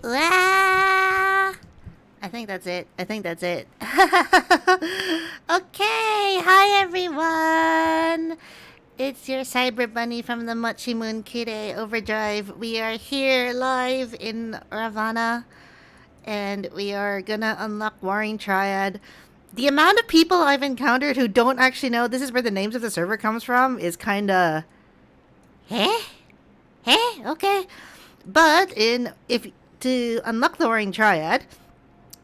Ah, I think that's it. I think that's it. Okay, hi everyone. It's your Cyber Bunny from the Mochi Moon Kire Overdrive. We are here live in Ravana, and we are gonna unlock Warring Triad. The amount of people I've encountered who don't actually know this is where the names of the server comes from is kinda... Heh? Heh? Okay. But if to unlock the Warring Triad,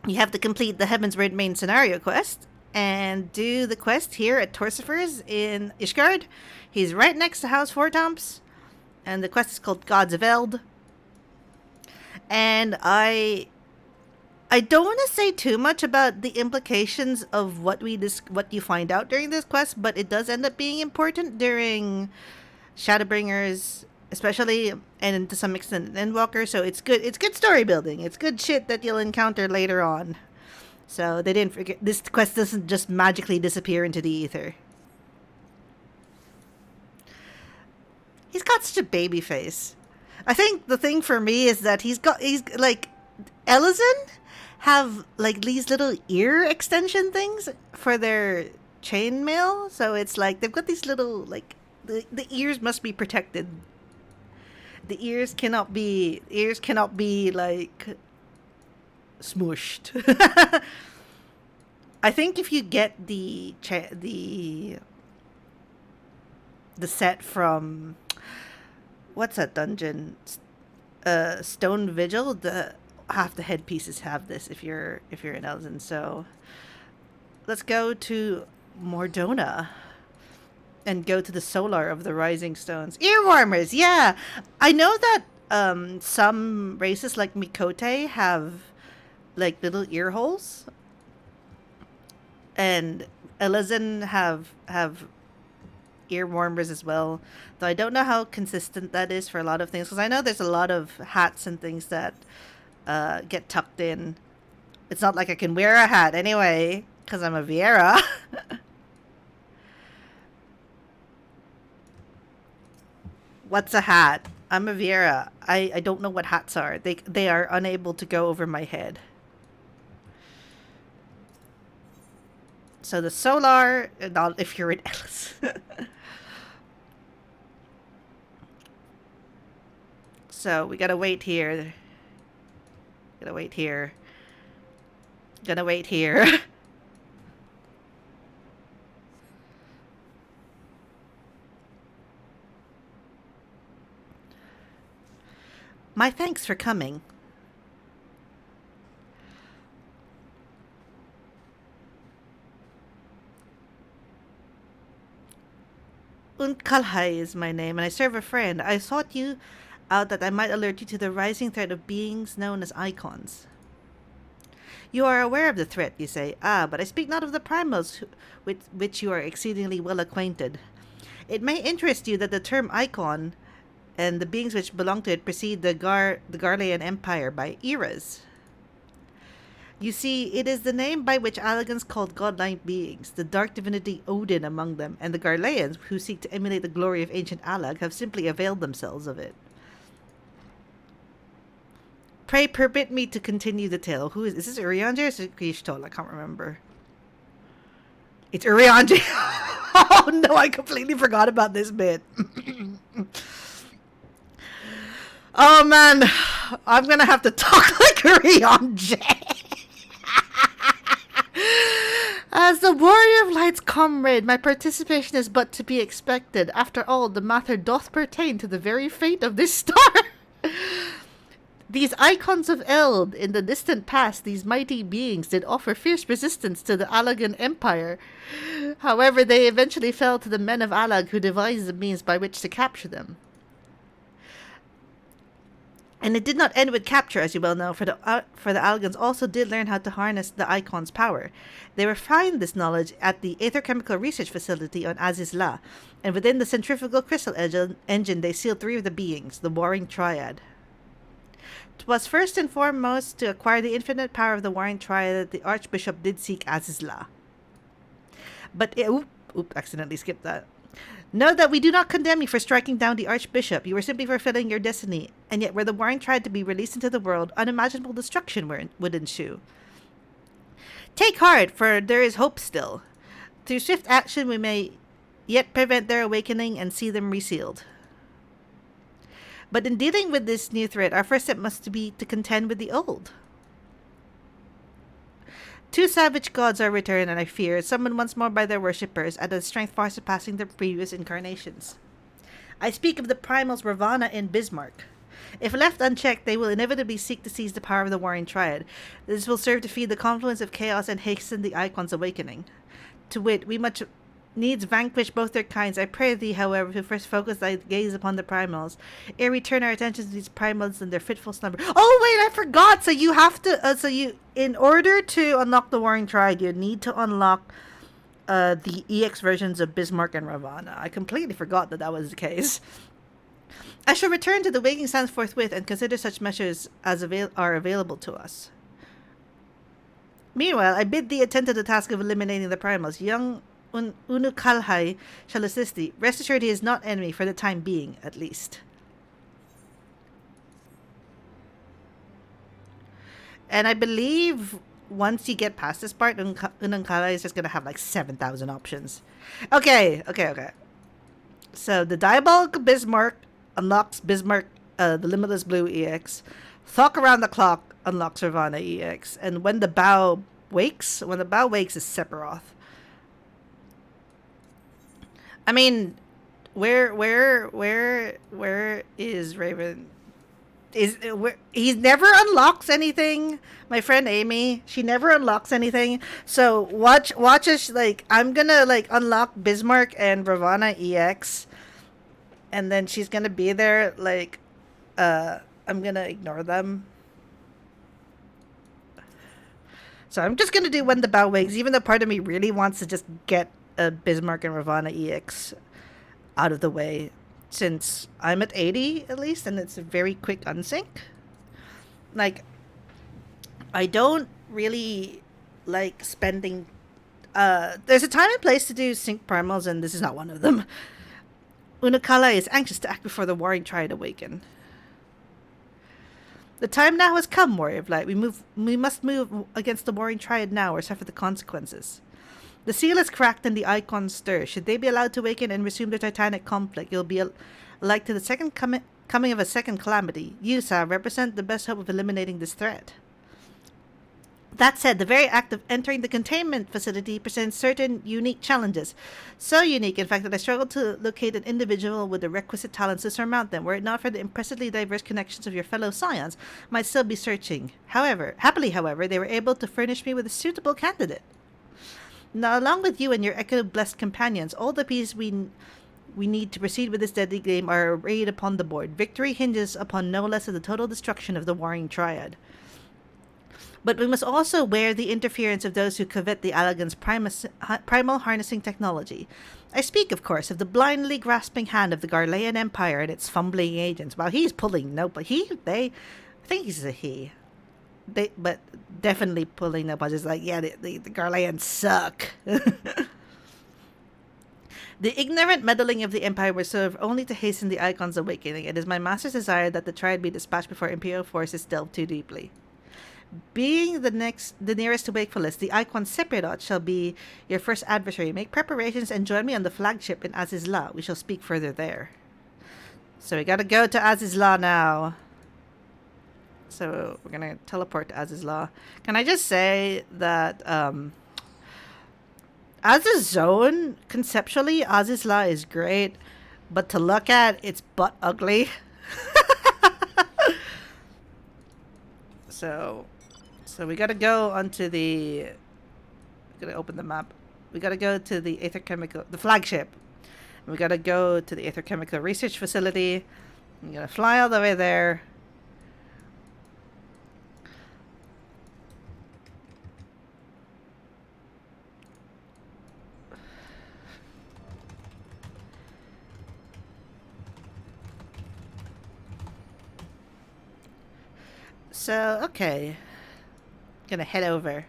you have to complete the Heavensward main scenario quest and do the quest here at Torsifer's in Ishgard. He's right next to House Fortomps, and the quest is called Gods of Eld. And I don't want to say too much about the implications of what you find out during this quest, but it does end up being important during Shadowbringers, especially, and to some extent Endwalker. So it's good. It's good story building. It's good shit that you'll encounter later on. So they didn't forget. This quest doesn't just magically disappear into the ether. He's got such a baby face. I think the thing for me is that he's like Ellison have like these little ear extension things for their chainmail. So it's like they've got these little like the ears must be protected. The ears cannot be like smooshed. I think if you get the set from what's that dungeon? Stone Vigil. The half the headpieces have this. If you're in Elzen, so let's go to Mordona and go to the Solar of the Rising Stones. Earwarmers, yeah. I know that some races like Mikote have like little ear holes, and Elizin have earwarmers as well. Though I don't know how consistent that is for a lot of things, because I know there's a lot of hats and things that get tucked in. It's not like I can wear a hat anyway, because I'm a Viera. What's a hat? I'm a Viera. I don't know what hats are. They are unable to go over my head. So the Solar, not if you're in Ellis. So we gotta wait here. Gonna wait here. Gonna wait here. My thanks for coming. Unkalhai is my name, and I serve a friend. I sought you out that I might alert you to the rising threat of beings known as icons. You are aware of the threat, you say. Ah, but I speak not of the primals with which you are exceedingly well acquainted. It may interest you that the term icon and the beings which belong to it precede the Garlean Empire by eras. You see, it is the name by which Allagans called godlike beings, the dark divinity Odin among them, and the Garleans, who seek to emulate the glory of ancient Allag, have simply availed themselves of it. Pray permit me to continue the tale. Who is this Urianger or is it Krishtol? I can't remember. It's Urianger! Oh no, I completely forgot about this bit. Oh man, I'm gonna have to talk like Urianger. As the warrior of light's comrade, my participation is but to be expected. After all, the matter doth pertain to the very fate of this star. These icons of Eld, in the distant past, these mighty beings did offer fierce resistance to the Allagan Empire. However, they eventually fell to the men of Allag, who devised the means by which to capture them. And it did not end with capture, as you well know, for the Allagans also did learn how to harness the Icon's power. They refined this knowledge at the Aetherchemical Research Facility on Azizla, and within the Centrifugal Crystal Engine they sealed 3 of the beings, the Warring Triad. 'Twas first and foremost to acquire the infinite power of the Warring Triad that the Archbishop did seek Azizla. But, accidentally skipped that. Know that we do not condemn you for striking down the Archbishop. You were simply fulfilling your destiny, and yet were the warring tried to be released into the world, unimaginable destruction would ensue. Take heart, for there is hope still. Through swift action we may yet prevent their awakening and see them resealed. But in dealing with this new threat, our first step must be to contend with the old. Two savage gods are returned, and I fear, summoned once more by their worshippers, at a strength far surpassing their previous incarnations. I speak of the primals Ravana and Bismarck. If left unchecked, they will inevitably seek to seize the power of the warring Triad. This will serve to feed the confluence of chaos and hasten the Icon's awakening. To wit, we must needs vanquish both their kinds. I pray thee, however, to first focus thy gaze upon the primals, ere we turn our attention to these primals and their fitful slumber. Oh wait, I forgot. So you have to, in order to unlock the warring Triad, you need to unlock the EX versions of Bismarck and Ravana. I completely forgot that was the case. I shall return to the waking sands forthwith and consider such measures as are available to us. Meanwhile, I bid thee attend to the task of eliminating the primals. Young Unukalhai shall assist thee. Rest assured he is not enemy for the time being, at least. And I believe once you get past this part, Ununkalhai is just going to have like 7,000 options. Okay. So the Diabolical Bismarck unlocks Bismarck, the Limitless Blue EX. Thok Around the Clock unlocks Ravana EX. And When the Bow Wakes is Sephiroth. I mean, where is Raven? He never unlocks anything. My friend Amy, she never unlocks anything. So watch us. Like, I'm gonna unlock Bismarck and Ravana EX, and then she's gonna be there. Like, I'm gonna ignore them. So I'm just gonna do When the Bow Wakes, even though part of me really wants to just get a Bismarck and Ravana EX out of the way, since I'm at 80 at least, and it's a very quick unsync. Like, I don't really like spending. There's a time and place to do sync primals, and this is not one of them. Unukala is anxious to act before the warring Triad awaken. The time now has come, Warrior of Light. We must move against the warring Triad now, or suffer the consequences. The seal is cracked and the icons stir. Should they be allowed to awaken and resume their titanic conflict, it will be like to the second coming of a second calamity. You, Sa, represent the best hope of eliminating this threat. That said, the very act of entering the containment facility presents certain unique challenges. So unique, in fact, that I struggle to locate an individual with the requisite talents to surmount them. Were it not for the impressively diverse connections of your fellow scions, might still be searching. Happily, they were able to furnish me with a suitable candidate. Now, along with you and your echo-blessed companions, all the pieces we need to proceed with this deadly game are arrayed upon the board. Victory hinges upon no less than the total destruction of the warring Triad. But we must also wear the interference of those who covet the Allagan's primal harnessing technology. I speak, of course, of the blindly grasping hand of the Garlean Empire and its fumbling agents. While he's pulling no, but I think he's a he. But definitely pulling no punches. Like, yeah, the Garleans suck. The ignorant meddling of the Empire will serve only to hasten the Icon's awakening. It is my master's desire that the Triad be dispatched before Imperial forces delve too deeply. Being the nearest to wakefulness, the Icon Sephiroth shall be your first adversary. Make preparations and join me on the flagship in Azizla. We shall speak further there. So we gotta go to Azizla now. So we're gonna teleport to Azizla. Can I just say that as a zone, conceptually, Azizla is great, but to look at, it's butt ugly. So we gotta go onto the. Gonna open the map. We gotta go to the the flagship. We gotta go to the Chemical Research Facility. We're gonna fly all the way there. So, okay. Gonna head over.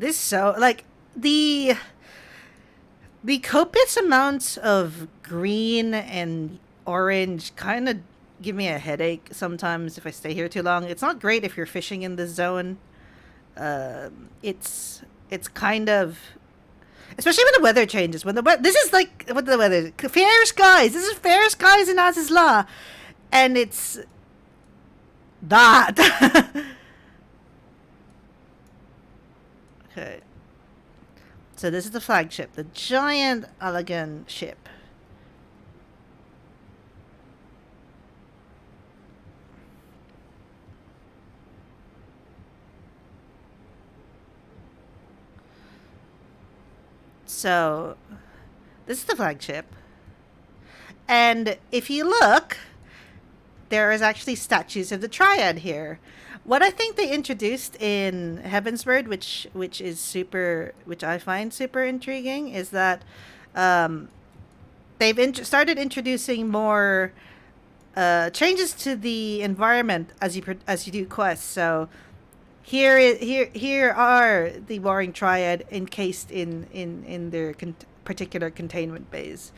This so like the the copious amounts of green and orange kind of give me a headache sometimes if I stay here too long. It's not great if you're fishing in this zone. It's kind of, especially when the weather changes. When this is like what the weather fair skies. This is fair skies in Azizla, and it's that. Okay. So this is the flagship, the giant Alagan ship. So this is the flagship. And if you look, there is actually statues of the Triad here. What I think they introduced in Heavensward, which I find super intriguing, is that um, they've started introducing more changes to the environment as you do quests. So here are the Warring Triad encased in their particular containment bays.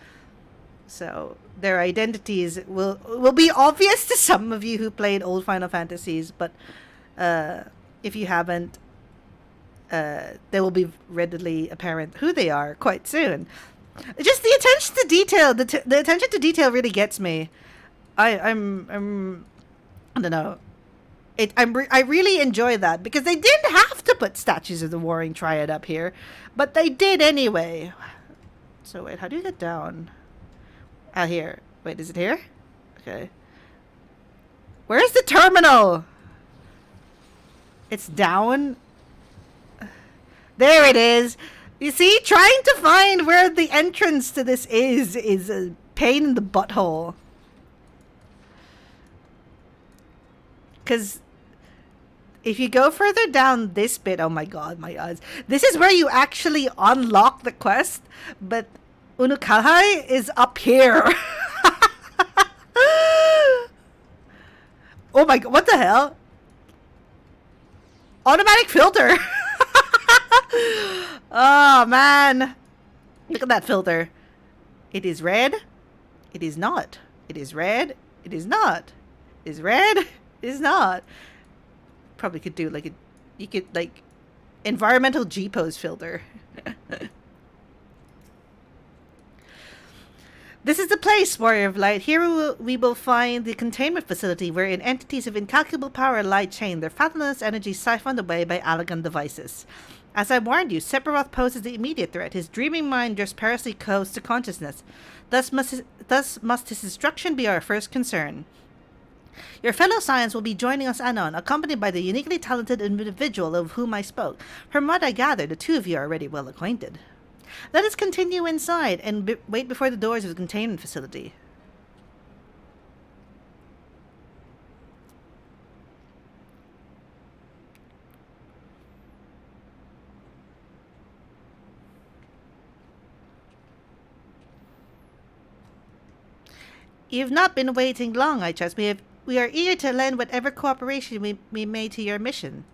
So their identities will be obvious to some of you who played old Final Fantasies, but if you haven't, they will be readily apparent who they are quite soon. Just the attention to detail. The attention to detail really gets me. I'm I don't know. I really enjoy that because they didn't have to put statues of the Warring Triad up here, but they did anyway. So wait, how do you get down? Out here. Wait, is it here? Okay. Where's the terminal? It's down. There it is. You see, trying to find where the entrance to this is a pain in the butthole. Because if you go further down this bit, oh my god, my eyes. This is where you actually unlock the quest, but Unukalhai is up here. Oh my god, what the hell? Automatic filter. Oh man. Look at that filter. It is red. It is not. It is red. It is not. It is red. It is not. Probably could do like you could like environmental G-pose filter. This is the place, Warrior of Light. Here we will find the containment facility wherein entities of incalculable power lie chained, their fathomless energy siphoned away by Allagan devices. As I warned you, Sephiroth poses the immediate threat. His dreaming mind drifts perilously close to consciousness. Thus must his destruction be our first concern. Your fellow Scions will be joining us anon, accompanied by the uniquely talented individual of whom I spoke. From what I gather, the two of you are already well acquainted. Let us continue inside and wait before the doors of the containment facility. You've not been waiting long, I trust. We are eager to lend whatever cooperation we may to your mission.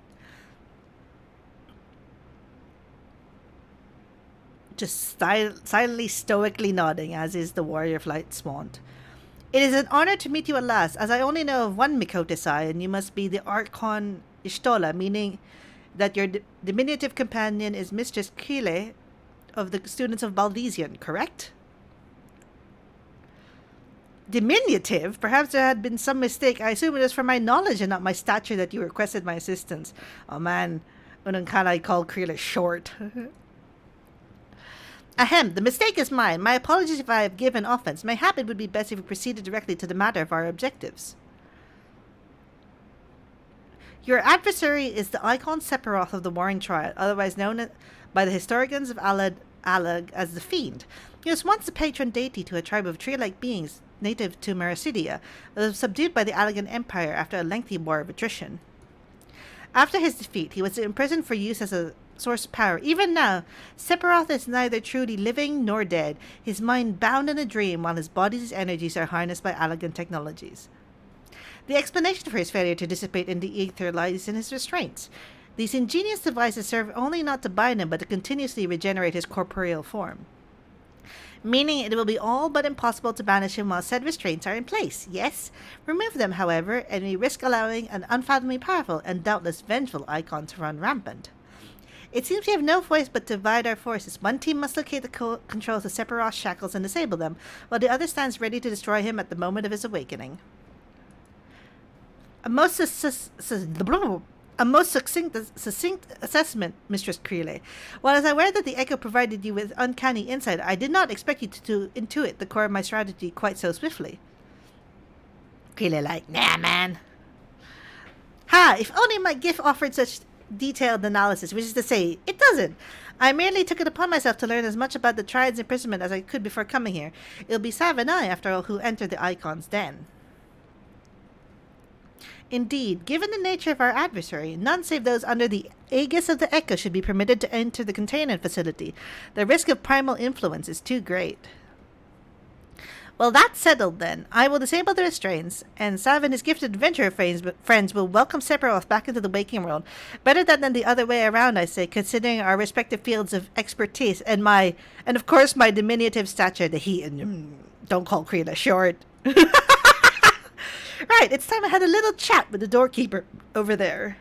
Just silently, stoically nodding, as is the Warrior of Light's wont. It is an honor to meet you at last, as I only know of one Mikote Scion. You must be the Archon Ishtola, meaning that your diminutive companion is Mistress Kile of the students of Baldesion, correct? Diminutive? Perhaps there had been some mistake. I assume it is for my knowledge and not my stature that you requested my assistance. Oh man, Unankana called Krila short. Ahem, the mistake is mine. My apologies if I have given offense. Mayhap it would be best if we proceeded directly to the matter of our objectives. Your adversary is the Icon Sephiroth of the Warring Triad, otherwise known by the historians of Alag as the Fiend. He was once the patron deity to a tribe of tree-like beings native to Mericidia, but was subdued by the Allagan Empire after a lengthy war of attrition. After his defeat, he was imprisoned for use as a source of power. Even now, Sephiroth is neither truly living nor dead, his mind bound in a dream while his body's energies are harnessed by Allagan technologies. The explanation for his failure to dissipate in the ether lies in his restraints. These ingenious devices serve only not to bind him, but to continuously regenerate his corporeal form. Meaning it will be all but impossible to banish him while said restraints are in place. Yes, remove them, however, and we risk allowing an unfathomably powerful and doubtless vengeful icon to run rampant. It seems we have no choice but to divide our forces. One team must locate the controls of Sephiroth's shackles and disable them, while the other stands ready to destroy him at the moment of his awakening. A most succinct assessment, Mistress Creeley. While I was aware that the Echo provided you with uncanny insight, I did not expect you to intuit the core of my strategy quite so swiftly. Creeley like, nah, man. Ha! If only my gift offered such detailed analysis, which is to say, it doesn't. I merely took it upon myself to learn as much about the Triad's imprisonment as I could before coming here. It'll be Sav and I, after all, who entered the Icon's den. Indeed, given the nature of our adversary, none save those under the aegis of the Echo should be permitted to enter the containment facility. The risk of primal influence is too great. Well, that's settled then. I will disable the restraints, and Sav and his gifted adventurer friends will welcome Sephiroth back into the waking world. Better that than the other way around, I say, considering our respective fields of expertise and of course, my diminutive stature. Don't call Krita short. Right, it's time I had a little chat with the doorkeeper over there.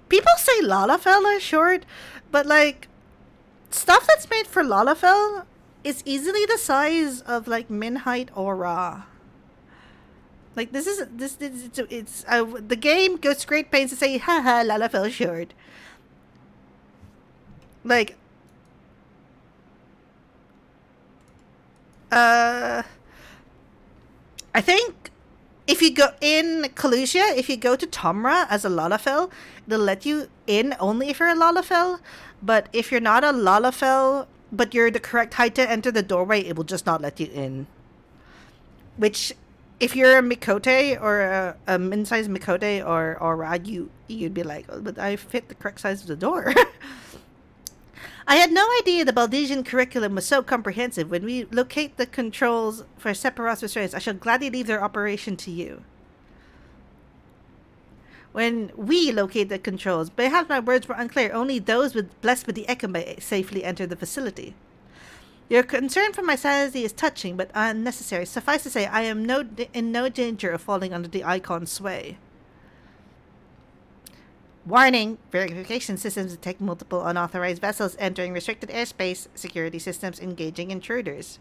People say Lalafell is short, but stuff that's made for Lalafell is easily the size of Min height or Ra. The game goes to great pains to say, haha, Lalafell short. I think if you go in Kalusia, if you go to Tomra as a Lalafell, they'll let you in only if you're a Lalafell. But if you're not a Lalafell, but you're the correct height to enter the doorway, it will just not let you in. Which, if you're a Mikote or a min-sized Mikote or Rad, you'd be like, oh, but I fit the correct size of the door. I had no idea the Baldesian curriculum was so comprehensive. When we locate the controls for Sephiroth's restraints, I shall gladly leave their operation to you. When we locate the controls, perhaps my words were unclear. Only those blessed with the Echo may safely enter the facility. Your concern for my sanity is touching, but unnecessary. Suffice to say, I am in no danger of falling under the Icon's sway. Warning! Verification systems detect multiple unauthorized vessels entering restricted airspace. Security systems engaging intruders.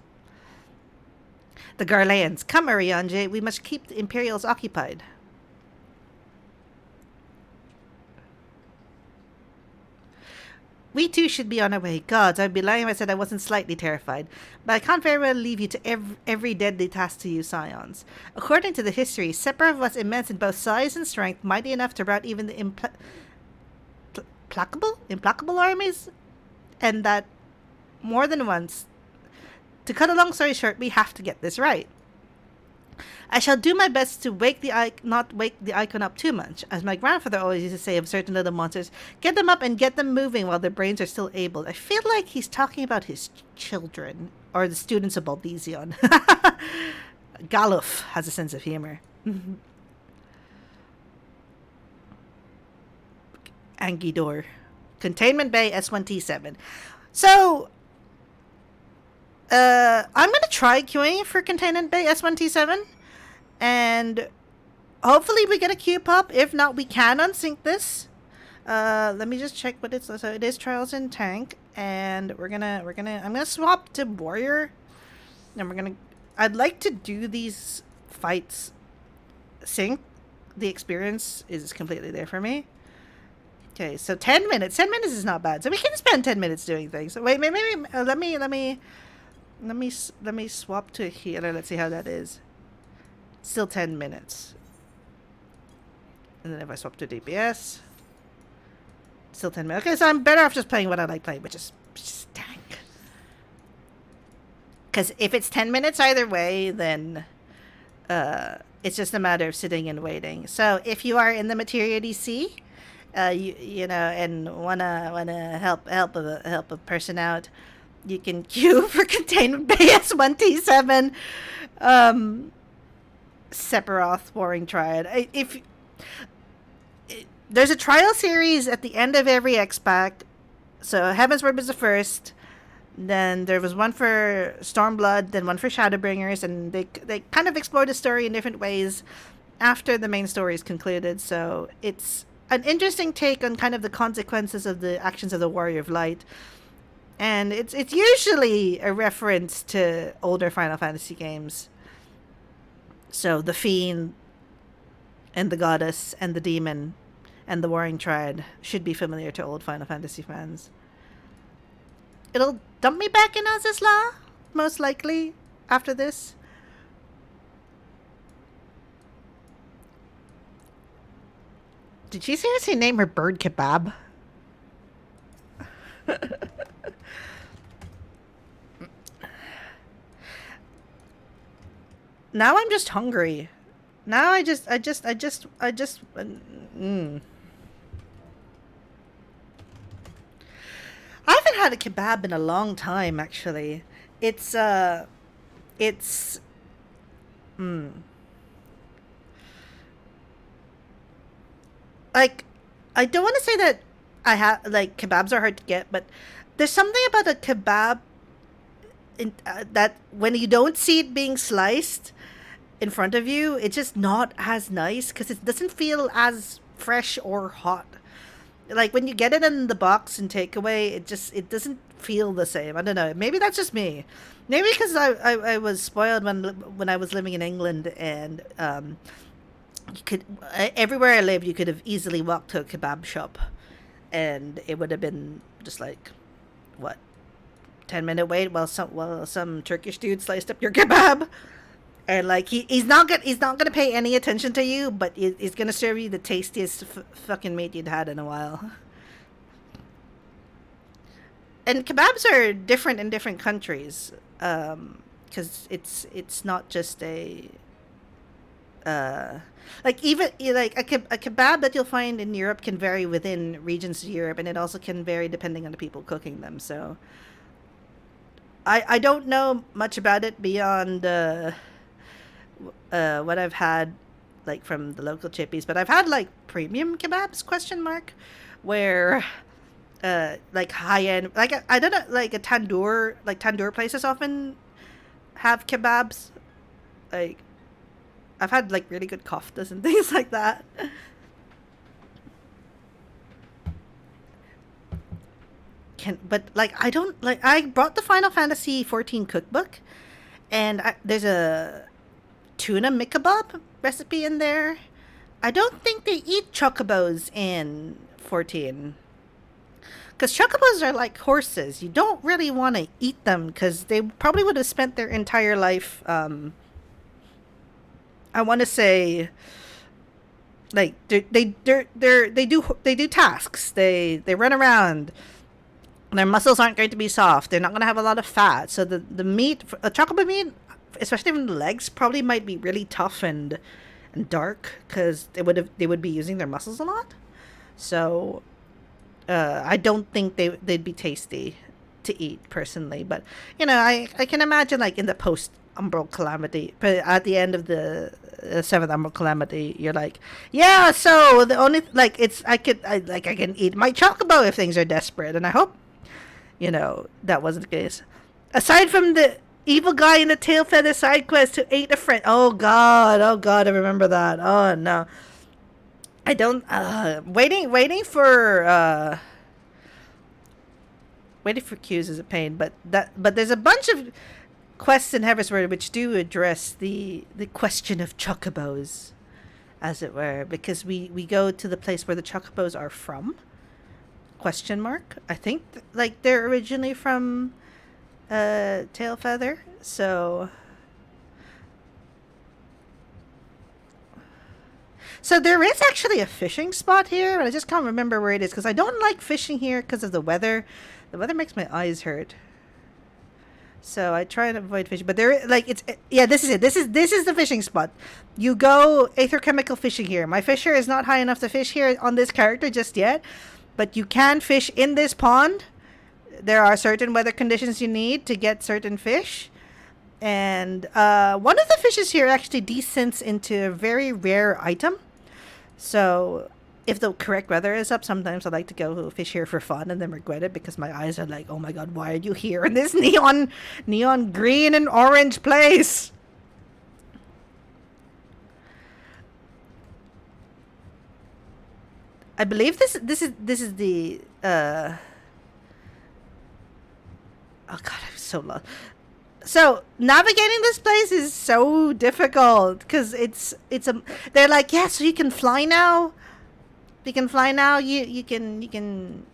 The Garleans. Come, Arianje. We must keep the Imperials occupied. We too should be on our way. Gods, I'd be lying if I said I wasn't slightly terrified. But I can't very well leave you to every deadly task to you, Scions. According to the history, Sephiroth was immense in both size and strength, mighty enough to rout even the implacable armies, and that more than once. To cut a long story short, we have to get this right. I shall do my best to not wake the Icon up too much. As my grandfather always used to say of certain little monsters, get them up and get them moving while their brains are still able. I feel like he's talking about his children, or the students of Baldesion. Galuf has a sense of humor. Angidor. Containment Bay S1T7. So, I'm going to try queuing for Containment Bay S1T7. And hopefully we get a queue pop. If not, we can unsync this. Let me just check what it's. So it is Trials in Tank, and I'm gonna swap to Warrior. And I'd like to do these fights sync. The experience is completely there for me. Okay, so 10 minutes. 10 minutes is not bad. So we can spend 10 minutes doing things. So wait, maybe let me swap to healer. Let's see how that is. Still 10 minutes. And then if I swap to DPS, still 10 minutes. Okay, so I'm better off just playing what I like playing, which is tank. Because if it's 10 minutes either way, then it's just a matter of sitting and waiting. So if you are in the Materia DC, you know, and wanna help a person out, you can queue for Containment Bay S1T7. Sephiroth Warring Triad. there's a trial series at the end of every X-Pack. So Heavensward was the first. Then there was one for Stormblood, then one for Shadowbringers, and they kind of explored the story in different ways after the main story is concluded. So it's an interesting take on kind of the consequences of the actions of the Warrior of Light. And it's usually a reference to older Final Fantasy games. So the Fiend and the Goddess and the Demon and the Warring Triad should be familiar to old Final Fantasy fans. It'll dump me back in Oz's Law, most likely, after this. Did she seriously name her bird Kebab? Now I'm just hungry. Now I just. I haven't had a kebab in a long time, actually. It's, it's, like, I don't want to say that I have, like, kebabs are hard to get, but there's something about a kebab that when you don't see it being sliced in front of you, it's just not as nice because it doesn't feel as fresh or hot. Like when you get it in the box and takeaway, it doesn't feel the same. I don't know. Maybe that's just me. Maybe because I was spoiled when I was living in England, and you could everywhere I lived you could have easily walked to a kebab shop, and it would have been just like what 10-minute wait while some Turkish dude sliced up your kebab. And like he's not gonna pay any attention to you, but he's gonna serve you the tastiest fucking meat you'd had in a while. And kebabs are different in different countries, because it's not just a like even like a kebab that you'll find in Europe can vary within regions of Europe, and it also can vary depending on the people cooking them. So I don't know much about it beyond what I've had like from the local chippies, but I've had like premium kebabs where like high end, like I don't know, like tandoor places often have kebabs. Like I've had like really good koftas and things like that. But like I brought the Final Fantasy 14 cookbook, and there's a tuna mikebab recipe in there. I don't think they eat chocobos in 14. Because chocobos are like horses. You don't really want to eat them because they probably would have spent their entire life, I want to say, like they do tasks. They run around. Their muscles aren't going to be soft. They're not going to have a lot of fat. So the meat, a chocobo meat, especially from the legs, probably might be really tough and dark because they would be using their muscles a lot. So I don't think they'd be tasty to eat personally. But you know, I can imagine like in the post Umbral Calamity, but at the end of the seventh Umbral Calamity, you're like, yeah. So the only like I can eat my chocobo if things are desperate, and I hope you know that wasn't the case. Aside from the evil guy in the tail feather side quest who ate a friend. Oh god, I remember that. Oh no. I don't waiting for queues is a pain, but there's a bunch of quests in Heavensward which do address the question of chocobos, as it were, because we go to the place where the chocobos are from. Question mark. I think like they're originally from tail feather, so there is actually a fishing spot here, but I just can't remember where it is because I don't like fishing here because of the weather. The weather makes my eyes hurt, so I try and avoid fishing. But there, like, it's this is it. This is the fishing spot. You go aetherchemical fishing here. My fisher is not high enough to fish here on this character just yet, but you can fish in this pond. There are certain weather conditions you need to get certain fish. And one of the fishes here actually descends into a very rare item. So if the correct weather is up, sometimes I like to go fish here for fun and then regret it because my eyes are like, oh my god, why are you here in this neon green and orange place? I believe this is the oh god, I'm so lost. So navigating this place is so difficult because it's a they're like, yeah, so you can fly now. You can fly now. You can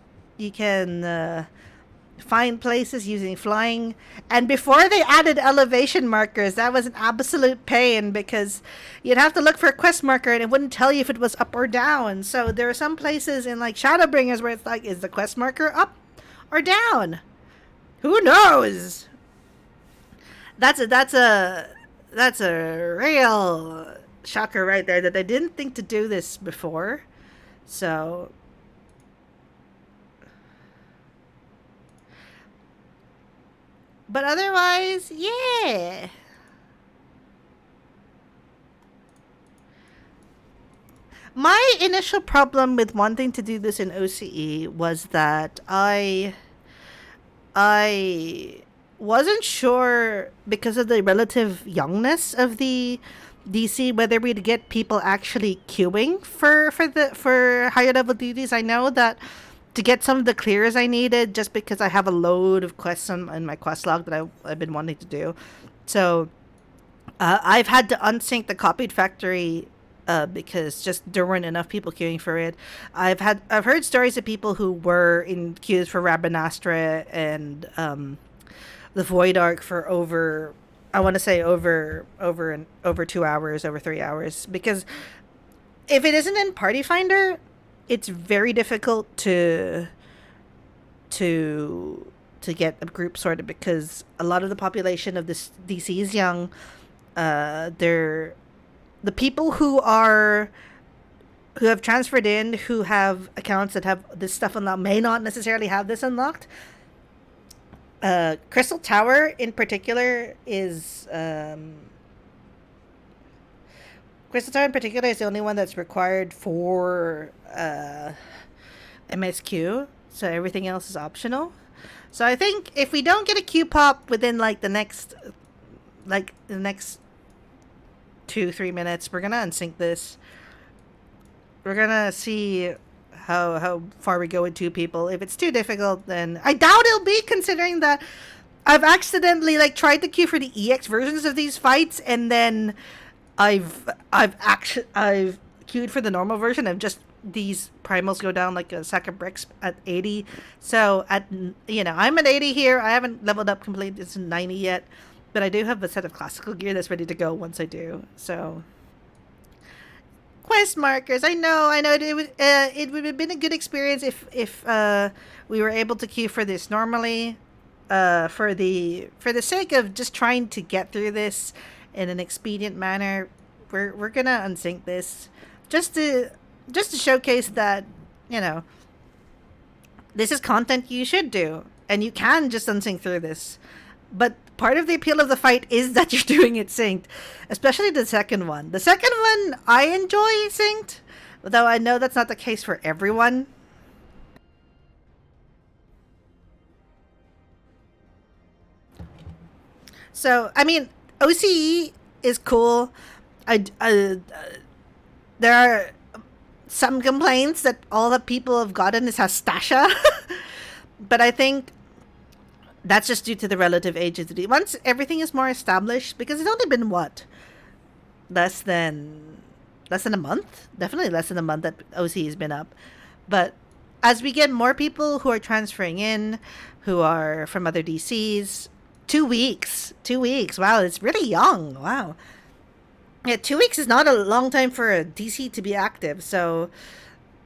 find places using flying. And before they added elevation markers, that was an absolute pain because you'd have to look for a quest marker and it wouldn't tell you if it was up or down. So there are some places in like Shadowbringers where it's like, is the quest marker up or down? Who knows? That's a real shocker right there that they didn't think to do this before. So but otherwise, yeah. My initial problem with wanting to do this in OCE was that I wasn't sure because of the relative youngness of the DC whether we'd get people actually queuing for higher level duties. I know that to get some of the clears I needed, just because I have a load of quests in my quest log that I've been wanting to do. So I've had to unsync the copied factory because just there weren't enough people queuing for it. I've heard stories of people who were in queues for Rabanastra and the Void Arc for over, I want to say over 2 hours, over 3 hours, because if it isn't in Party Finder, it's very difficult to to get a group sorted because a lot of the population of this DC is young. They're the people who have transferred in, who have accounts that have this stuff unlocked, may not necessarily have this unlocked. Crystal Tower in particular is Crystal Tower in particular is the only one that's required for MSQ, so everything else is optional. So I think if we don't get a Q pop within the next 2-3 minutes, we're gonna unsync this. We're gonna see how far we go with two people. If it's too difficult, then I doubt it'll be, considering that I've accidentally tried to queue for the EX versions of these fights, and then I've queued for the normal version of just these primals go down like a sack of bricks at 80. So I'm at 80 here. I haven't leveled up completely to 90 yet, but I do have a set of classical gear that's ready to go once I do. So quest markers. I know. It would have been a good experience if we were able to queue for this normally. For the sake of just trying to get through this in an expedient manner, we're gonna unsync this just to showcase that this is content you should do, and you can just unsync through this. But part of the appeal of the fight is that you're doing it synced, especially the second one. The second one I enjoy synced, though I know that's not the case for everyone. So I mean, OCE is cool. I there are some complaints that all the people have gotten is Hastasha, but I think that's just due to the relative age of the D. Once everything is more established, because it's only been what, less than a month, definitely less than a month that OC has been up. But as we get more people who are transferring in, who are from other DCs, 2 weeks, 2 weeks. Wow, it's really young. Wow, yeah, 2 weeks is not a long time for a DC to be active. So,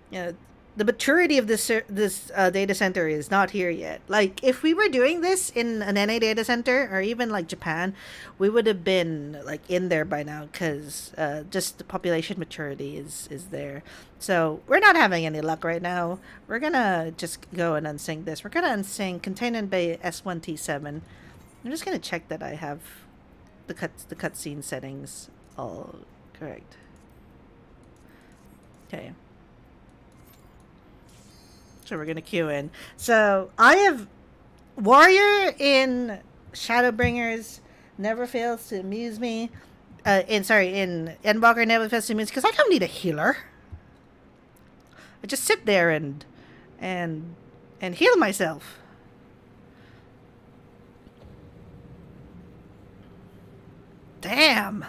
you know, the maturity of this data center is not here yet. Like, if we were doing this in an NA data center or even like Japan, we would have been like in there by now, because just the population maturity is there. So we're not having any luck right now. We're gonna just go and unsync this. We're gonna unsync Containment Bay S1T7. I'm just gonna check that I have the cutscene settings all correct. Okay. So we're gonna queue in. So I have Warrior in Shadowbringers never fails to amuse me. In Endwalker never fails to amuse because I don't need a healer. I just sit there and heal myself. Damn.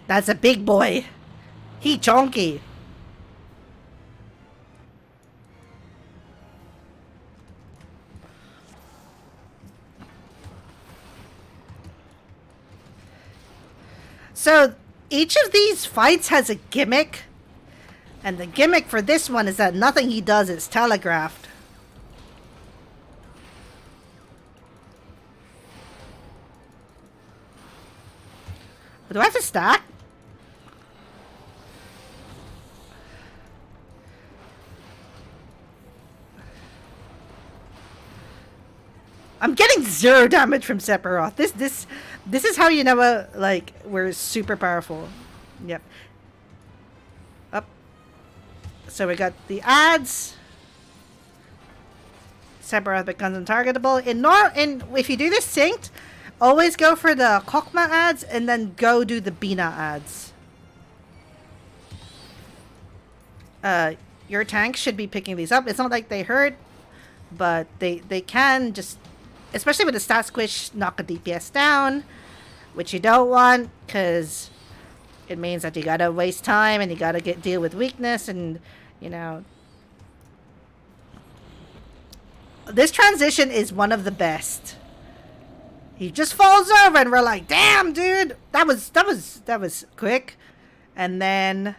That's a big boy. He chonky. So each of these fights has a gimmick. And the gimmick for this one is that nothing he does is telegraphed. Do I have to stack? I'm getting 0 damage from Sephiroth. This is how you know like we're super powerful. Yep. Up. So we got the ads. Sephiroth becomes untargetable. If you do this synced, always go for the Kokma ads and then go do the Bina ads. Your tank should be picking these up. It's not like they hurt, but they can just, especially with the stat squish, knock a DPS down, which you don't want because it means that you gotta waste time and you gotta deal with weakness and, you know. This transition is one of the best. He just falls over and we're like, damn, dude, that was quick. And then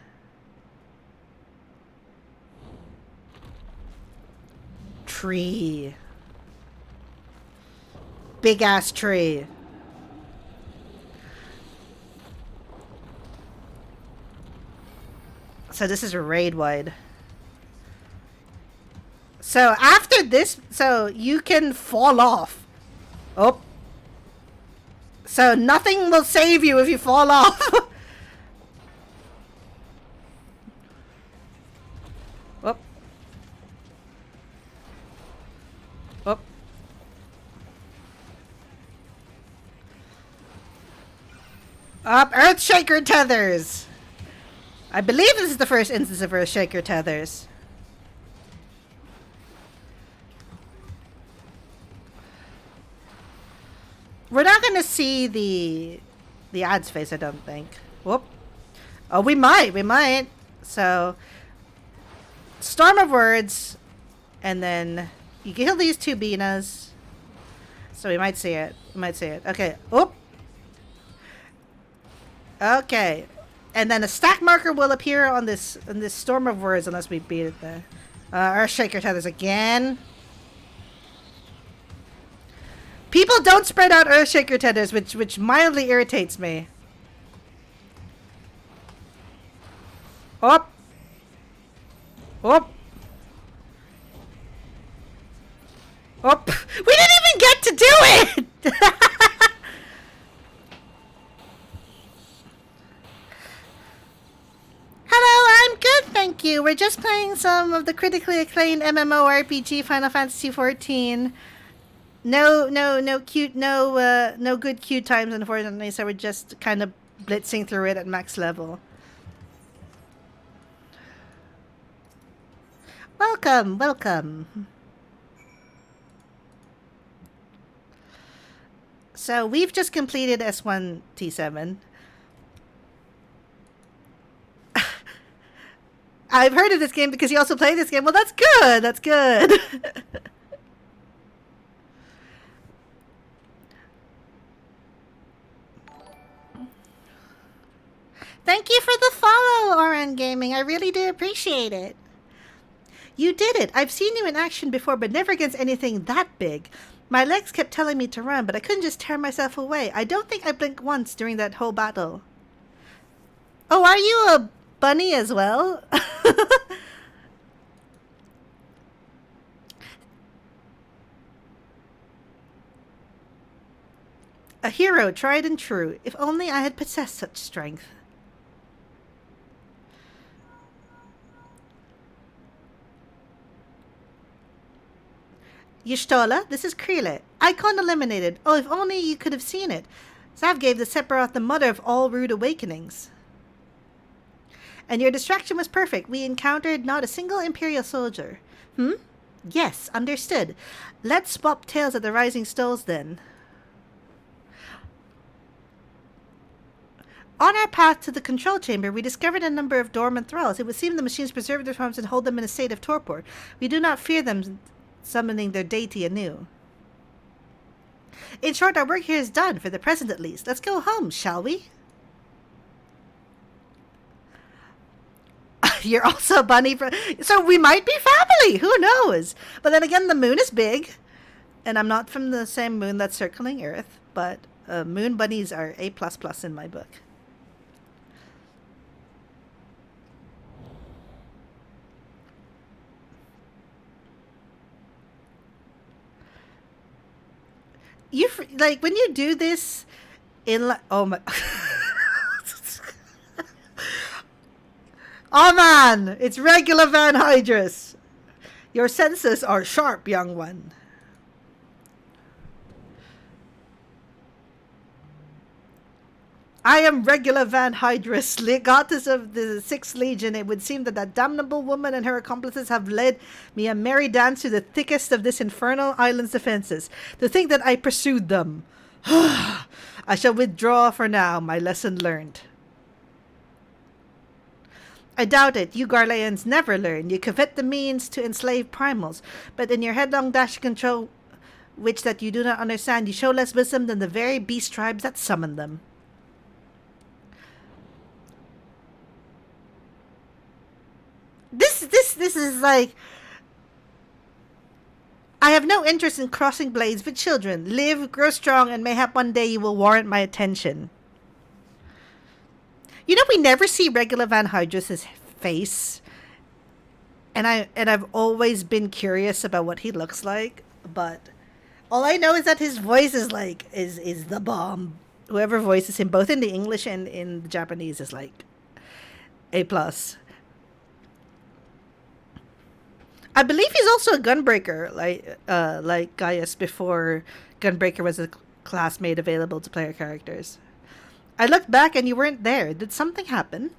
tree. Big ass tree. So this is a raid wide. So after this, so you can fall off. Oh. So nothing will save you if you fall off. Oh. Oh. Up, Earthshaker tethers. I believe this is the first instance of Earthshaker tethers. We're not gonna see the ads face, I don't think. Whoop. Oh, we might. So, Storm of Words, and then you can kill these 2 Binas. So we might see it. Okay. Oop. Okay. And then a stack marker will appear on this Storm of Words unless we beat it there. Earthshaker tethers again. People don't spread out Earthshaker tethers, which mildly irritates me. Up. Up. Up. We didn't even get to do it! Hello, I'm good, thank you. We're just playing some of the critically acclaimed MMORPG Final Fantasy XIV. No good queue times, unfortunately, so we're just kind of blitzing through it at max level. Welcome. So we've just completed S1 T7. I've heard of this game because you also play this game. Well, that's good. Thank you for the follow, Oran Gaming. I really do appreciate it. You did it. I've seen you in action before, but never against anything that big. My legs kept telling me to run, but I couldn't just tear myself away. I don't think I blinked once during that whole battle. Oh, are you a bunny as well? A hero, tried and true. If only I had possessed such strength. Y'shtola, this is Krele. Icon eliminated. Oh, if only you could have seen it. Zav gave the Sephiroth the mother of all rude awakenings. And your distraction was perfect. We encountered not a single Imperial soldier. Hmm? Yes, understood. Let's swap tails at the Rising Stoles then. On our path to the control chamber, we discovered a number of dormant thralls. It would seem the machines preserve their forms and hold them in a state of torpor. We do not fear them summoning their deity anew. In short, our work here is done, for the present at least. Let's go home, shall we? You're also a bunny. So we might be family. Who knows? But then again, the moon is big. And I'm not from the same moon that's circling Earth. But moon bunnies are A++ in my book. You like when you do this in oh my oh man, it's regular Van Hydrus. Your senses are sharp, young one. I am regular Van Hydrus, legatus of the 6th Legion. It would seem that damnable woman and her accomplices have led me a merry dance through the thickest of this infernal island's defenses. To think that I pursued them. I shall withdraw for now, my lesson learned. I doubt it. You Garleans never learn. You covet the means to enslave primals, but in your headlong dash to control which that you do not understand, you show less wisdom than the very beast tribes that summon them. This is like, I have no interest in crossing blades with children. Live, grow strong, and mayhap one day you will warrant my attention. You know, we never see regular Van Hydrus' face, and I've always been curious about what he looks like. But all I know is that his voice is like is the bomb. Whoever voices him, both in the English and in the Japanese, is like A+. I believe he's also a Gunbreaker, like Gaius before Gunbreaker was a class made available to player characters. I looked back and you weren't there. Did something happen?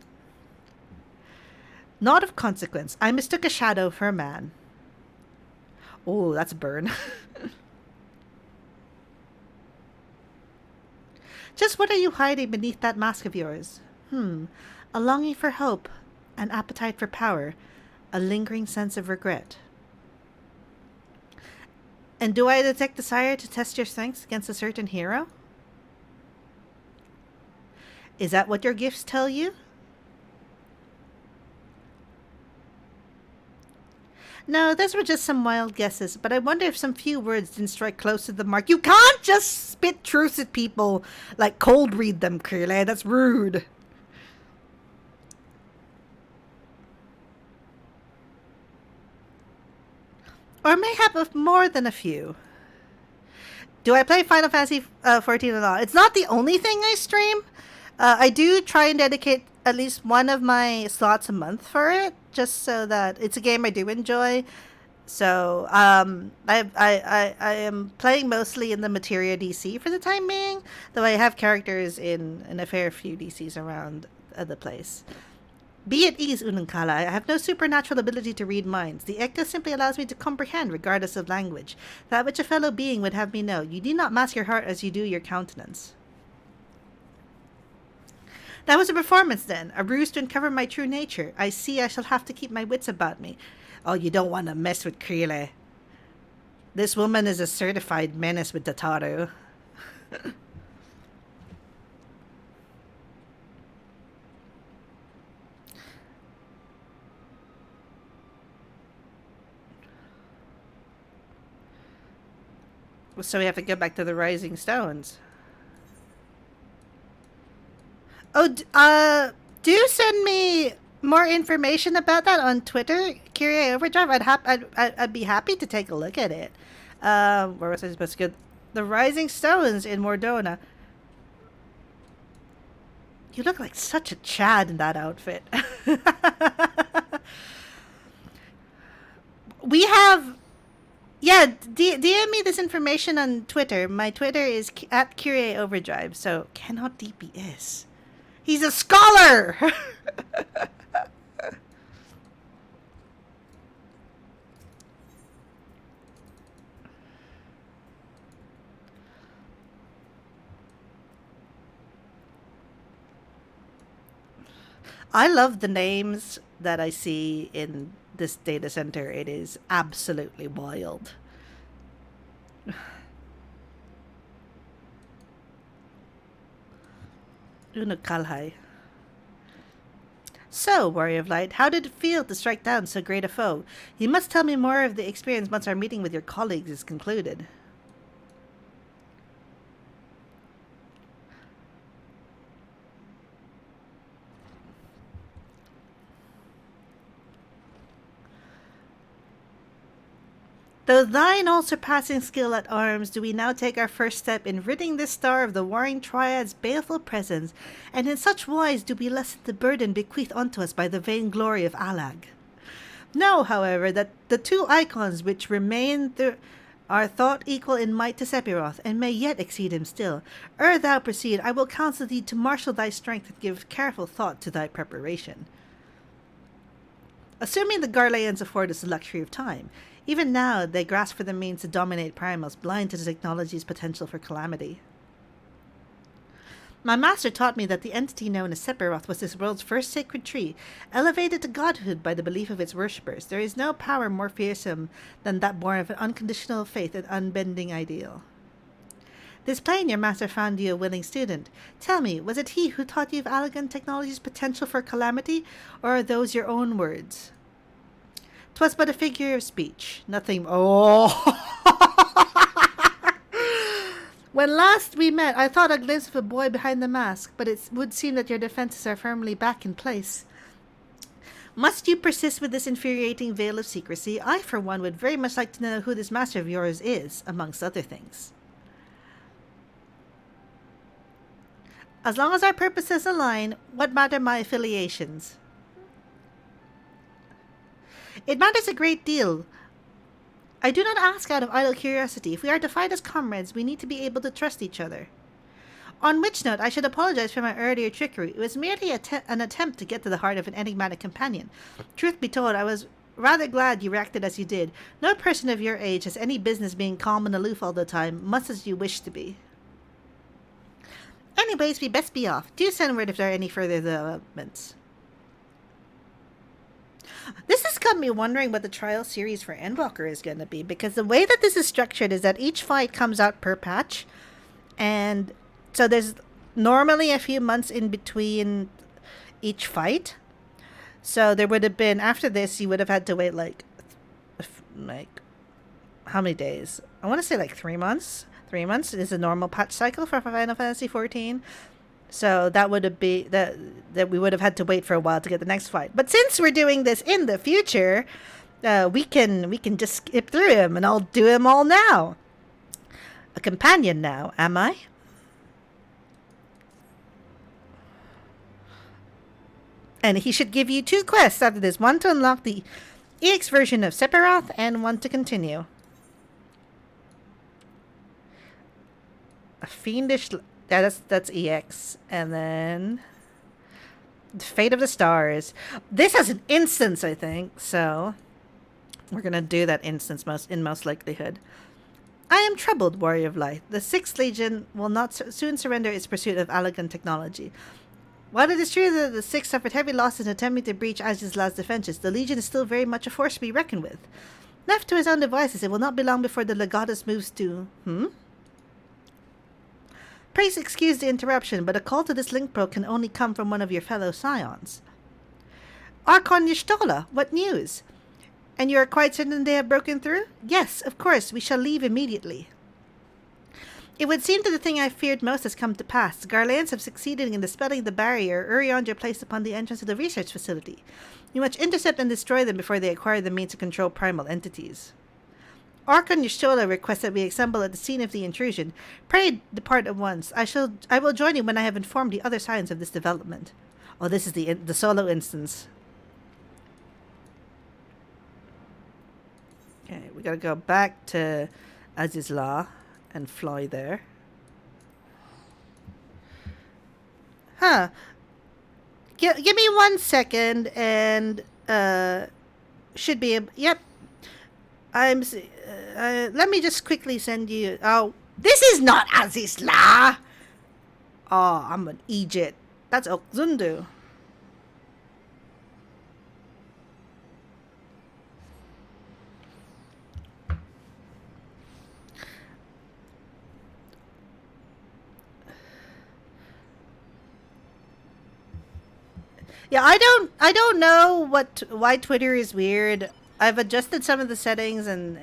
Not of consequence. I mistook a shadow for a man. Oh, that's a burn. Just what are you hiding beneath that mask of yours? A longing for hope, an appetite for power, a lingering sense of regret. And do I detect desire to test your strengths against a certain hero? Is that what your gifts tell you? No, those were just some wild guesses, but I wonder if some few words didn't strike close to the mark. You can't just spit truths at people, like cold read them, Krele. That's rude. Or mayhap of more than a few. Do I play Final Fantasy 14 at all? It's not the only thing I stream. I do try and dedicate at least one of my slots a month for it, just so that it's a game I do enjoy. So I am playing mostly in the Materia DC for the time being, though I have characters in a fair few DCs around the place. Be at ease, Unankala. I have no supernatural ability to read minds. The Ekta simply allows me to comprehend, regardless of language. That which a fellow being would have me know. You need not mask your heart as you do your countenance. That was a performance, then. A ruse to uncover my true nature. I see I shall have to keep my wits about me. Oh, you don't want to mess with Krele. This woman is a certified menace with Tataru. So we have to go back to the Rising Stones. Oh, do send me more information about that on Twitter, Kyrie Overdrive. I'd be happy to take a look at it. Where was I supposed to go? The Rising Stones in Mordona. You look like such a Chad in that outfit. We have. Yeah, DM me this information on Twitter. My Twitter is at Kyrie Overdrive, so cannot DPS. He's a scholar! I love the names that I see in this data center. It is absolutely wild. Uno Kalhai. So, Warrior of Light, how did it feel to strike down so great a foe? You must tell me more of the experience once our meeting with your colleagues is concluded. Though thine all-surpassing skill at arms, do we now take our first step in ridding this star of the warring Triad's baleful presence, and in such wise do we lessen the burden bequeathed unto us by the vain glory of Alag. Know, however, that the two icons which remain are thought equal in might to Sephiroth, and may yet exceed him still. Ere thou proceed, I will counsel thee to marshal thy strength and give careful thought to thy preparation. Assuming the Garleans afford us the luxury of time, even now they grasp for the means to dominate primals, blind to the technology's potential for calamity. My master taught me that the entity known as Sephiroth was this world's first sacred tree, elevated to godhood by the belief of its worshippers. There is no power more fearsome than that born of an unconditional faith and unbending ideal. This plain your master found you a willing student. Tell me, was it he who taught you of Allagan technology's potential for calamity, or are those your own words? 'Twas but a figure of speech, nothing. Oh! When last we met, I thought a glimpse of a boy behind the mask, but it would seem that your defenses are firmly back in place. Must you persist with this infuriating veil of secrecy? I, for one, would very much like to know who this master of yours is, amongst other things. As long as our purposes align, what matter my affiliations? It matters a great deal. I do not ask out of idle curiosity. If we are to fight as comrades, we need to be able to trust each other. On which note, I should apologize for my earlier trickery. It was merely an attempt to get to the heart of an enigmatic companion. Truth be told, I was rather glad you reacted as you did. No person of your age has any business being calm and aloof all the time, much as you wish to be. Anyways, we best be off. Do send word if there are any further developments. This has got me wondering what the trial series for Endwalker is going to be, because the way that this is structured is that each fight comes out per patch, and so there's normally a few months in between each fight. So there would have been, after this, you would have had to wait like how many days? I want to say like 3 months. 3 months is a normal patch cycle for Final Fantasy XIV. So that would have been that we would have had to wait for a while to get the next fight. But since we're doing this in the future, we can just skip through him, and I'll do him all now. A companion now, am I? And he should give you 2 quests after this: one to unlock the EX version of Sephiroth, and one to continue. A fiendish. Yeah, that's EX. And then Fate of the Stars. This has an instance, I think, so we're gonna do that instance most likelihood. I am troubled, Warrior of Light. The 6th Legion will not soon surrender its pursuit of Allagan technology. While it is true that the 6th suffered heavy losses in attempting to breach Ajisla's defenses, the Legion is still very much a force to be reckoned with. Left to his own devices, it will not be long before the Legatus moves to... Please excuse the interruption, but a call to this link probe can only come from one of your fellow scions. Archon Y'shtola, what news? And you are quite certain they have broken through? Yes, of course, we shall leave immediately. It would seem that the thing I feared most has come to pass. The Garleans have succeeded in dispelling the barrier Urianger placed upon the entrance of the research facility. You must intercept and destroy them before they acquire the means to control primal entities. Archon Yashola requests that we assemble at the scene of the intrusion. Pray depart at once. I will join you when I have informed the other sides of this development. Oh, this is the solo instance. Okay, we gotta go back to Azizla and fly there. Huh. Give me 1 second and should be yep. Let me just quickly send you. Oh, this is not Azizla. Oh, I'm an Egypt. That's Okzundu. Yeah, I don't know why Twitter is weird. I've adjusted some of the settings and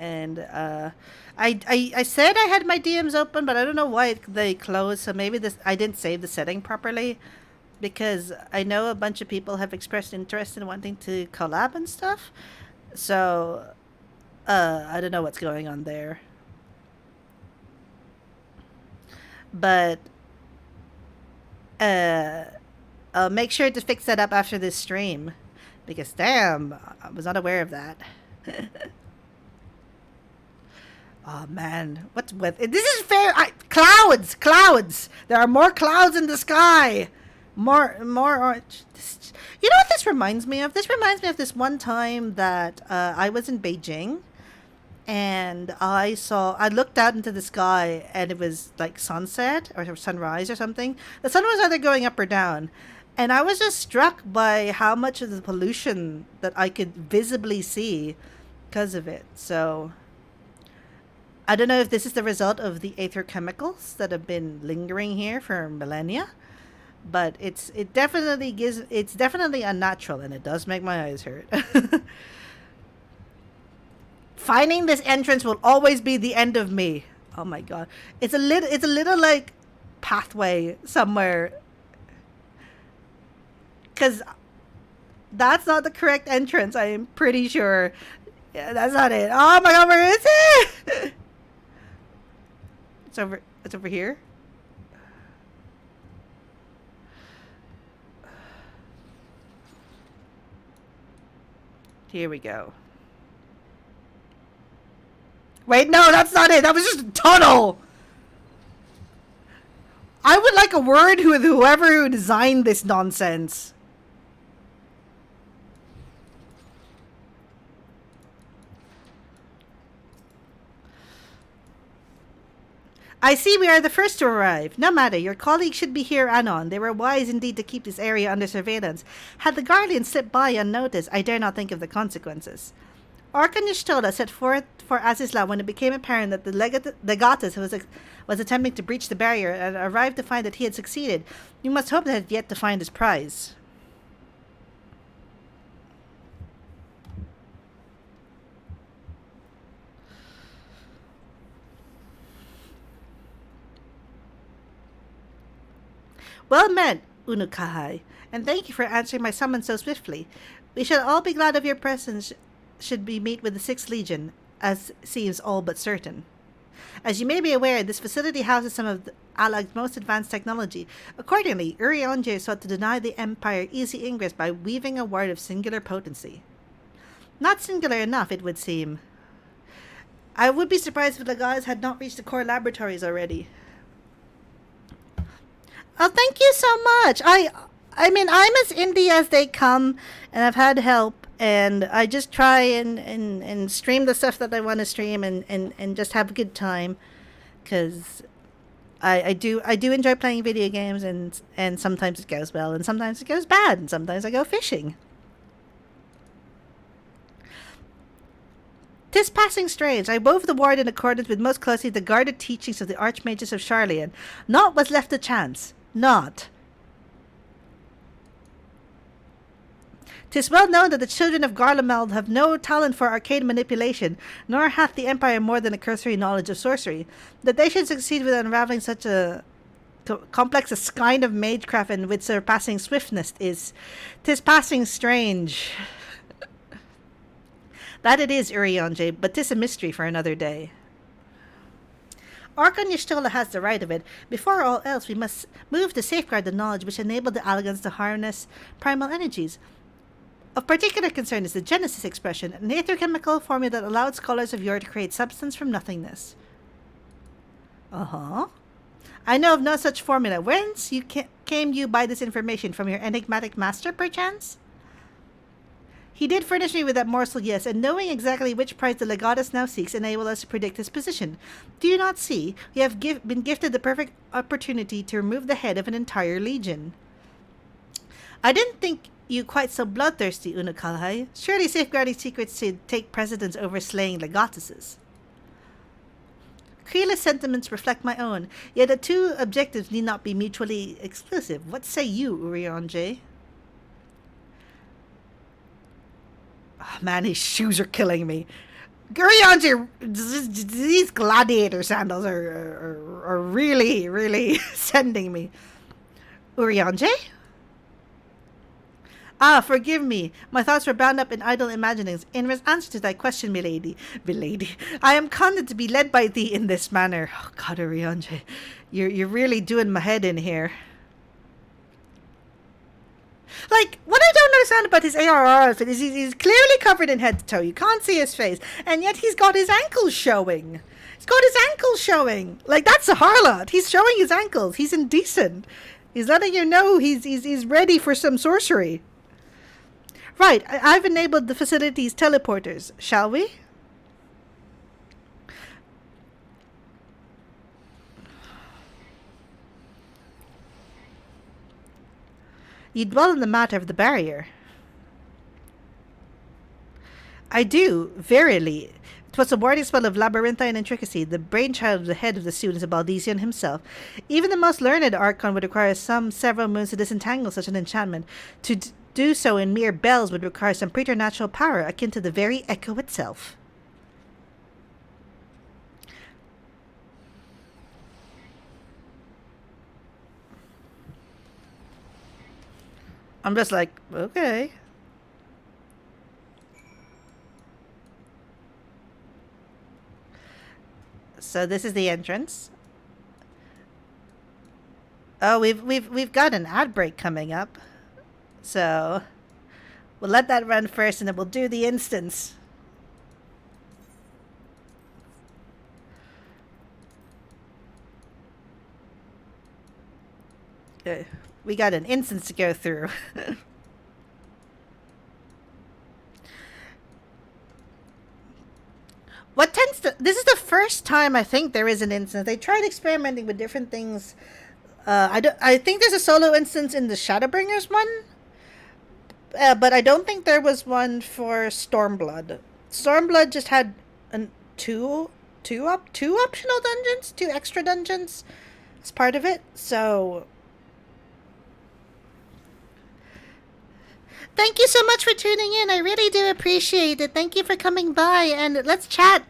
I said I had my DMs open, but I don't know why they closed. So maybe I didn't save the setting properly, because I know a bunch of people have expressed interest in wanting to collab and stuff. So I don't know what's going on there. But I'll make sure to fix that up after this stream, because damn, I was not aware of that. Oh man, what's with it? This is fair. Clouds. There are more clouds in the sky. More orange. You know what this reminds me of? This reminds me of this one time that I was in Beijing, and I looked out into the sky, and it was like sunset or sunrise or something. The sun was either going up or down. And I was just struck by how much of the pollution that I could visibly see because of it. So I don't know if this is the result of the aether chemicals that have been lingering here for millennia, but it's definitely unnatural, and it does make my eyes hurt. Finding this entrance will always be the end of me. Oh my god. It's a little like pathway somewhere. Because that's not the correct entrance, I am pretty sure. Yeah, that's not it. Oh my god, where is it? It's over here. Here we go. Wait, no, that's not it. That was just a tunnel. I would like a word with whoever who designed this nonsense. I see we are the first to arrive. No matter, your colleagues should be here anon. They were wise indeed to keep this area under surveillance. Had the Guardians slipped by unnoticed, I dare not think of the consequences. Archon Yashtola set forth for Azizla when it became apparent that the legatus was attempting to breach the barrier and arrived to find that he had succeeded. You must hope that he had yet to find his prize. Well met, Unukahai, and thank you for answering my summons so swiftly. We shall all be glad of your presence should we meet with the 6th Legion, as seems all but certain. As you may be aware, this facility houses some of Alag's most advanced technology. Accordingly, Urianger sought to deny the Empire easy ingress by weaving a ward of singular potency. Not singular enough, it would seem. I would be surprised if the guys had not reached the core laboratories already. Oh, thank you so much. I mean, I'm as indie as they come, and I've had help, and I just try and stream the stuff that I want to stream and just have a good time, because I do enjoy playing video games, and sometimes it goes well, and sometimes it goes bad, and sometimes I go fishing. 'Tis passing strange. I wove the ward in accordance with most closely the guarded teachings of the Archmages of Charlian. Naught was left to chance. Naught. 'Tis well known that the children of Garlemald have no talent for arcane manipulation, nor hath the Empire more than a cursory knowledge of sorcery. That they should succeed with unraveling such a complex a skein of magecraft and with surpassing swiftness is, 'tis passing strange. That it is, Urionje, but 'tis a mystery for another day. Archon Y'shtola has the right of it. Before all else, we must move to safeguard the knowledge which enabled the Allagans to harness primal energies. Of particular concern is the Genesis expression, an aether-chemical formula that allowed scholars of yore to create substance from nothingness. Uh-huh. I know of no such formula. Whence came you by this information? From your enigmatic master, perchance? He did furnish me with that morsel, yes, and knowing exactly which prize the legatus now seeks enabled us to predict his position. Do you not see? We have been gifted the perfect opportunity to remove the head of an entire legion. I didn't think you quite so bloodthirsty, Unukalhai. Surely safeguarding secrets should take precedence over slaying legatuses. Kreela's sentiments reflect my own, yet the two objectives need not be mutually exclusive. What say you, Urionje? Oh, man, his shoes are killing me. Urionje, these gladiator sandals are really, really sending me. Urionje? Ah, forgive me. My thoughts were bound up in idle imaginings. In answer to thy question, milady, I am content to be led by thee in this manner. Oh, God, Urionje, you're really doing my head in here. Like, what I don't understand about his ARR outfit is he's clearly covered in head to toe. You can't see his face, and yet he's got his ankles showing. He's got his ankles showing. Like, that's a harlot. He's showing his ankles. He's indecent. He's letting you know he's ready for some sorcery. Right, I've enabled the facility's teleporters. Shall we? You dwell on the matter of the barrier. I do, verily. 'Twas a warding spell of labyrinthine intricacy, the brainchild of the head of the students of Baldesian himself. Even the most learned Archon would require several moons to disentangle such an enchantment. To do so in mere bells would require some preternatural power akin to the very echo itself. I'm just like, okay. So this is the entrance. Oh, we've got an ad break coming up. So we'll let that run first and then we'll do the instance. We got an instance to go through. What tends to... This is the first time I think there is an instance. They tried experimenting with different things. I think there's a solo instance in the Shadowbringers one. But I don't think there was one for Stormblood. Stormblood just had two optional dungeons, two extra dungeons as part of it. So thank you so much for tuning in. I really do appreciate it. Thank you for coming by, and let's chat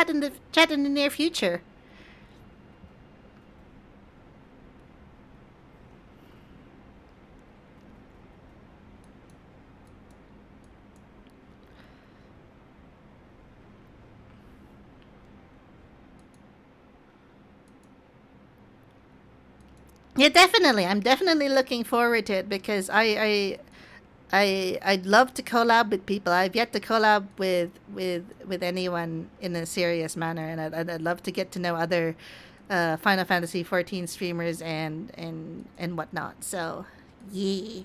in the near future. Yeah, definitely. I'm definitely looking forward to it because I'd love to collab with people. I've yet to collab with anyone in a serious manner, and I'd love to get to know other Final Fantasy 14 streamers and whatnot. So, yeah.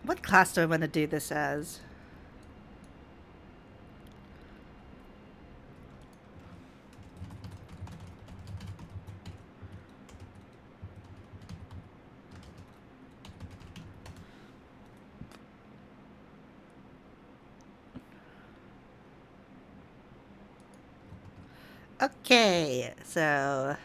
What class do I want to do this as? Okay, so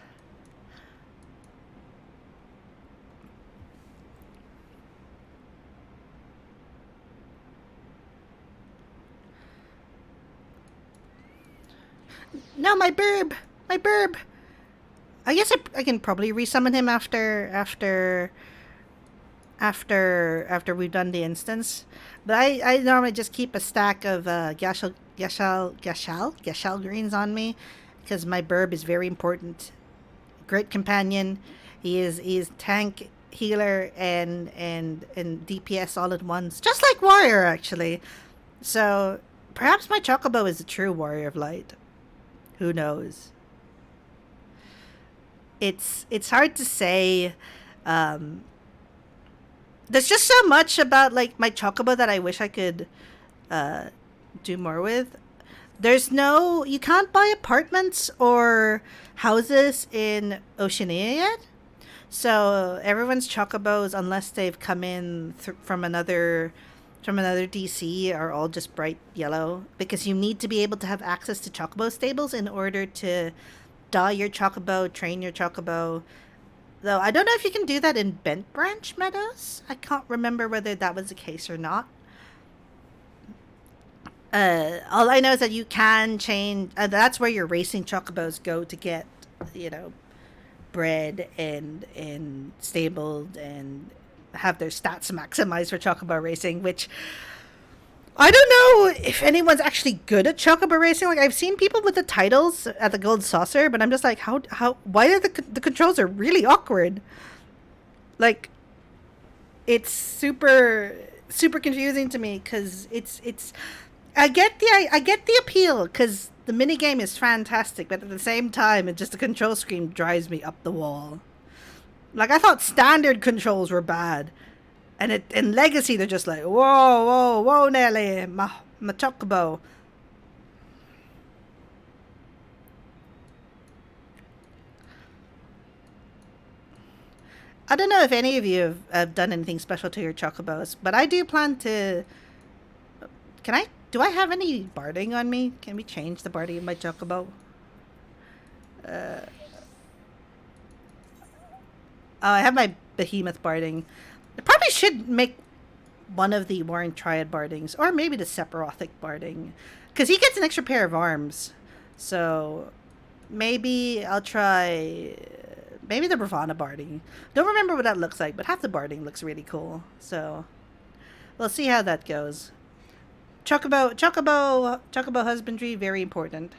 no, my burb, my burb. I guess I can probably resummon him after we've done the instance. But I normally just keep a stack of Gashal greens on me because my burb is very important. Great companion. He is tank, healer, and DPS all at once, just like warrior actually. So perhaps my chocobo is a true warrior of light. Who knows? It's hard to say. Um, there's just so much about like my chocobo that I wish I could uh, do more with. There's no, you can't buy apartments or houses in Oceania yet. So everyone's chocobos, unless they've come in from another DC, are all just bright yellow because you need to be able to have access to chocobo stables in order to dye your chocobo, train your chocobo. Though I don't know if you can do that in Bent Branch Meadows. I can't remember whether that was the case or not. All I know is that you can change. That's where your racing chocobos go to get, you know, bred and stabled and have their stats maximized for chocobo racing. Which I don't know if anyone's actually good at chocobo racing. Like I've seen people with the titles at the Gold Saucer, but I'm just like, how why are the controls are really awkward? Like it's super confusing to me because it's I get the appeal because the mini game is fantastic, but at the same time, it just the control screen drives me up the wall. Like I thought standard controls were bad, and in Legacy they're just like whoa Nelly my chocobo. I don't know if any of you have done anything special to your chocobos, but I do plan to. Can I? Do I have any barding on me? Can we change the barding of my chocobo? Uh, oh, I have my behemoth barding. I probably should make one of the Warren Triad bardings, or maybe the Sephirothik barding, because he gets an extra pair of arms. So maybe I'll try. Maybe the Bravana barding. Don't remember what that looks like, but half the barding looks really cool. So we'll see how that goes. Chocobo husbandry, very important.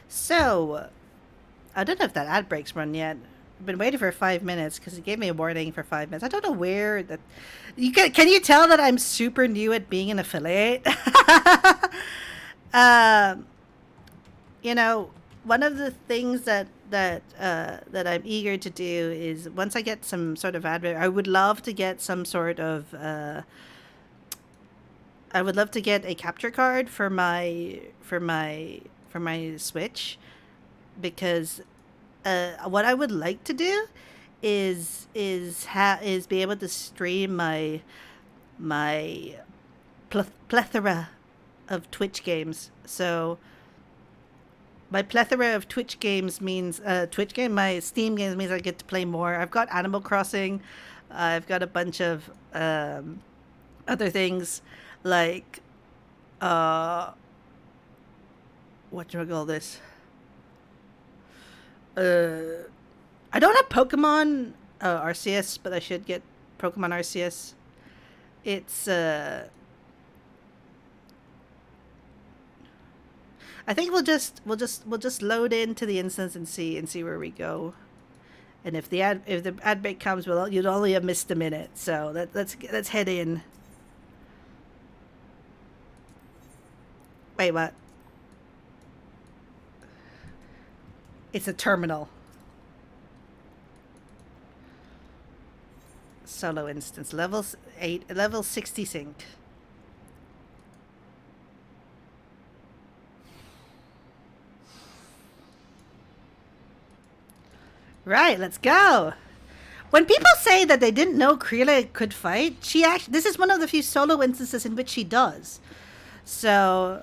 So I don't know if that ad break's run yet. I've been waiting for 5 minutes because it gave me a warning for 5 minutes. I don't know where that. Can you tell that I'm super new at being an affiliate? um, you know, one of the things that I'm eager to do is once I get some sort of advert, I would love to get some sort of. I would love to get a capture card for my Switch because what I would like to do is be able to stream my plethora of Twitch games. So my plethora of Twitch games means Twitch game. My Steam games means I get to play more. I've got Animal Crossing. I've got a bunch of other things like uh, what do I call this? I don't have Pokemon RCS, but I should get Pokemon RCS. It's I think we'll just load into the instance and see where we go. And if the ad break comes, you'd only have missed a minute. So let's head in. Wait, what? It's a terminal. Solo instance. Level 8. Level 60 sync. Right, let's go. When people say that they didn't know Krila could fight, this is one of the few solo instances in which she does. So,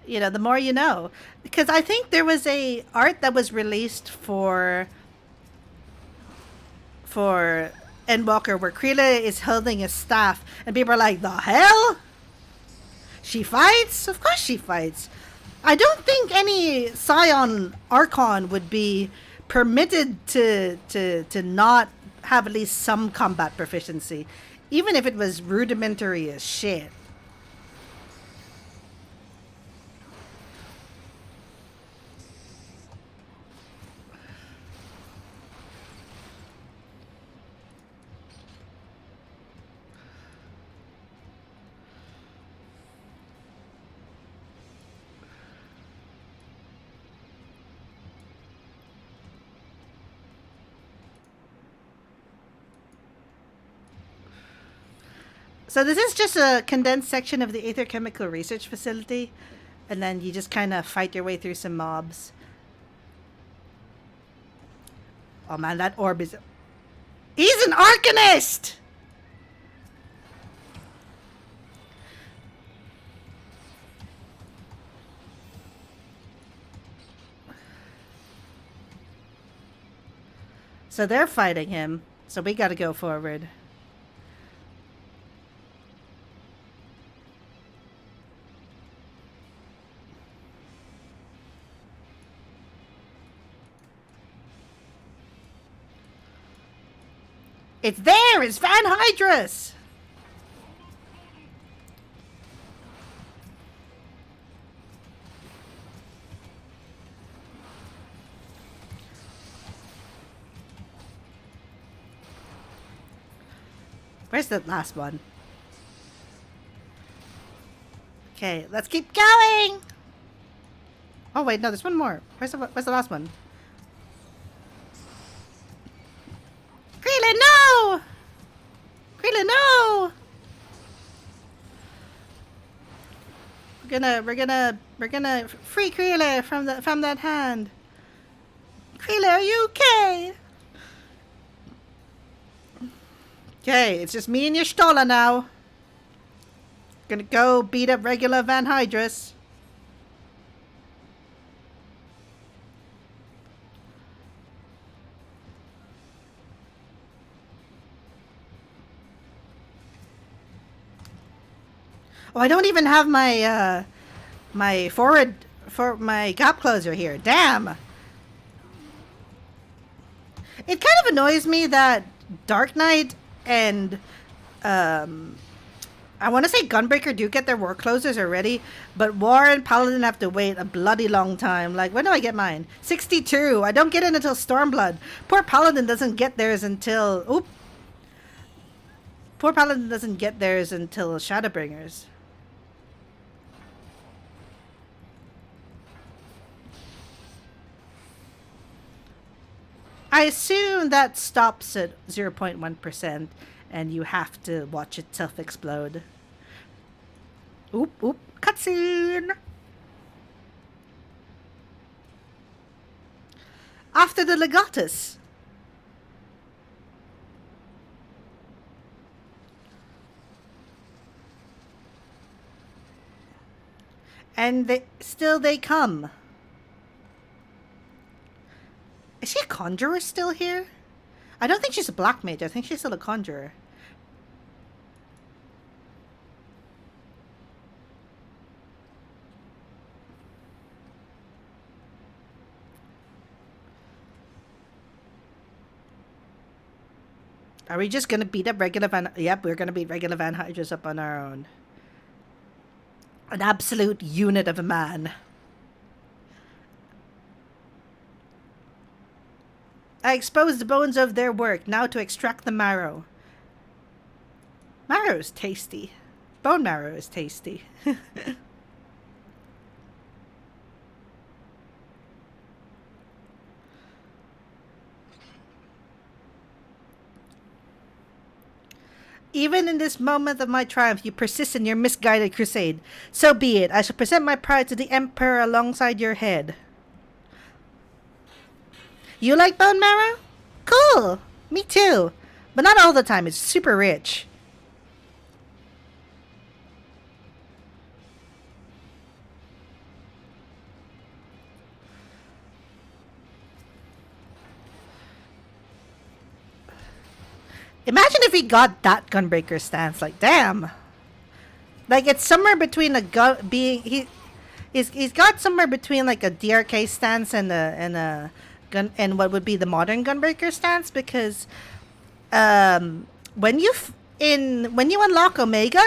the more you know. Because I think there was a art that was released for Endwalker where Krila is holding a staff and people are like, the hell? She fights? Of course she fights. I don't think any Scion Archon would be permitted to not have at least some combat proficiency, even if it was rudimentary as shit. So this is just a condensed section of the Aether Chemical Research Facility, and then you just kind of fight your way through some mobs. Oh man, that orb is... He's an Arcanist! So they're fighting him, so we gotta go forward. It's there! It's Van Hydrus! Where's the last one? Okay, let's keep going! Oh wait, no, there's one more. Where's the last one? Krillin, no! Krillin, no! We're gonna free Krillin from that hand. Krillin, are you okay? Okay, it's just me and your Stola now. Gonna go beat up regular Van Hydrus. Oh, I don't even have my my gap closer here. Damn. It kind of annoys me that Dark Knight and I want to say Gunbreaker do get their war closers already, but War and Paladin have to wait a bloody long time. Like, when do I get mine? 62. I don't get it until Stormblood. Poor Paladin doesn't get theirs until... Oop. Poor Paladin doesn't get theirs until Shadowbringers. I assume that stops at 0.1%, and you have to watch it self-explode. Oop, oop, cutscene! After the Legatus. And they come. Is she a conjurer still here? I don't think she's a black mage. I think she's still a conjurer. Are we just gonna beat up regular Van? Yep, we're gonna beat regular Van Hydras up on our own. An absolute unit of a man. I exposed the bones of their work, now to extract the marrow. Marrow is tasty. Bone marrow is tasty. Even in this moment of my triumph, you persist in your misguided crusade. So be it. I shall present my pride to the Emperor alongside your head. You like bone marrow? Cool. Me too. But not all the time. It's super rich. Imagine if he got that gunbreaker stance. Like, damn. Like, it's somewhere between a gun being he's got somewhere between like a DRK stance and a gun and what would be the modern gunbreaker stance, because when you unlock Omega,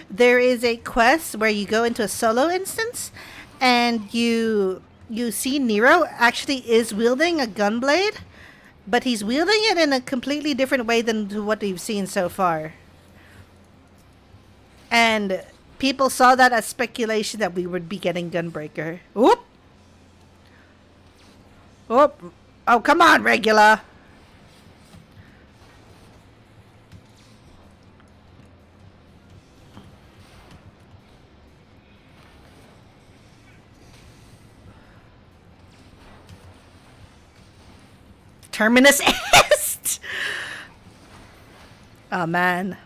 there is a quest where you go into a solo instance and you see Nero actually is wielding a gunblade, but he's wielding it in a completely different way than to what we've seen so far. And people saw that as speculation that we would be getting Gunbreaker. Oop! Oop! Oh, come on, Regula! Terminus Est! Oh, man.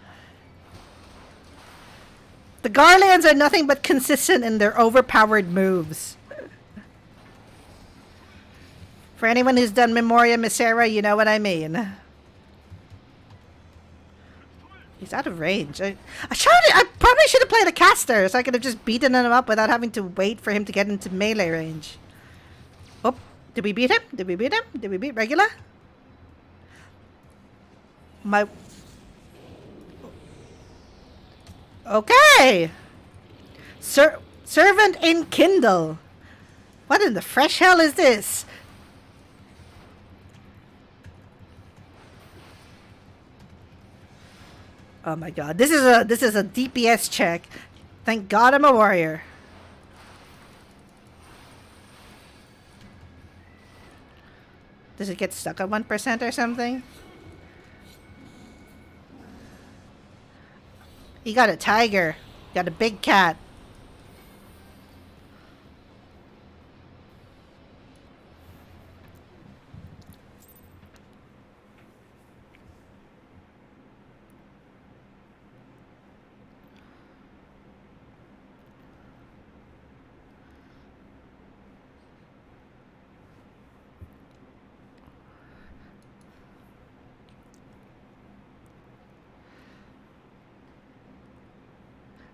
The Garlands are nothing but consistent in their overpowered moves. For anyone who's done Memoria Misera, you know what I mean. He's out of range. I probably should have played a caster, so I could have just beaten him up without having to wait for him to get into melee range. Oh, did we beat him? Did we beat him? Did we beat Regula? Okay. Servant in Kindle. What in the fresh hell is this? Oh my god. This is a DPS check. Thank God I'm a warrior. Does it get stuck at 1% or something? You got a tiger. Got a big cat.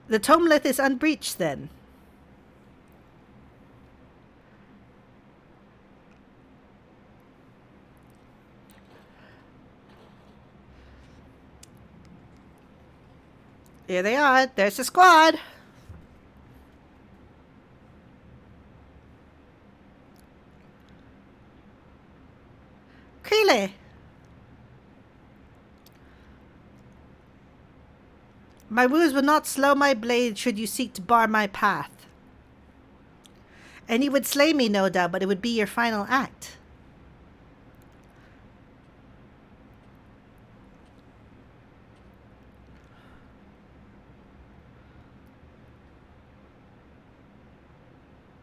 The Tomelith is unbreached then. Here they are. There's the squad. Creeley. My wounds will not slow my blade should you seek to bar my path. And you would slay me, no doubt, but it would be your final act.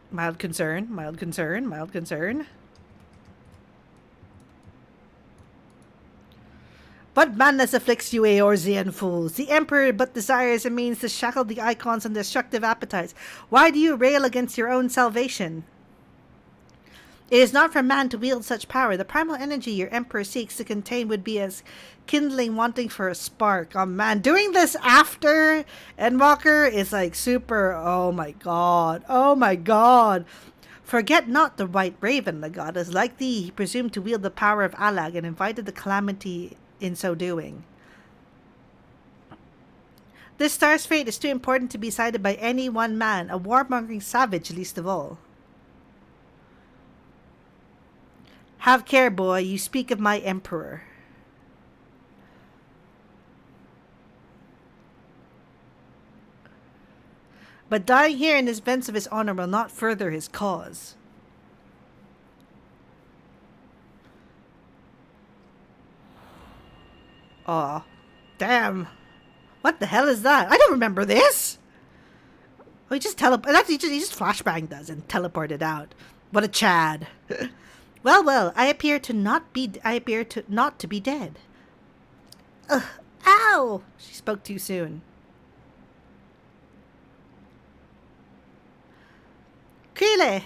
Mild concern, mild concern, mild concern. What madness afflicts you, Eorzean fools? The Emperor but desires a means to shackle the icons and destructive appetites. Why do you rail against your own salvation? It is not for man to wield such power. The primal energy your Emperor seeks to contain would be as kindling wanting for a spark. Oh man, doing this after Endwalker is like super, oh my god, oh my god. Forget not the White Raven, the goddess. Like thee, he presumed to wield the power of Alag and invited the calamity in so doing. This star's fate is too important to be decided by any one man, a warmongering savage least of all. Have care, boy, you speak of my emperor. But dying here in defense of his honor will not further his cause. Aw, damn. What the hell is that? I don't remember this. Oh, he just he just flashbanged us and teleported out. What a Chad. Well, I appear to not be dead. Ugh, ow! She spoke too soon. Krile!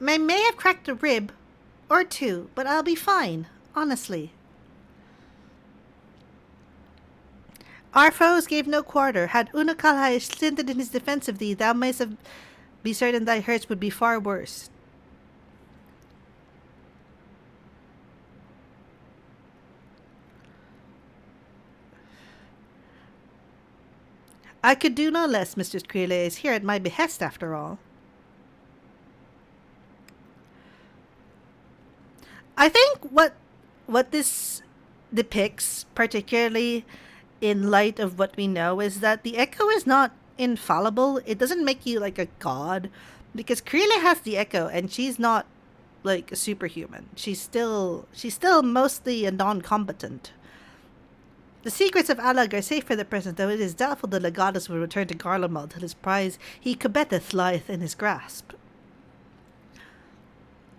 I may have cracked a rib or two, but I'll be fine, honestly. Our foes gave no quarter. Had Unakalhai slinted in his defense of thee, thou mayst be certain thy hurts would be far worse. I could do no less, Mistress Krile is here at my behest, after all. I think what this depicts, particularly in light of what we know, is that the Echo is not infallible. It doesn't make you like a god, because Krile has the Echo, and she's not like a superhuman. She's still mostly a non-combatant. The secrets of Alag are safe for the present, though it is doubtful the Legatus will return to Garlemald till his prize he coveteth lieth in his grasp.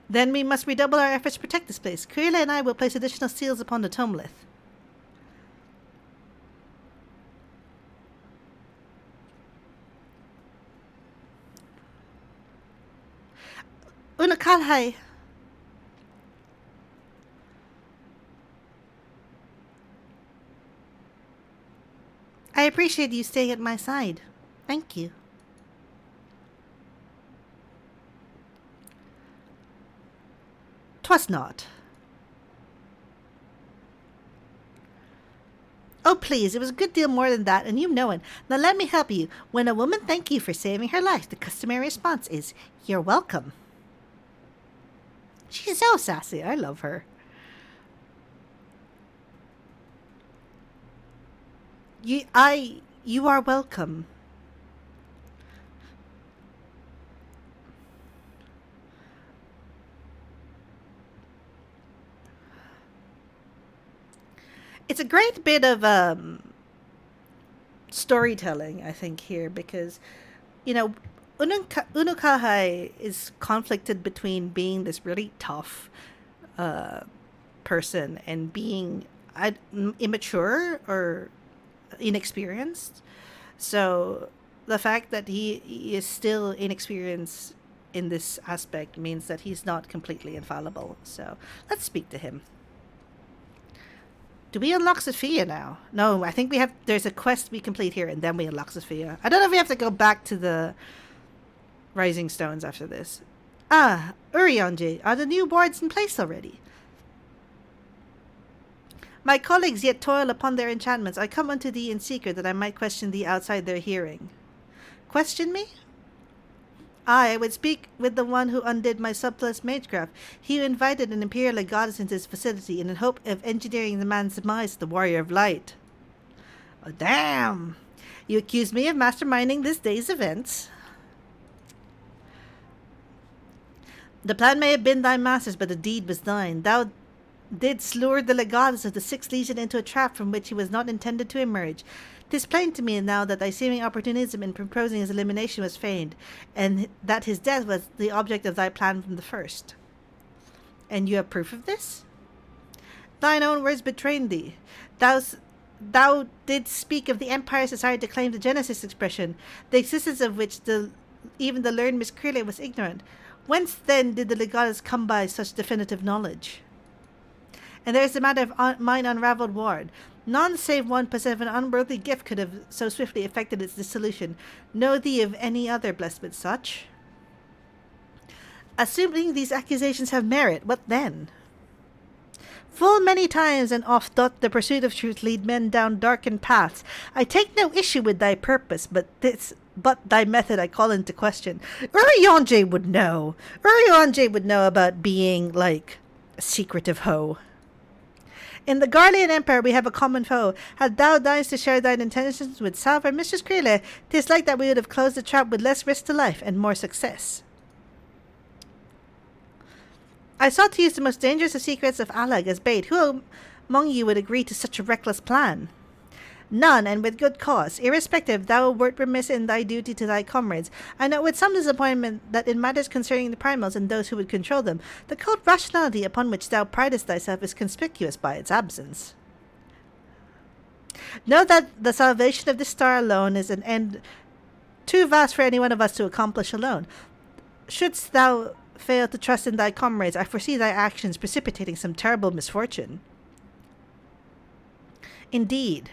Then we must redouble our efforts to protect this place. Krile and I will place additional seals upon the Tomlith. Unakalhai! I appreciate you staying at my side. Thank you. "'Twas not." "Oh, please, it was a good deal more than that, and you know it. Now let me help you. When a woman thank you for saving her life, the customary response is, 'You're welcome.'" She's so sassy. I love her. You are welcome. It's a great bit of storytelling, I think, here, because, you know, Unukahai is conflicted between being this really tough person and being immature or inexperienced. So the fact that he is still inexperienced in this aspect means that he's not completely infallible. So let's speak to him. Do we unlock Sophia now? No, I think there's a quest we complete here and then we unlock Sophia. I don't know if we have to go back to the Rising Stones after this. Ah, Urionji, are the new boards in place already? My colleagues yet toil upon their enchantments. I come unto thee in secret that I might question thee outside their hearing. Question me? I would speak with the one who undid my subtlest magecraft. He who invited an imperial goddess into his facility in the hope of engineering the man's demise, the warrior of light. Oh, damn! You accuse me of masterminding this day's events. The plan may have been thy master's, but the deed was thine. Thou didst lure the legatus of the Sixth Legion into a trap from which he was not intended to emerge. 'Tis plain to me now that thy seeming opportunism in proposing his elimination was feigned, and that his death was the object of thy plan from the first. And you have proof of this? Thine own words betrayed thee. Thou didst speak of the Empire's desire to claim the Genesis expression, the existence of which even the learned Miss Krile was ignorant. Whence then did the legatus come by such definitive knowledge? And there is the matter of mine unravelled ward. None save one possessed of an unworthy gift could have so swiftly effected its dissolution. Know thee of any other blessed with such? Assuming these accusations have merit, what then? Full many times and oft doth the pursuit of truth lead men down darkened paths. I take no issue with thy purpose, but thy method I call into question. Urianger would know. Urianger would know about being, like, a secretive hoe. In the Garlean Empire we have a common foe. Had thou deigned to share thine intentions with Salve or Mistress Creele, 'tis like that we would have closed the trap with less risk to life and more success. I sought to use the most dangerous of secrets of Alag as bait. Who among you would agree to such a reckless plan? None, and with good cause. Irrespective, thou wert remiss in thy duty to thy comrades. I note with some disappointment that in matters concerning the primals and those who would control them, the cold rationality upon which thou pridest thyself is conspicuous by its absence. Know that the salvation of this star alone is an end too vast for any one of us to accomplish alone. Shouldst thou fail to trust in thy comrades, I foresee thy actions precipitating some terrible misfortune. Indeed.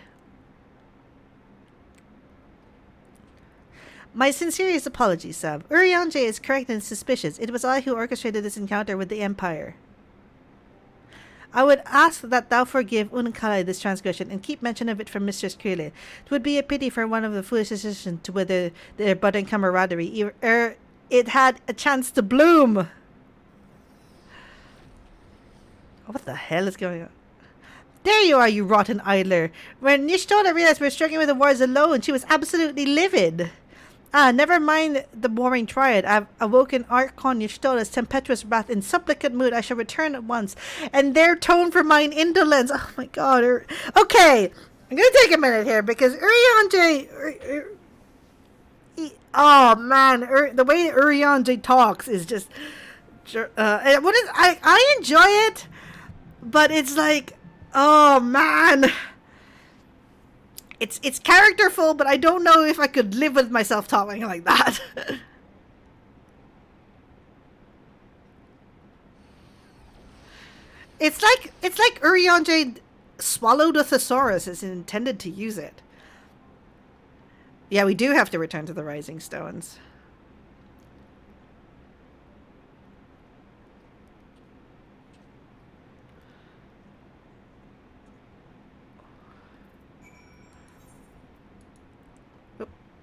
My sincerest apologies, Sab. Urianger is correct and suspicious. It was I who orchestrated this encounter with the Empire. I would ask that thou forgive Unkale this transgression and keep mention of it from Mistress Creele. It would be a pity for one of the foolish decisions to wither their budding camaraderie ere it had a chance to bloom. What the hell is going on? There you are, you rotten idler. When Nishtola realized we were struggling with the wars alone, she was absolutely livid. Never mind the warring Triad. I've awoken Archon Nishtola's tempestuous wrath. In supplicant mood, I shall return at once, and there tone for mine indolence. Oh my god. Okay, I'm gonna take a minute here, because Urianger... Oh man, the way Urianger talks is just... I enjoy it, but it's like... Oh man... It's characterful, but I don't know if I could live with myself talking like that. It's like Urianger swallowed a thesaurus as intended to use it. Yeah, we do have to return to the Rising Stones.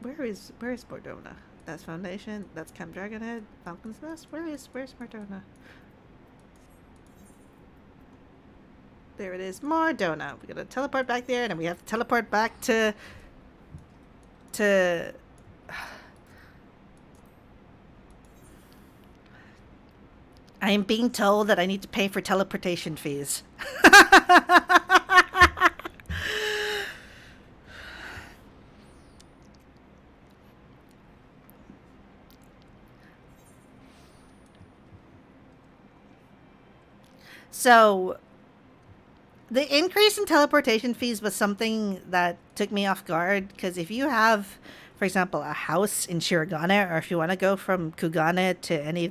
Where's Mordona? That's Foundation. That's Camp Dragonhead. Falcon's Nest. Where's Mordona? There it is. Mordona. We gotta teleport back there, and then we have to teleport back to I am being told that I need to pay for teleportation fees. So, the increase in teleportation fees was something that took me off guard, because if you have, for example, a house in Shirogane, or if you want to go from Kugane to any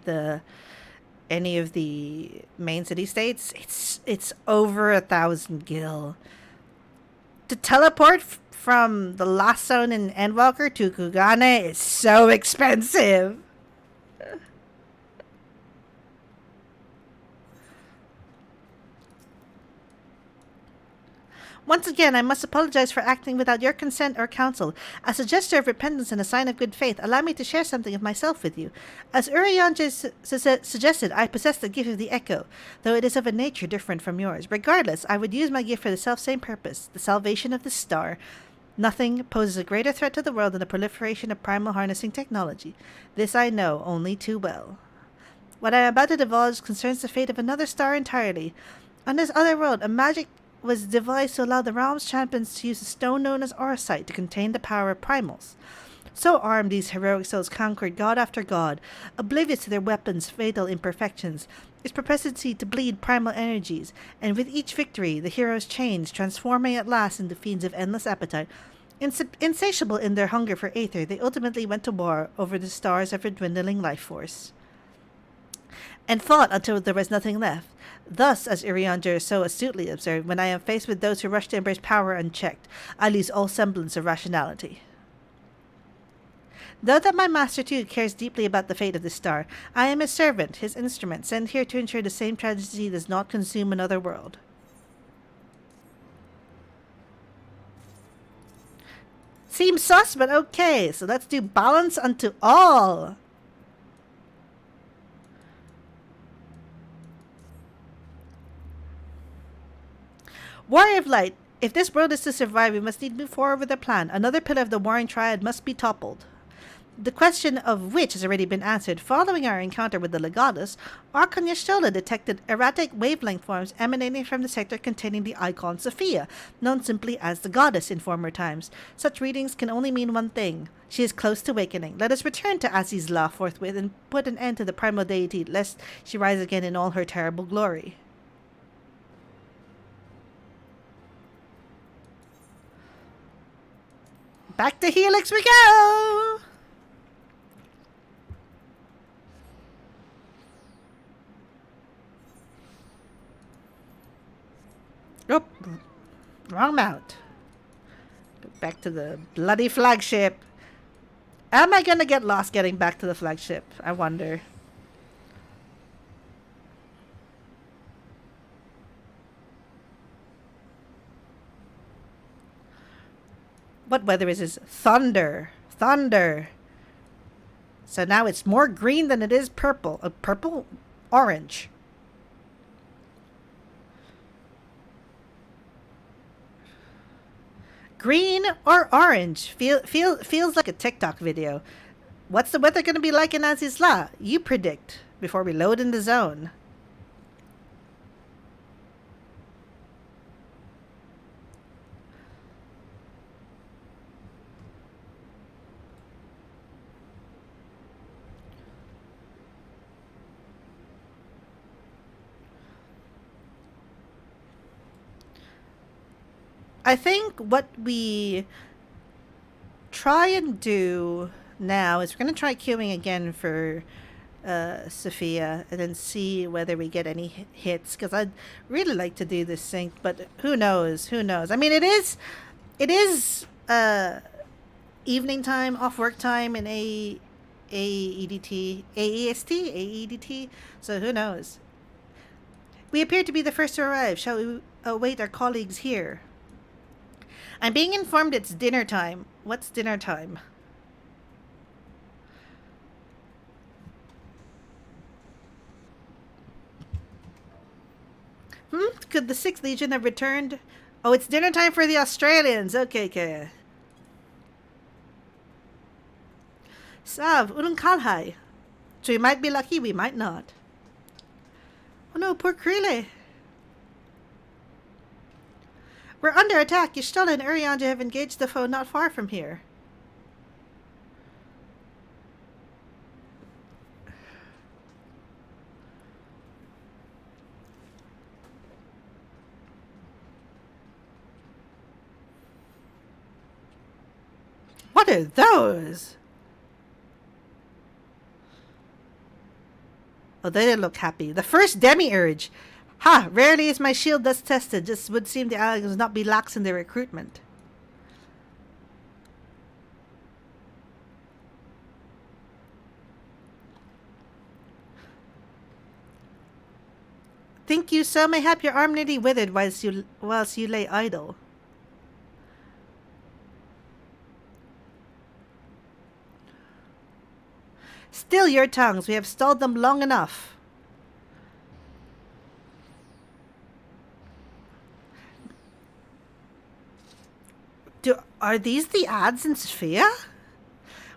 of the main city states, it's over 1,000 gil. To teleport from the last zone in Endwalker to Kugane is so expensive. Once again, I must apologize for acting without your consent or counsel. As a gesture of repentance and a sign of good faith, allow me to share something of myself with you. As Urianger suggested, I possess the gift of the Echo, though it is of a nature different from yours. Regardless, I would use my gift for the self-same purpose, the salvation of the star. Nothing poses a greater threat to the world than the proliferation of primal harnessing technology. This I know only too well. What I am about to divulge concerns the fate of another star entirely. On this other world, a magic was devised to allow the realm's champions to use a stone known as Orsight to contain the power of primals. So armed, these heroic souls conquered god after god, oblivious to their weapons' fatal imperfections, its propensity to bleed primal energies, and with each victory the heroes changed, transforming at last into fiends of endless appetite. Insatiable in their hunger for aether, they ultimately went to war over the star's ever-dwindling life force, and fought until there was nothing left. Thus, as Urianger so astutely observed, when I am faced with those who rush to embrace power unchecked, I lose all semblance of rationality. Though that my master too cares deeply about the fate of the star, I am his servant, his instrument, sent here to ensure the same tragedy does not consume another world. Seems sus, but okay. So let's do balance unto all. Warrior of Light. If this world is to survive, we must need move forward with a plan. Another pillar of the warring triad must be toppled. The question of which has already been answered. Following our encounter with the Legatus, Archon Yashtola detected erratic wavelength forms emanating from the sector containing the icon Sophia, known simply as the Goddess in former times. Such readings can only mean one thing. She is close to awakening. Let us return to Aziz's law forthwith and put an end to the primal deity, lest she rise again in all her terrible glory. Back to Helix we go! Nope. Wrong mount. Back to the bloody flagship. Am I gonna get lost getting back to the flagship? I wonder. What weather is this? Thunder. Thunder. So now it's more green than it is purple. Purple? Orange. Green or orange? Feels like a TikTok video. What's the weather going to be like in Azizla? You predict before we load in the zone. I think what we try and do now is we're going to try queuing again for Sophia and then see whether we get any hits, because I'd really like to do this sync, but who knows? Who knows? I mean, it is evening time, off work time in AEDT, so who knows? We appear to be the first to arrive. Shall we await our colleagues here? I'm being informed it's dinner time. What's dinner time? Could the 6th Legion have returned? Oh, it's dinner time for the Australians. Okay. Sav, unang kalhay. So we might be lucky, we might not. Oh no, poor Krele. We're under attack. Y'shtola and Urianger have engaged the foe not far from here. What are those? Oh, they didn't look happy. The first demiurge. Ha! Rarely is my shield thus tested. Just would seem the allies would not be lax in their recruitment. Think you so? Mayhap your arm nearly withered whilst you lay idle. Still your tongues. We have stalled them long enough. Are these the ads in Sophia?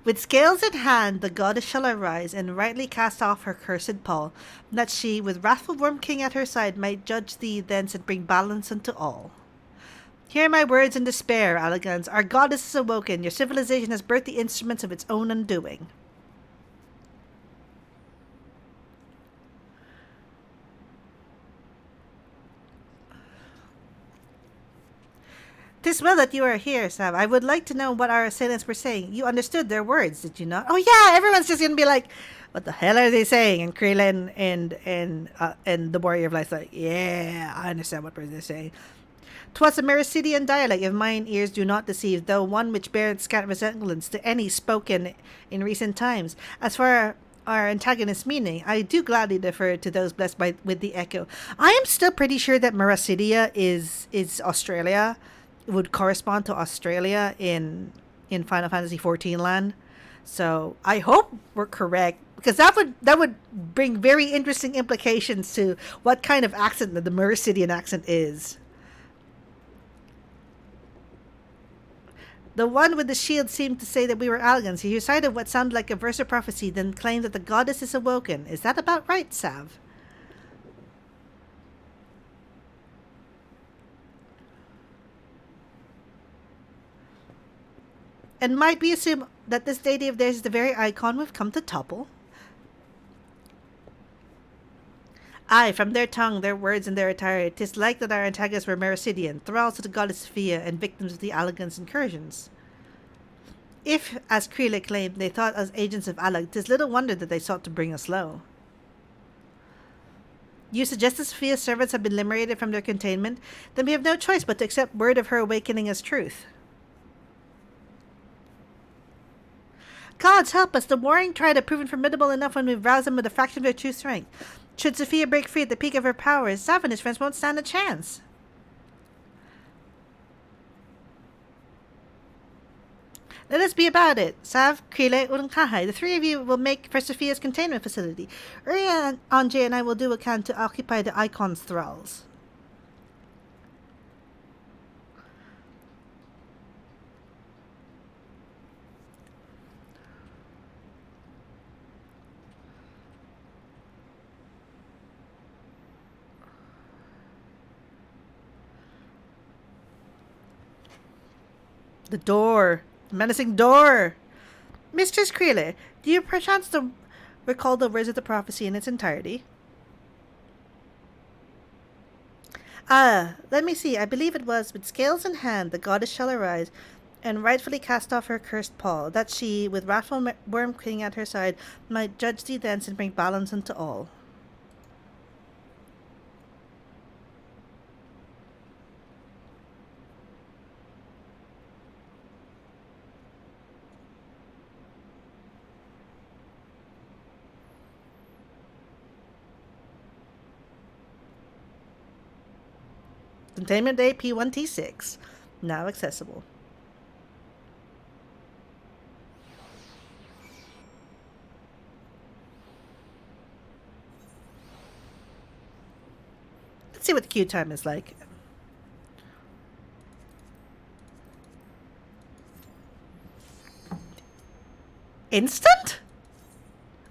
With scales in hand, the goddess shall arise and rightly cast off her cursed pall, that she, with wrathful Worm King at her side, might judge thee thence and bring balance unto all. Hear my words in despair, Alligans. Our goddess is awoken. Your civilization has birthed the instruments of its own undoing. "'Tis well that you are here, Sav. I would like to know what our assailants were saying. You understood their words, did you not?" Oh yeah, everyone's just gonna be like, "What the hell are they saying?" And Krillin and the Warrior of Light's like, "Yeah, I understand what they're saying." "'Twas a Mericidian dialect, if mine ears do not deceive, though one which beareth scant resemblance to any spoken in recent times. As for our antagonist's meaning, I do gladly defer to those blessed with the echo. I am still pretty sure that Mericidia is Australia. Would correspond to Australia in in Final Fantasy 14 land. So I hope we're correct because that would bring very interesting implications to what kind of accent the Mercidian accent is. The one with the shield seemed to say that we were Algans. He recited what sounded like a verse of prophecy, then claimed that the goddess is awoken. Is that about right, Sav? And might we assume that this deity of theirs is the very icon we've come to topple? Aye, from their tongue, their words, and their attire, 'tis like that our antagonists were Mercidian, thralls to the goddess Sophia, and victims of the Allagans' incursions. If, as Krila claimed, they thought us agents of Allag, 'tis little wonder that they sought to bring us low. You suggest that Sophia's servants have been liberated from their containment? Then we have no choice but to accept word of her awakening as truth. Gods help us! The warring triad have proven formidable enough when we've roused them with a fraction of their true strength. Should Sophia break free at the peak of her powers, Zav and his friends won't stand a chance. Let us be about it. Sav, Krile, Urunkahai, the three of you will make for Sophia's containment facility. Uriah, Anjay, and I will do what can to occupy the Icon's thralls. The door. The menacing door. Mistress Krile, do you perchance to recall the words of the prophecy in its entirety? Ah, let me see. I believe it was, with scales in hand, the goddess shall arise, and rightfully cast off her cursed pall, that she, with wrathful worm king at her side, might judge thee thence and bring balance unto all. Containment Day P1T6, now accessible. Let's see what the queue time is like. Instant?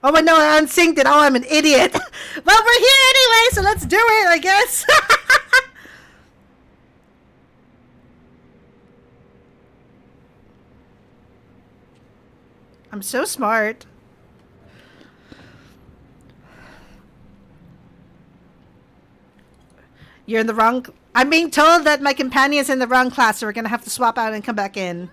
Oh, wait, no, I unsynced it. Oh, I'm an idiot. Well, we're here anyway, so let's do it, I guess. I'm so smart. You're in the wrong... I'm being told that my companion's in the wrong class, so we're going to have to swap out and come back in.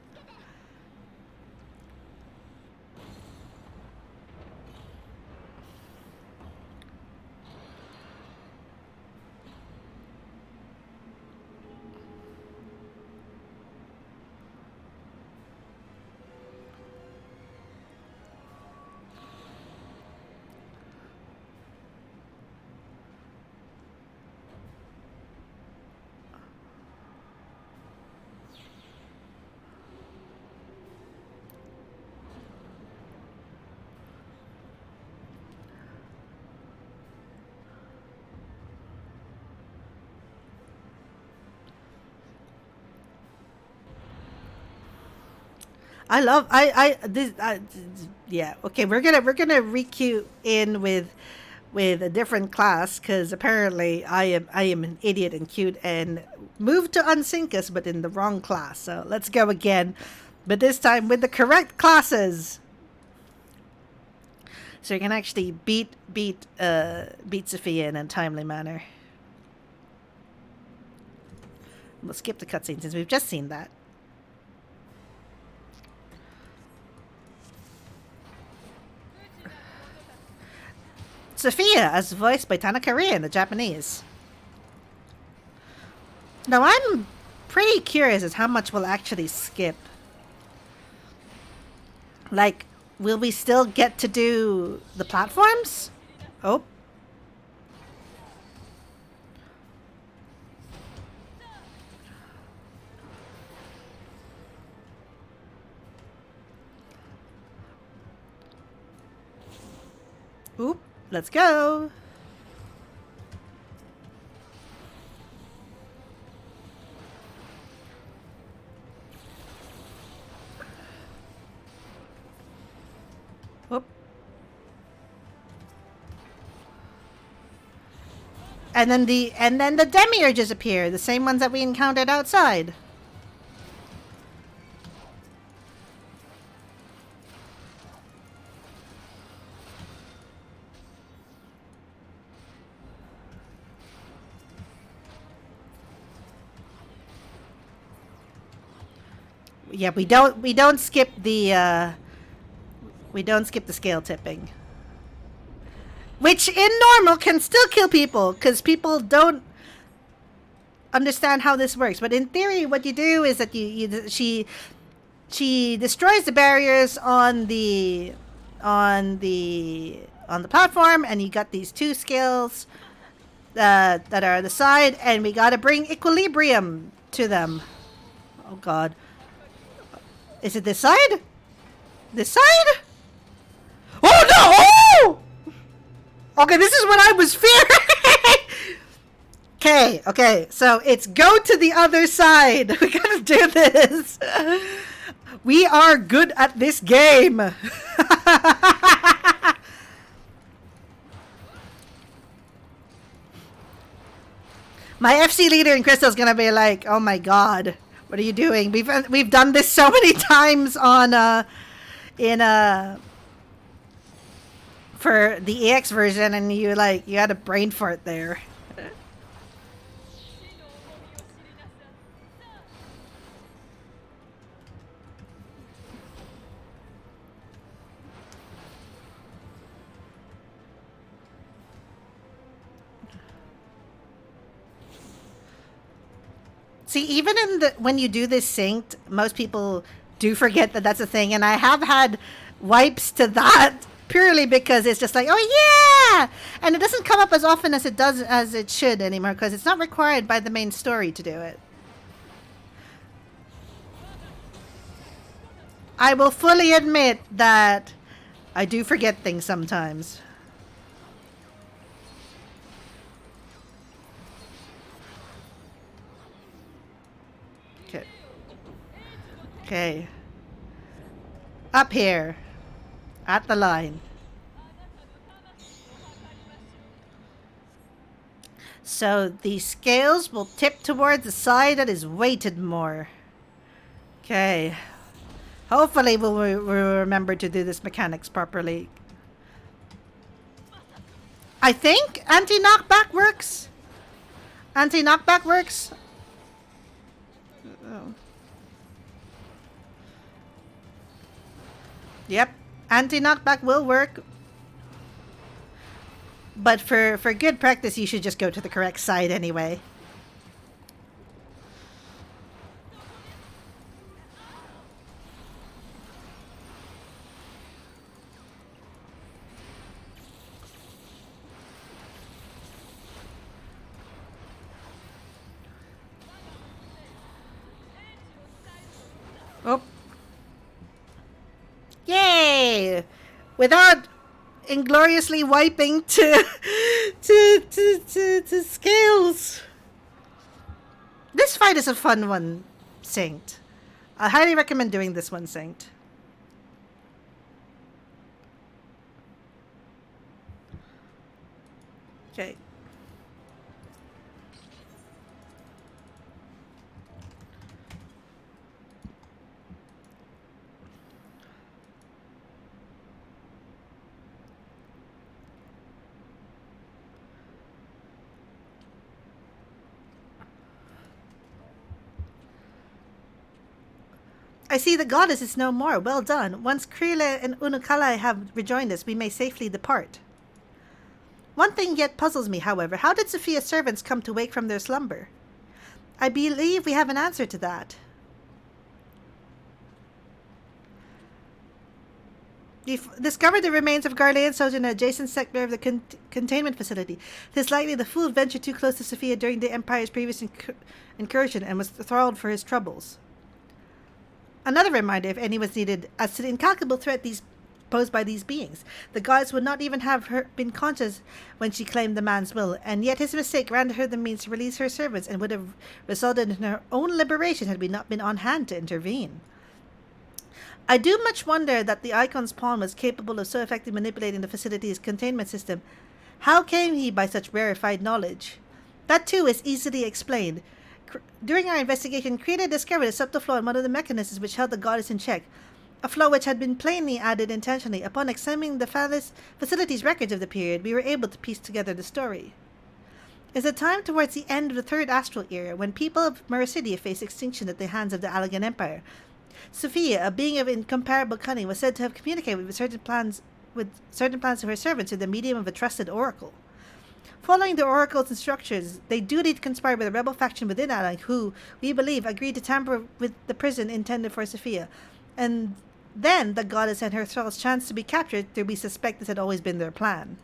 I love I this yeah, okay, we're gonna requeue in with a different class because apparently I am an idiot and cute and moved to unsync us but in the wrong class. So let's go again, but this time with the correct classes. So you can actually beat Sophia in a timely manner. We'll skip the cutscene since we've just seen that. Sophia, as voiced by Tanaka Rie in the Japanese. Now, I'm pretty curious as how much we'll actually skip. Like, will we still get to do the platforms? Oh. Let's go. Whoop. And then the demiurges appear, the same ones that we encountered outside. Yeah, we don't skip the scale tipping. Which in normal can still kill people because people don't understand how this works. But in theory, what you do is that she destroys the barriers on the platform, and you got these two scales that are on the side, and we got to bring equilibrium to them. Oh God, is it this side? This side? Oh no! Okay, this is what I was fearing. Okay, so it's go to the other side. We gotta do this. We are good at this game. My FC leader in Crystal's gonna be like, "Oh my God, what are you doing? We've done this so many times on for the EX version, and you had a brain fart there." See, even when you do this synced, most people do forget that that's a thing, and I have had wipes to that purely because it's just like, oh yeah, and it doesn't come up as often as it should anymore because it's not required by the main story to do it. I will fully admit that I do forget things sometimes. Okay. Up here. At the line. So the scales will tip towards the side that is weighted more. Okay. Hopefully we'll remember to do this mechanics properly. I think anti-knockback works. Anti-knockback works. Oh. Yep, anti-knockback will work. But for good practice, you should just go to the correct side anyway. Oh. Yay! Without ingloriously wiping to scales. This fight is a fun one, synced. I highly recommend doing this one synced. Okay. I see the goddess is no more. Well done. Once Krila and Unukalai have rejoined us, we may safely depart. One thing yet puzzles me, however. How did Sophia's servants come to wake from their slumber? I believe we have an answer to that. You've discovered the remains of Garlean soldiers in an adjacent sector of the containment facility. It is likely the fool ventured too close to Sophia during the Empire's previous incursion and was thralled for his troubles. Another reminder, if any was needed, as to the incalculable threat these proposed by these beings. The goddess would not even have been conscious when she claimed the man's will, and yet his mistake granted her the means to release her servants and would have resulted in her own liberation had we not been on hand to intervene. I do much wonder that the icon's pawn was capable of so effectively manipulating the facility's containment system. How came he by such rarefied knowledge? That too is easily explained. During our investigation, Triad discovered a subtle flaw in one of the mechanisms which held the goddess in check, a flaw which had been plainly added intentionally. Upon examining the facility's records of the period, we were able to piece together the story. It's a time towards the end of the Third Astral Era, when people of Mericidia faced extinction at the hands of the Allegan Empire. Sophia, a being of incomparable cunning, was said to have communicated with certain plans of her servants through the medium of a trusted oracle. Following the oracle's instructions, they duly conspired with a rebel faction within Alag, who, we believe, agreed to tamper with the prison intended for Sophia. And then the goddess and her thralls chanced to be captured, though we suspect this had always been their plan.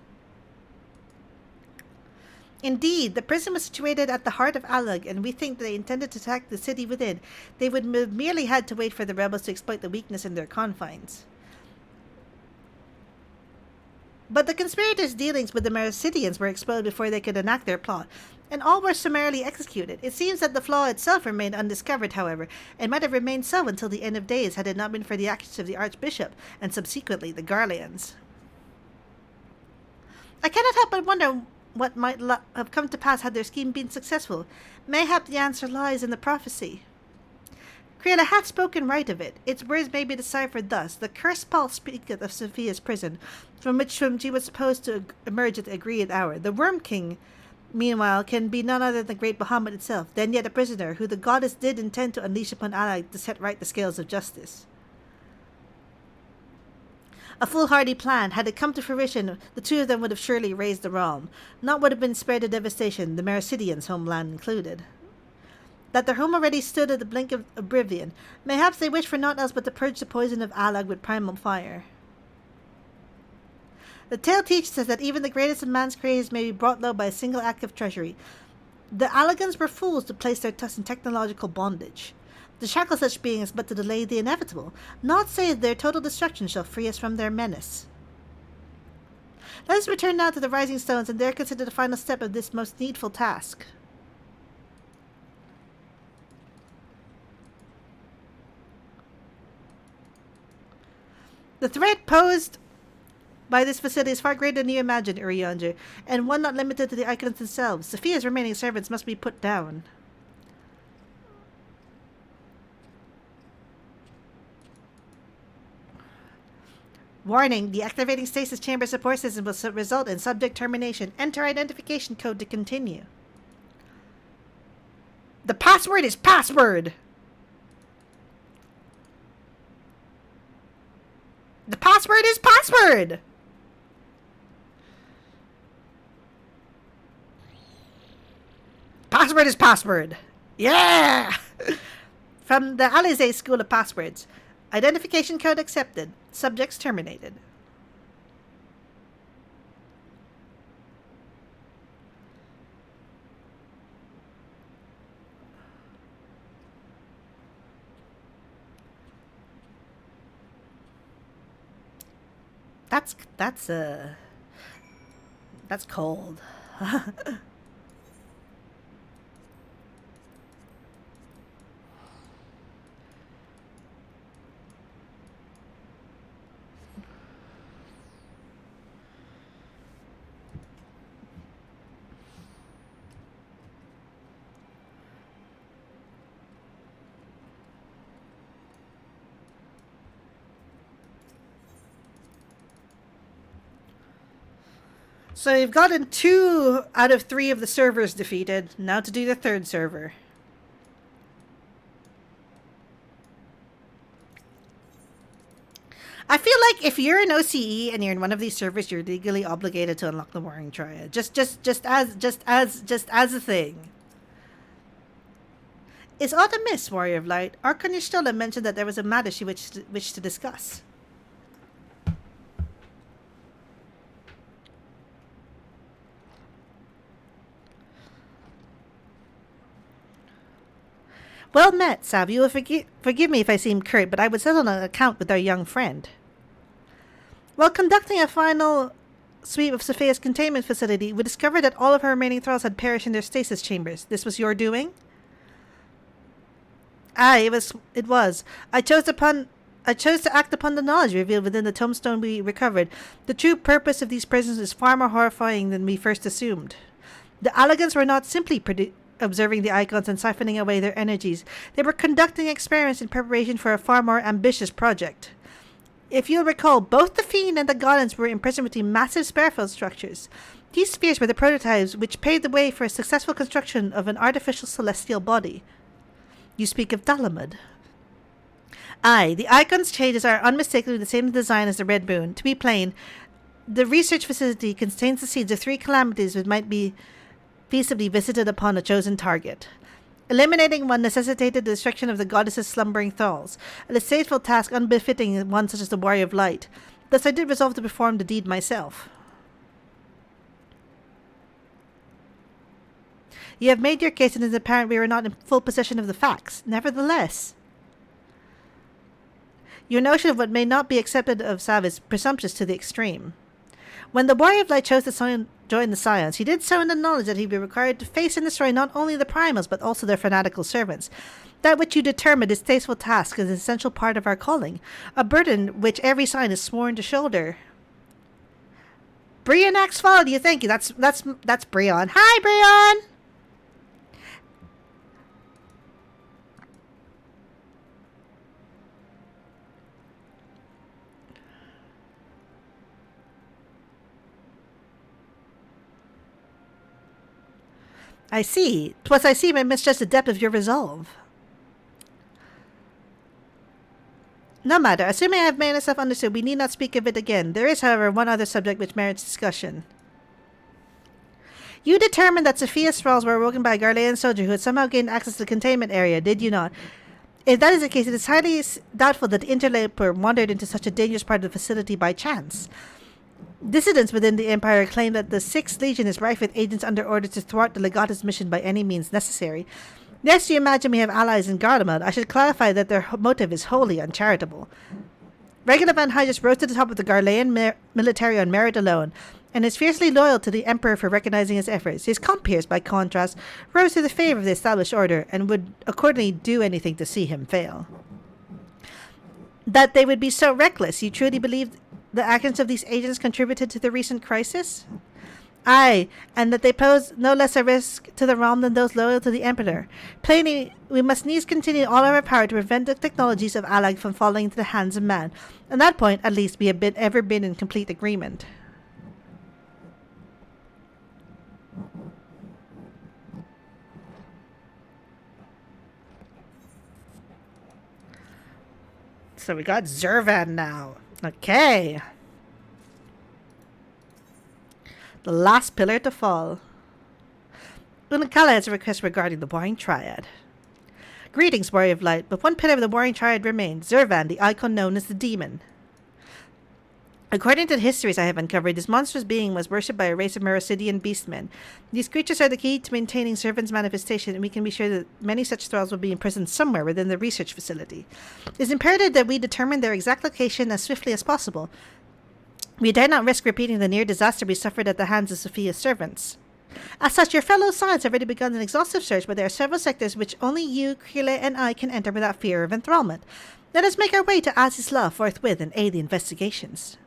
Indeed, the prison was situated at the heart of Alag, and we think they intended to attack the city within. They would merely had to wait for the rebels to exploit the weakness in their confines. But the conspirators' dealings with the Mericidians were exposed before they could enact their plot, and all were summarily executed. It seems that the flaw itself remained undiscovered, however, and might have remained so until the end of days had it not been for the actions of the Archbishop, and subsequently the Garleans. I cannot help but wonder what might have come to pass had their scheme been successful. Mayhap the answer lies in the prophecy. Creala hath spoken right of it. Its words may be deciphered thus. The cursed Paul speaketh of Sophia's prison, from which she was supposed to emerge at the agreed hour. The Worm King, meanwhile, can be none other than the great Bahamut itself, then yet a prisoner, who the goddess did intend to unleash upon Alag to set right the scales of justice. A foolhardy plan. Had it come to fruition, the two of them would have surely raised the realm. Naught would have been spared of devastation, the Mericidians' homeland included. That their home already stood at the blink of oblivion. Mayhaps they wished for naught else but to purge the poison of Alag with primal fire. The tale teaches us that even the greatest of man's crazes may be brought low by a single act of treachery. The Alagans were fools to place their trust in technological bondage. To shackle such beings but to delay the inevitable. Not say that their total destruction shall free us from their menace. Let us return now to the Rising Stones and there consider the final step of this most needful task. The threat posed by this facility is far greater than you imagine, Urianger, and one not limited to the icons themselves. Sophia's remaining servants must be put down. Warning, deactivating stasis chamber support system will result in subject termination. Enter identification code to continue. The password is password! The password is password! Password is password! Yeah! From the Alizé School of Passwords. Identification code accepted. Subjects terminated. That's cold. So you've gotten 2 out of 3 of the servers defeated. Now to do the 3rd server. I feel like if you're an OCE and you're in one of these servers, you're legally obligated to unlock the Warring Triad. Just as a thing. Is Autumn Miss, Warrior of Light? Arkanishtola mentioned that there was a matter she wished to discuss. Well met, Sav. You will forgive me if I seem curt, but I would settle an account with our young friend. While conducting a final sweep of Sophia's containment facility, we discovered that all of her remaining thralls had perished in their stasis chambers. This was your doing? Aye, it was. I chose to act upon the knowledge revealed within the tombstone we recovered. The true purpose of these prisons is far more horrifying than we first assumed. The Allegans were not simply observing the icons and siphoning away their energies. They were conducting experiments in preparation for a far more ambitious project. If you'll recall, both the Fiend and the Goblins were imprisoned between massive spheroid structures. These spheres were the prototypes which paved the way for a successful construction of an artificial celestial body. You speak of Dalamud. Aye, the icon's changes are unmistakably the same design as the Red Moon. To be plain, the research facility contains the seeds of 3 calamities which might be feasibly visited upon a chosen target. Eliminating one necessitated the destruction of the goddess's slumbering thralls, a distasteful task unbefitting one such as the Warrior of Light. Thus I did resolve to perform the deed myself. You have made your case, and it is apparent we are not in full possession of the facts. Nevertheless, your notion of what may not be accepted of Sav is presumptuous to the extreme. When the Warrior of Light chose to join the Scions, he did so in the knowledge that he would be required to face and destroy not only the Primals, but also their fanatical servants. That which you determine a distasteful task is an essential part of our calling, a burden which every Scion is sworn to shoulder. Breon Axfall, do you think? That's Breon. Hi, Breon! I see. 'Twas I see I misjudged the depth of your resolve. No matter. Assuming I have made myself understood, we need not speak of it again. There is, however, one other subject which merits discussion. You determined that Sophia's thralls were awoken by a Garlean soldier who had somehow gained access to the containment area, did you not? If that is the case, it is highly doubtful that the interloper wandered into such a dangerous part of the facility by chance. Dissidents within the Empire claim that the 6th Legion is rife with agents under order to thwart the Legatus mission by any means necessary. Lest you imagine we have allies in Garlemald, I should clarify that their motive is wholly uncharitable. Regular Van Hygus rose to the top of the Garlean military on merit alone, and is fiercely loyal to the Emperor for recognizing his efforts. His compeers, by contrast, rose to the favor of the established order, and would accordingly do anything to see him fail. That they would be so reckless, you truly believe the actions of these agents contributed to the recent crisis? Aye, and that they pose no less a risk to the realm than those loyal to the Emperor. Plainly, we must needs continue all our power to prevent the technologies of Alag from falling into the hands of man. On that point, at least, we have ever been in complete agreement. So we got Zervan now. Okay. The last pillar to fall. Unakala has a request regarding the Warring Triad. Greetings, Warrior of Light, but one pillar of the Warring Triad remains, Zervan, the icon known as the Demon. According to the histories I have uncovered, this monstrous being was worshipped by a race of Merocidian beastmen. These creatures are the key to maintaining Zervan's manifestation, and we can be sure that many such thralls will be imprisoned somewhere within the research facility. It is imperative that we determine their exact location as swiftly as possible. We dare not risk repeating the near disaster we suffered at the hands of Sophia's servants. As such, your fellow Scions have already begun an exhaustive search, but there are several sectors which only you, Krile, and I can enter without fear of enthrallment. Let us make our way to Azizla forthwith and aid the investigations.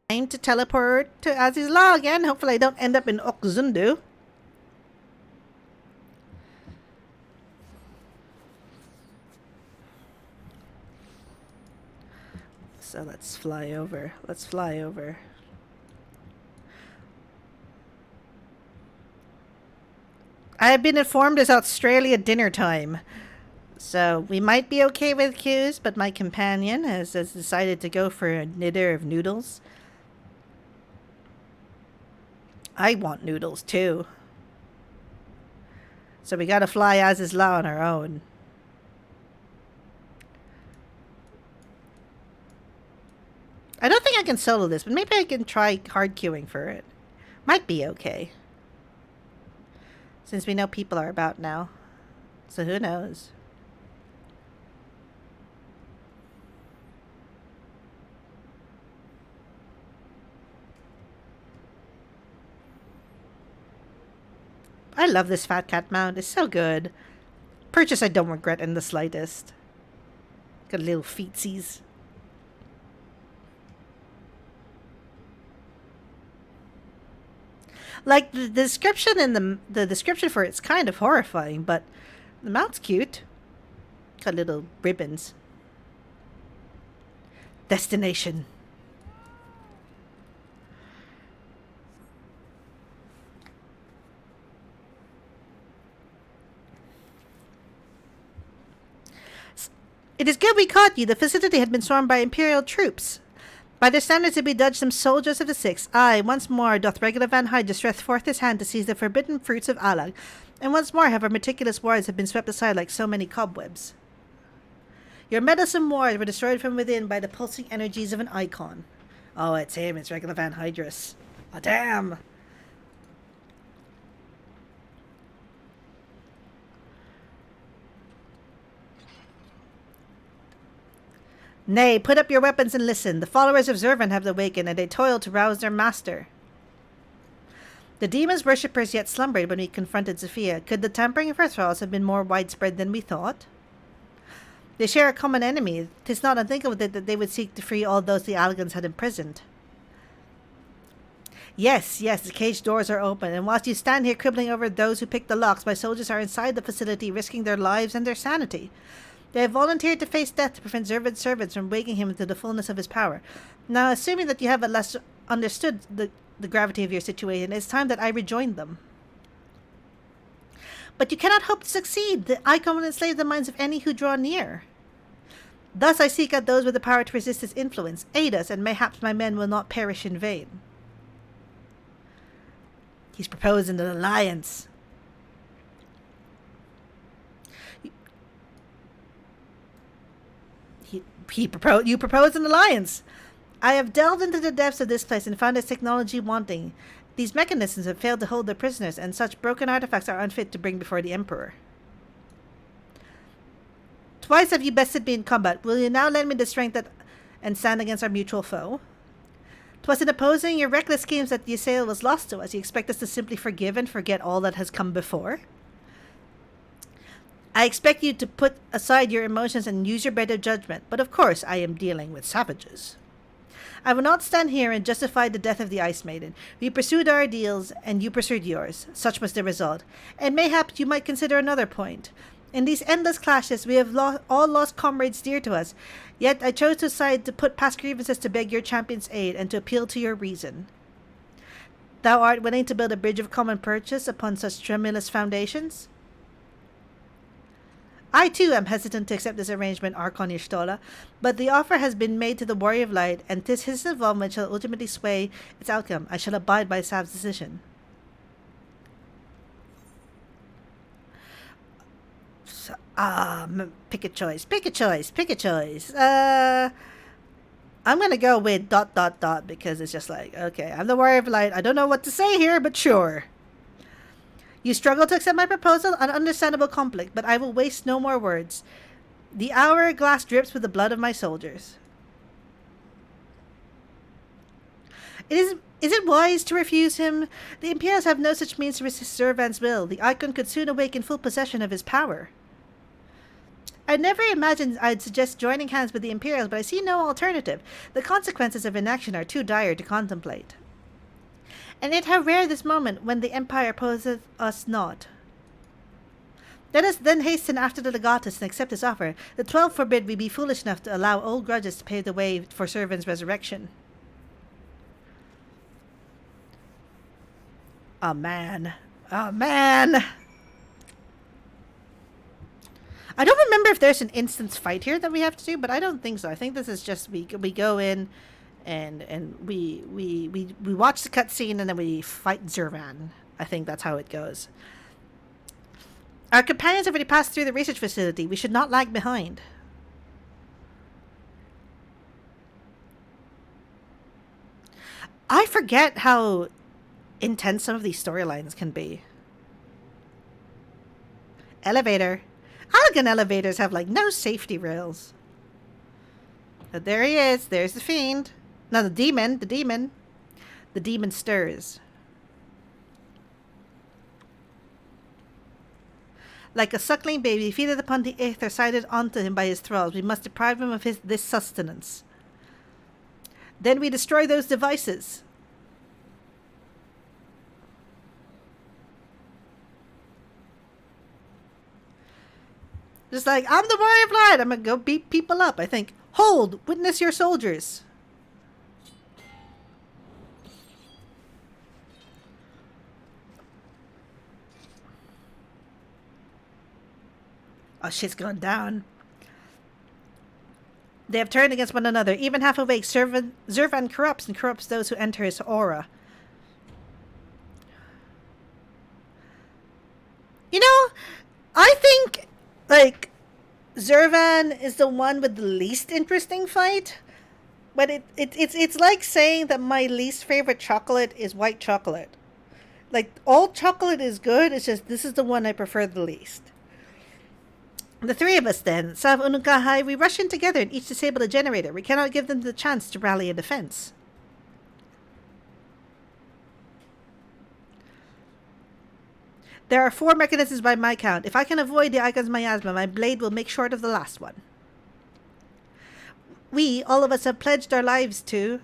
Time to teleport to Azizla again. Hopefully I don't end up in Okzundu. So let's fly over. I have been informed it's Australia dinner time. So we might be okay with queues, but my companion has decided to go for a knitter of noodles. I want noodles too. So we gotta fly Azizla on our own. I don't think I can solo this, but maybe I can try hard queuing for it. Might be okay. Since we know people are about now. So who knows? I love this fat cat mount. It's so good. Purchase I don't regret in the slightest. Got little feetsies. Like the description in the description for it's kind of horrifying, but the mount's cute. Got little ribbons. Destination. It is good we caught you. The facility had been swarmed by Imperial troops. By their standards, it begrudged some soldiers of the Six. Aye, once more doth regular Van Hyde stretch forth his hand to seize the forbidden fruits of Alag, and once more have our meticulous wards have been swept aside like so many cobwebs. Your meddlesome wards were destroyed from within by the pulsing energies of an icon. Oh, it's him. It's regular Van Hydrus. Oh, damn. Nay, put up your weapons and listen. The followers of Zervan have awakened, and they toil to rouse their master. The demon's worshippers yet slumbered when we confronted Zephyr. Could the tampering of her thralls have been more widespread than we thought? They share a common enemy. 'Tis not unthinkable that they would seek to free all those the Algans had imprisoned. Yes, the cage doors are open, and whilst you stand here quibbling over those who pick the locks, my soldiers are inside the facility risking their lives and their sanity. They have volunteered to face death to prevent Zervan's servants from waking him into the fullness of his power. Now, assuming that you have at last understood the gravity of your situation, it's time that I rejoin them. But you cannot hope to succeed. The icon will enslave the minds of any who draw near. Thus I seek out those with the power to resist his influence. Aid us, and mayhaps my men will not perish in vain. He's proposing an alliance. You propose an alliance. I have delved into the depths of this place and found its technology wanting. These mechanisms have failed to hold their prisoners, and such broken artifacts are unfit to bring before the Emperor. Twice have you bested me in combat. Will you now lend me the strength and stand against our mutual foe? 'Twas in opposing your reckless schemes that the assail was lost to us. You expect us to simply forgive and forget all that has come before? I expect you to put aside your emotions and use your better judgment, but of course I am dealing with savages. I will not stand here and justify the death of the Ice Maiden. We pursued our ideals, and you pursued yours. Such was the result. And mayhaps you might consider another point. In these endless clashes, we have all lost comrades dear to us, yet I chose to decide to put past grievances to beg your champion's aid and to appeal to your reason. Thou art willing to build a bridge of common purchase upon such tremulous foundations? I, too, am hesitant to accept this arrangement, Archon Y'shtola, but the offer has been made to the Warrior of Light, and 'tis his involvement shall ultimately sway its outcome. I shall abide by Sav's decision. Pick a choice. I'm gonna go with ... because it's just like, okay, I'm the Warrior of Light. I don't know what to say here, but sure. You struggle to accept my proposal, an understandable conflict, but I will waste no more words. The hourglass drips with the blood of my soldiers. Is it wise to refuse him? The Imperials have no such means to resist Zervan's will. The Icon could soon awake in full possession of his power. I never imagined I'd suggest joining hands with the Imperials, but I see no alternative. The consequences of inaction are too dire to contemplate. And yet how rare this moment when the Empire opposeth us not. Let us then hasten after the Legatus and accept his offer. The 12 forbid we be foolish enough to allow old grudges to pave the way for Zervan's resurrection. Oh man. I don't remember if there's an instance fight here that we have to do, but I don't think so. I think this is just we go in and we watch the cutscene and then we fight Zervan. I think that's how it goes. Our companions have already passed through the research facility. We should not lag behind. I forget how intense some of these storylines can be. Elevator. Elegant elevators have like no safety rails. But there he is. There's the fiend. No, the demon. The demon. The demon stirs. Like a suckling baby feeded upon the aether sided onto him by his thralls, we must deprive him of this sustenance. Then we destroy those devices. Just like, I'm the warrior of light. I'm going to go beat people up. I think, hold, witness your soldiers. Oh, shit's going down. They have turned against one another. Even half awake, Zurvan corrupts and corrupts those who enter his aura. You know, I think, like, Zurvan is the one with the least interesting fight. But it's like saying that my least favorite chocolate is white chocolate. Like, all chocolate is good, it's just this is the one I prefer the least. The three of us then, Sav Unukahai, we rush in together and each disable a generator. We cannot give them the chance to rally in defense. There are 4 mechanisms by my count. If I can avoid the Icon's miasma, my blade will make short of the last one. We, all of us, have pledged our lives to...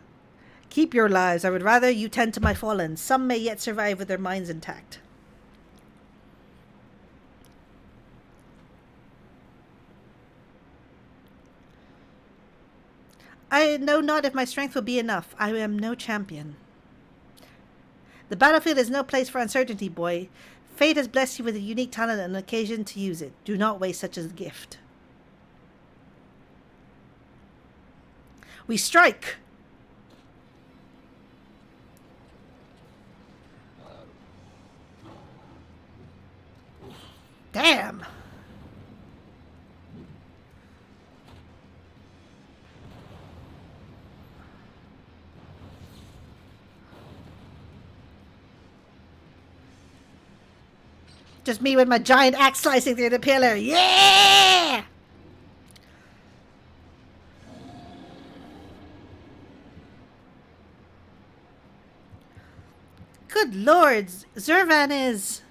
Keep your lives. I would rather you tend to my fallen. Some may yet survive with their minds intact. I know not if my strength will be enough. I am no champion. The battlefield is no place for uncertainty, boy. Fate has blessed you with a unique talent and an occasion to use it. Do not waste such a gift. We strike! Damn! Just me with my giant axe slicing through the pillar. Yeah! Good lord, Zurvan is...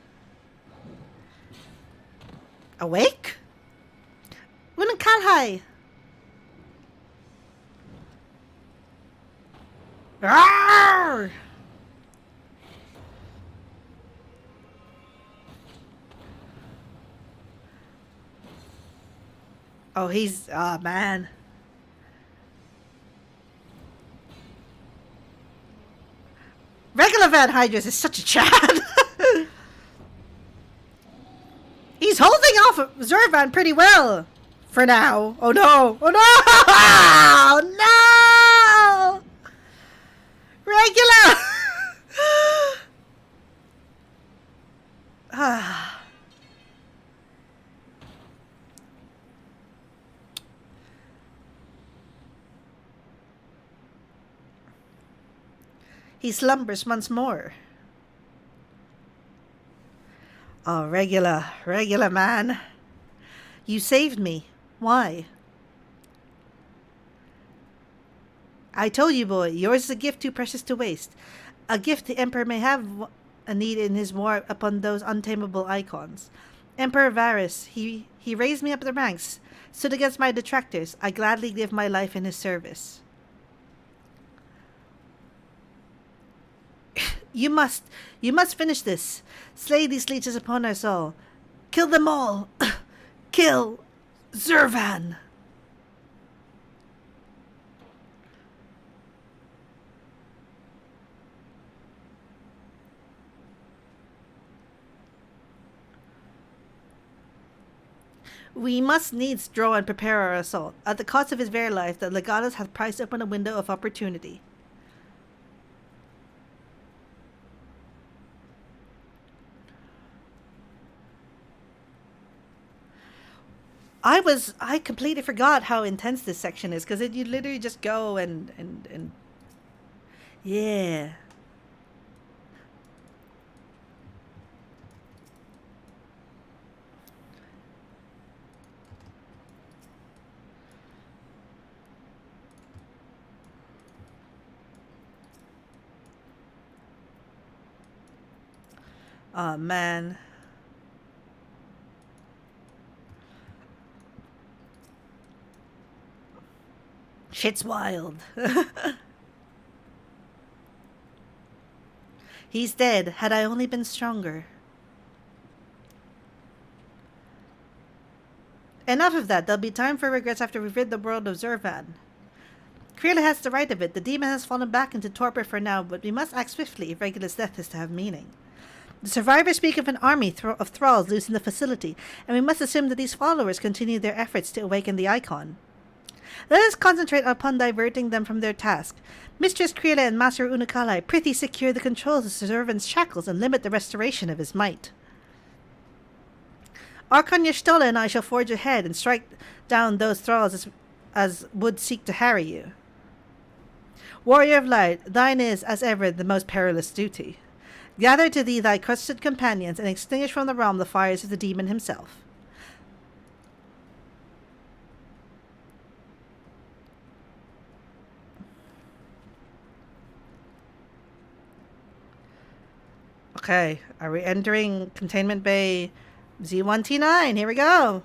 awake? Unkalhai! Arrgh! Oh, he's... oh, man. Regular Van Hydras is such a Chad. He's holding off Zurvan pretty well. For now. Oh, no. Oh, no! No! Regular! Ah... He slumbers once more. Oh, regular man. You saved me. Why? I told you, boy, yours is a gift too precious to waste. A gift the Emperor may have a need in his war upon those untamable icons. Emperor Varus, he raised me up the ranks, stood against my detractors. I gladly give my life in his service. You must finish this. Slay these leeches upon us all. Kill them all. Kill Zurvan. We must needs draw and prepare our assault. At the cost of his very life, the legatus hath priced open a window of opportunity. I completely forgot how intense this section is, because you literally just go and yeah. Oh man. Shit's wild. He's dead. Had I only been stronger. Enough of that. There'll be time for regrets after we've rid the world of Zurvan. Creela has the right of it. The demon has fallen back into torpor for now, but we must act swiftly if Regula's death is to have meaning. The survivors speak of an army of thralls loose in the facility, and we must assume that these followers continue their efforts to awaken the icon. Let us concentrate upon diverting them from their task. Mistress Creela and Master Unukalai, prithee secure the controls of Zurvan's shackles and limit the restoration of his might. Archon Yashtola and I shall forge ahead and strike down those thralls as would seek to harry you. Warrior of light, thine is, as ever, the most perilous duty. Gather to thee thy trusted companions and extinguish from the realm the fires of the demon himself. Okay, are we entering Containment Bay Z1T9? Here we go.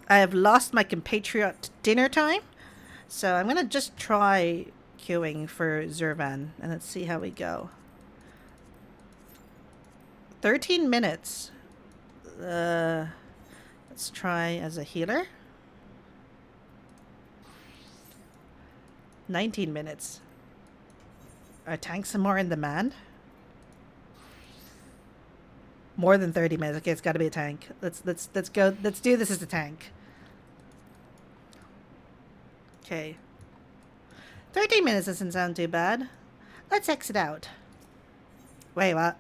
I have lost my compatriot dinner time, so I'm going to just try queuing for Zurvan, and let's see how we go. 13 minutes. Let's try as a healer. 19 minutes. Are tanks more in demand? More than 30 minutes. Okay, it's got to be a tank. Let's go. Let's do this as a tank. Okay. 13 minutes doesn't sound too bad. Let's exit out. Wait, what?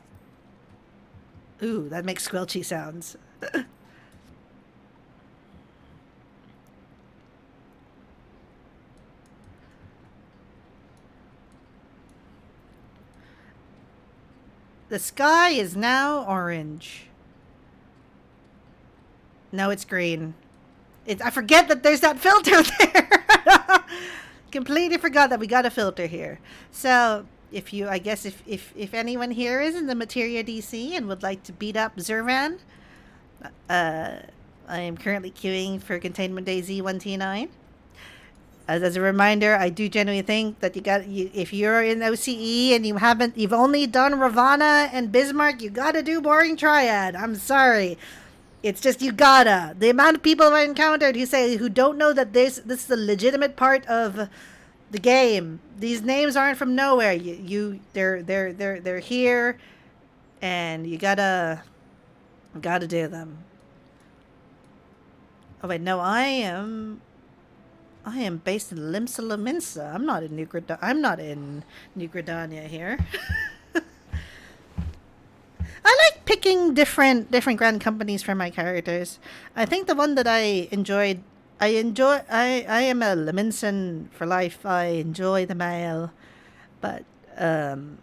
Ooh, that makes squelchy sounds. The sky is now orange. No, it's green. I forget that there's that filter there. Completely forgot that we got a filter here. So, I guess if anyone here is in the Materia DC and would like to beat up Zurvan, I am currently queuing for Containment Day Z1T9. As a reminder, I do genuinely think that if you're in OCE and you've only done Ravana and Bismarck, you gotta do Boring Triad. I'm sorry. It's just you gotta. The amount of people I've encountered who don't know that this is a legitimate part of the game. These names aren't from nowhere. They're here, and you gotta do them. Oh wait, no, I am based in Limsa Laminsa. I'm not in New Gradania here. I like picking different grand companies for my characters. I think the one that I am a Laminsan for life. I enjoy the mail, but damn,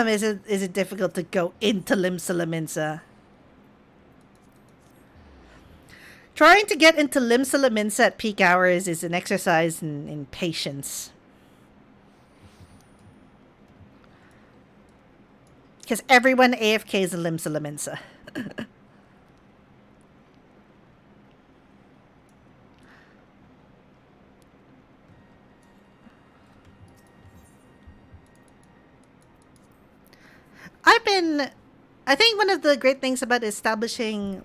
is it difficult to go into Limsa Laminsa? Trying to get into Limsa Laminsa at peak hours is an exercise in patience. Because everyone AFK is a Limsa Laminsa. I think one of the great things about establishing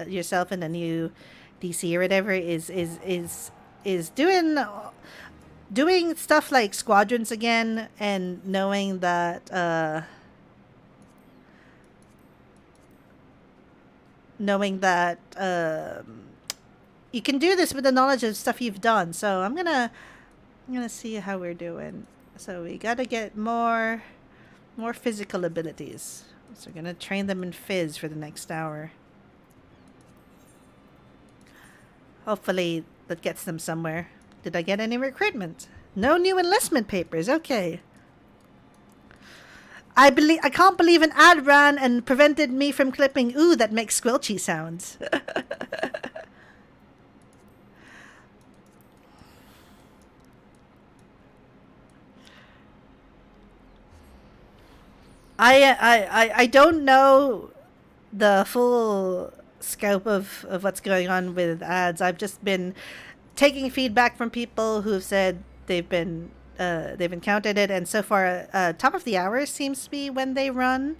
yourself in a new DC or whatever is doing stuff like squadrons again, and knowing that you can do this with the knowledge of stuff you've done. So I'm gonna see how we're doing. So we gotta get more physical abilities. So we're gonna train them in Fizz for the next hour. Hopefully that gets them somewhere. Did I get any recruitment? No new enlistment papers. Okay. I can't believe an ad ran and prevented me from clipping ooh that makes squelchy sounds. I don't know the full scope of what's going on with ads. I've just been taking feedback from people who've said they've encountered it, and so far, top of the hour seems to be when they run,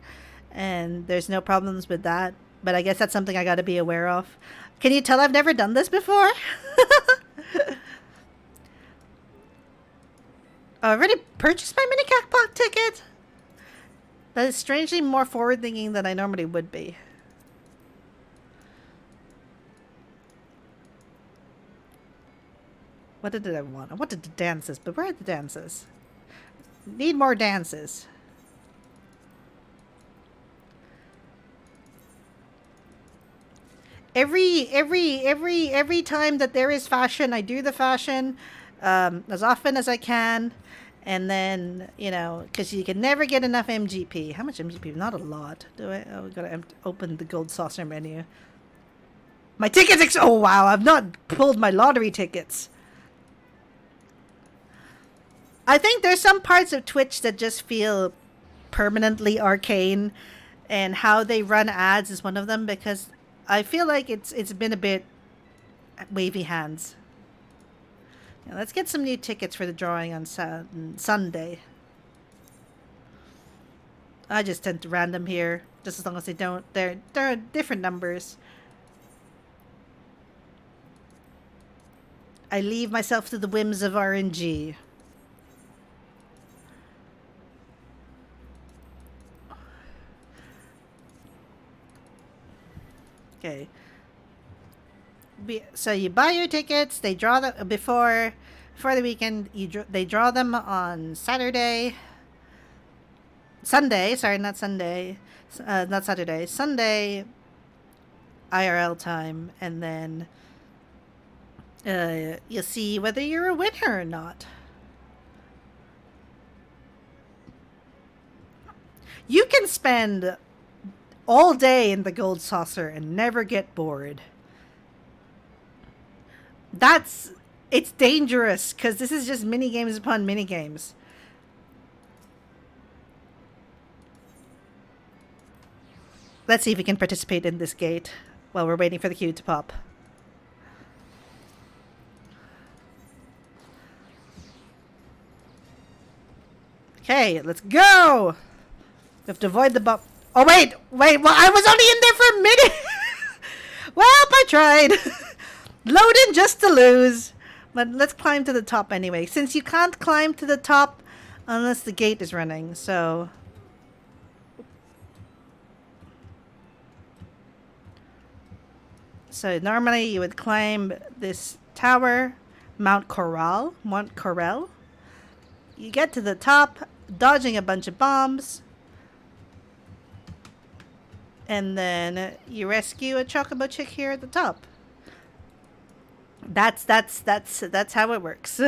and there's no problems with that. But I guess that's something I got to be aware of. Can you tell I've never done this before? I already purchased my mini catbox ticket. That is strangely more forward thinking than I normally would be. What did I want? I wanted the dances, but where are the dances? Need more dances. Every time that there is fashion, I do the fashion as often as I can. And then, because you can never get enough MGP. How much MGP? Not a lot. Do I? Oh, we gotta open the gold saucer menu. My tickets! Oh, wow. I've not pulled my lottery tickets. I think there's some parts of Twitch that just feel permanently arcane. And how they run ads is one of them, because I feel like it's been a bit wavy hands. Yeah, let's get some new tickets for the drawing on Sunday. I just tend to random here, just as long as they don't. There are different numbers. I leave myself to the whims of RNG. Okay. So you buy your tickets. They draw them before the weekend. They draw them on Sunday. Sorry, not Sunday. Not Saturday. Sunday. IRL time, and then you'll see whether you're a winner or not. You can spend all day in the gold saucer and never get bored. It's dangerous, because this is just mini games upon mini games. Let's see if we can participate in this gate while we're waiting for the queue to pop. Okay, let's go! We have to avoid the bump. Oh, wait! Well, I was only in there for a minute! Well, I tried! Load in just to lose. But let's climb to the top anyway, since you can't climb to the top unless the gate is running, so... So normally you would climb this tower, Mount Corral. You get to the top, dodging a bunch of bombs, and then you rescue a chocobo chick here at the top. That's how it works.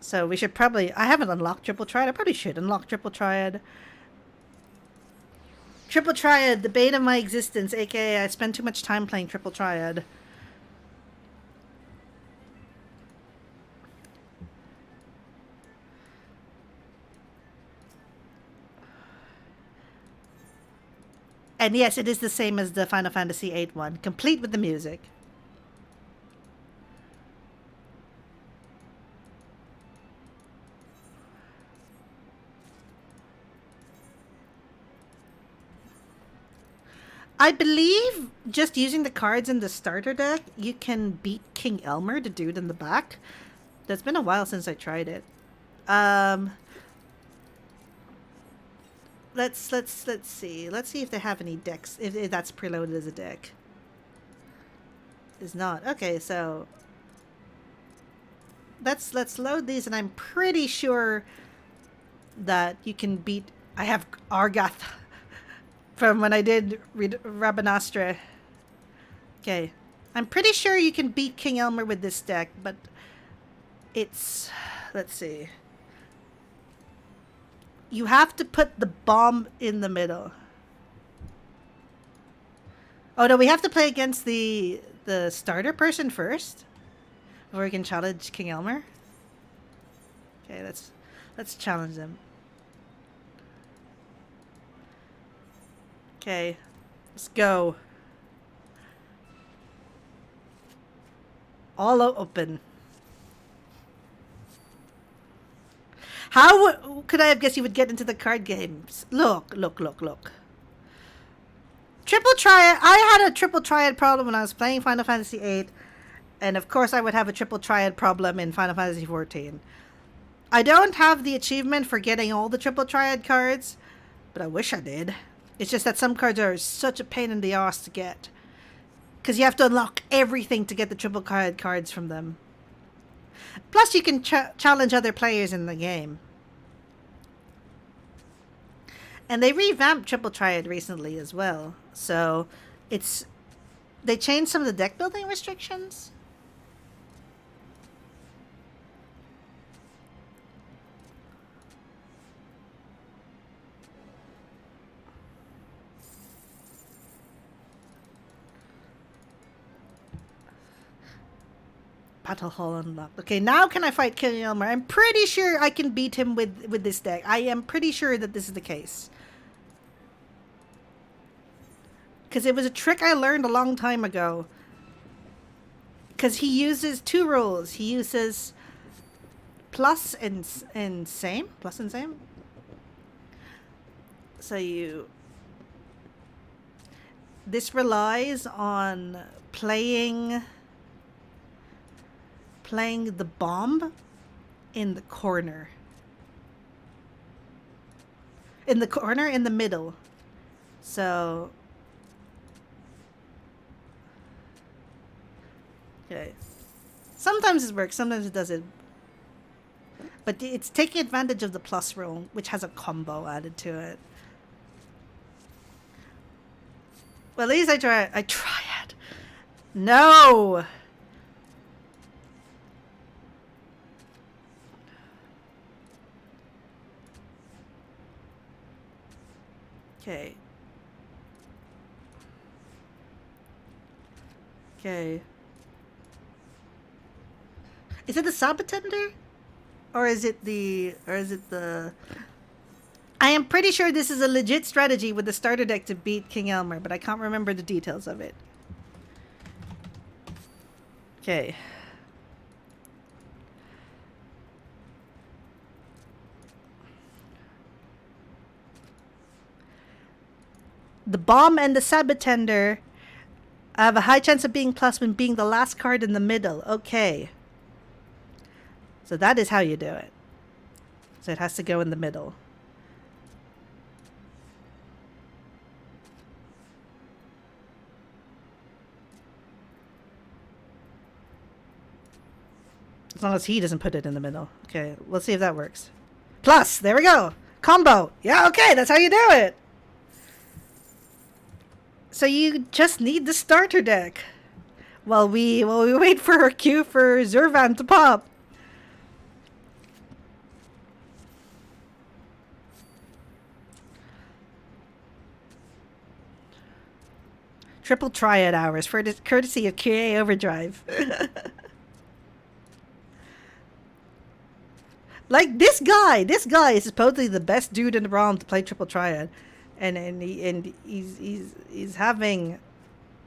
So we should probably... I haven't unlocked Triple Triad. I probably should unlock Triple Triad. Triple Triad, the bane of my existence, aka I spend too much time playing Triple Triad. And yes, it is the same as the Final Fantasy VIII one, complete with the music. I believe just using the cards in the starter deck, you can beat King Elmer, the dude in the back. That's been a while since I tried it. Let's see. Let's see if they have any decks. If that's preloaded as a deck. Is not. Okay, so let's load these, and I'm pretty sure that you can beat... I have Argath from when I did Rabanastra. Okay. I'm pretty sure you can beat King Elmer with this deck, but it's... Let's see. You have to put the bomb in the middle. Oh no, we have to play against the starter person first before we can challenge King Elmer. Okay, let's challenge them. Okay, let's go. All open. How could I have guessed you would get into the card games? Look, look, look, look. Triple Triad. I had a Triple Triad problem when I was playing Final Fantasy VIII. And of course I would have a Triple Triad problem in Final Fantasy XIV. I don't have the achievement for getting all the Triple Triad cards, but I wish I did. It's just that some cards are such a pain in the ass to get. Because you have to unlock everything to get the Triple Triad cards from them. Plus you can challenge other players in the game. And they revamped Triple Triad recently as well. So they changed some of the deck building restrictions. Battle Hall unlocked. Okay, now can I fight King Elmer? I'm pretty sure I can beat him with this deck. I am pretty sure that this is the case. Because it was a trick I learned a long time ago. Because he uses two rules. He uses plus and same. Plus and same. So this relies on playing the bomb in the corner. In the middle. So okay. Sometimes it works, sometimes it doesn't. But it's taking advantage of the plus rule, which has a combo added to it. Well, at least I tried. No! Okay. Okay. Is it the Sabotender? Or is it the I am pretty sure this is a legit strategy with the starter deck to beat King Elmer, but I can't remember the details of it. Okay. The Bomb and the Sabotender have a high chance of being plus when being the last card in the middle. Okay. So that is how you do it. So it has to go in the middle. As long as he doesn't put it in the middle. Okay, let's see if that works. Plus, there we go. Combo. Yeah, okay, that's how you do it. So you just need the starter deck. While we wait for our cue for Zurvan to pop. Triple Triad hours for courtesy of QA Overdrive. Like this guy is supposedly the best dude in the realm to play Triple Triad, and he's having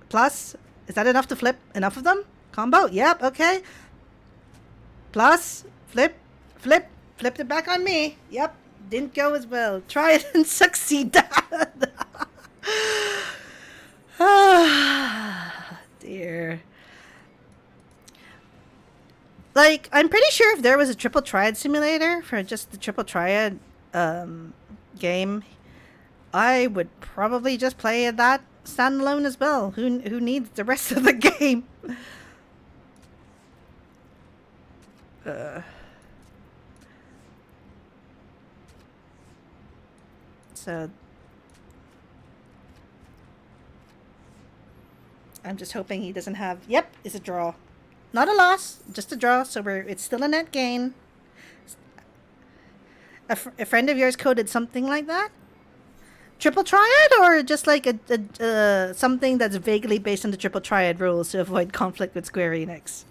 plus. Is that enough to flip enough of them? Combo? Yep. Okay. Plus flipped it back on me. Yep. Didn't go as well. Try it and succeed. Ah, dear. Like, I'm pretty sure if there was a Triple Triad simulator for just the Triple Triad game, I would probably just play that standalone as well. Who needs the rest of the game? So I'm just hoping he doesn't have. Yep, it's a draw. Not a loss, just a draw. So it's still a net gain. A friend of yours coded something like that? Triple Triad, or just like a something that's vaguely based on the Triple Triad rules to avoid conflict with Square Enix?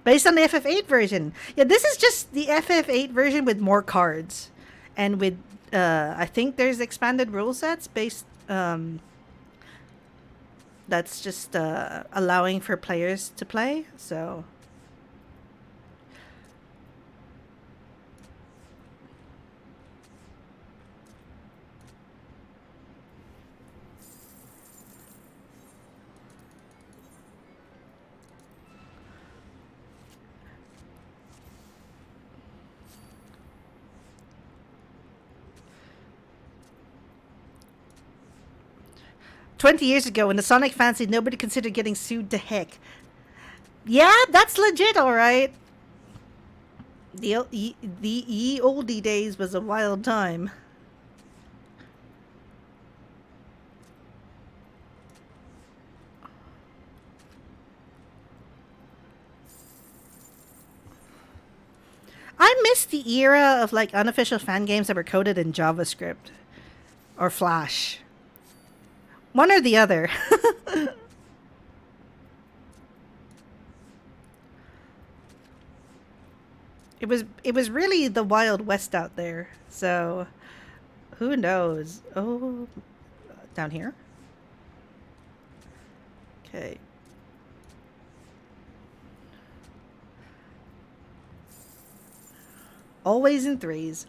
Based on the FF8 version. Yeah, this is just the FF8 version with more cards. And with I think there's expanded rule sets based. That's just allowing for players to play. So 20 years ago, in the Sonic Fantasy, nobody considered getting sued to heck. Yeah, that's legit, all right. The ye oldie days was a wild time. I miss the era of like unofficial fan games that were coded in JavaScript or Flash. One or the other. It was really the Wild West out there. So who knows? Oh, down here. Okay. Always in threes.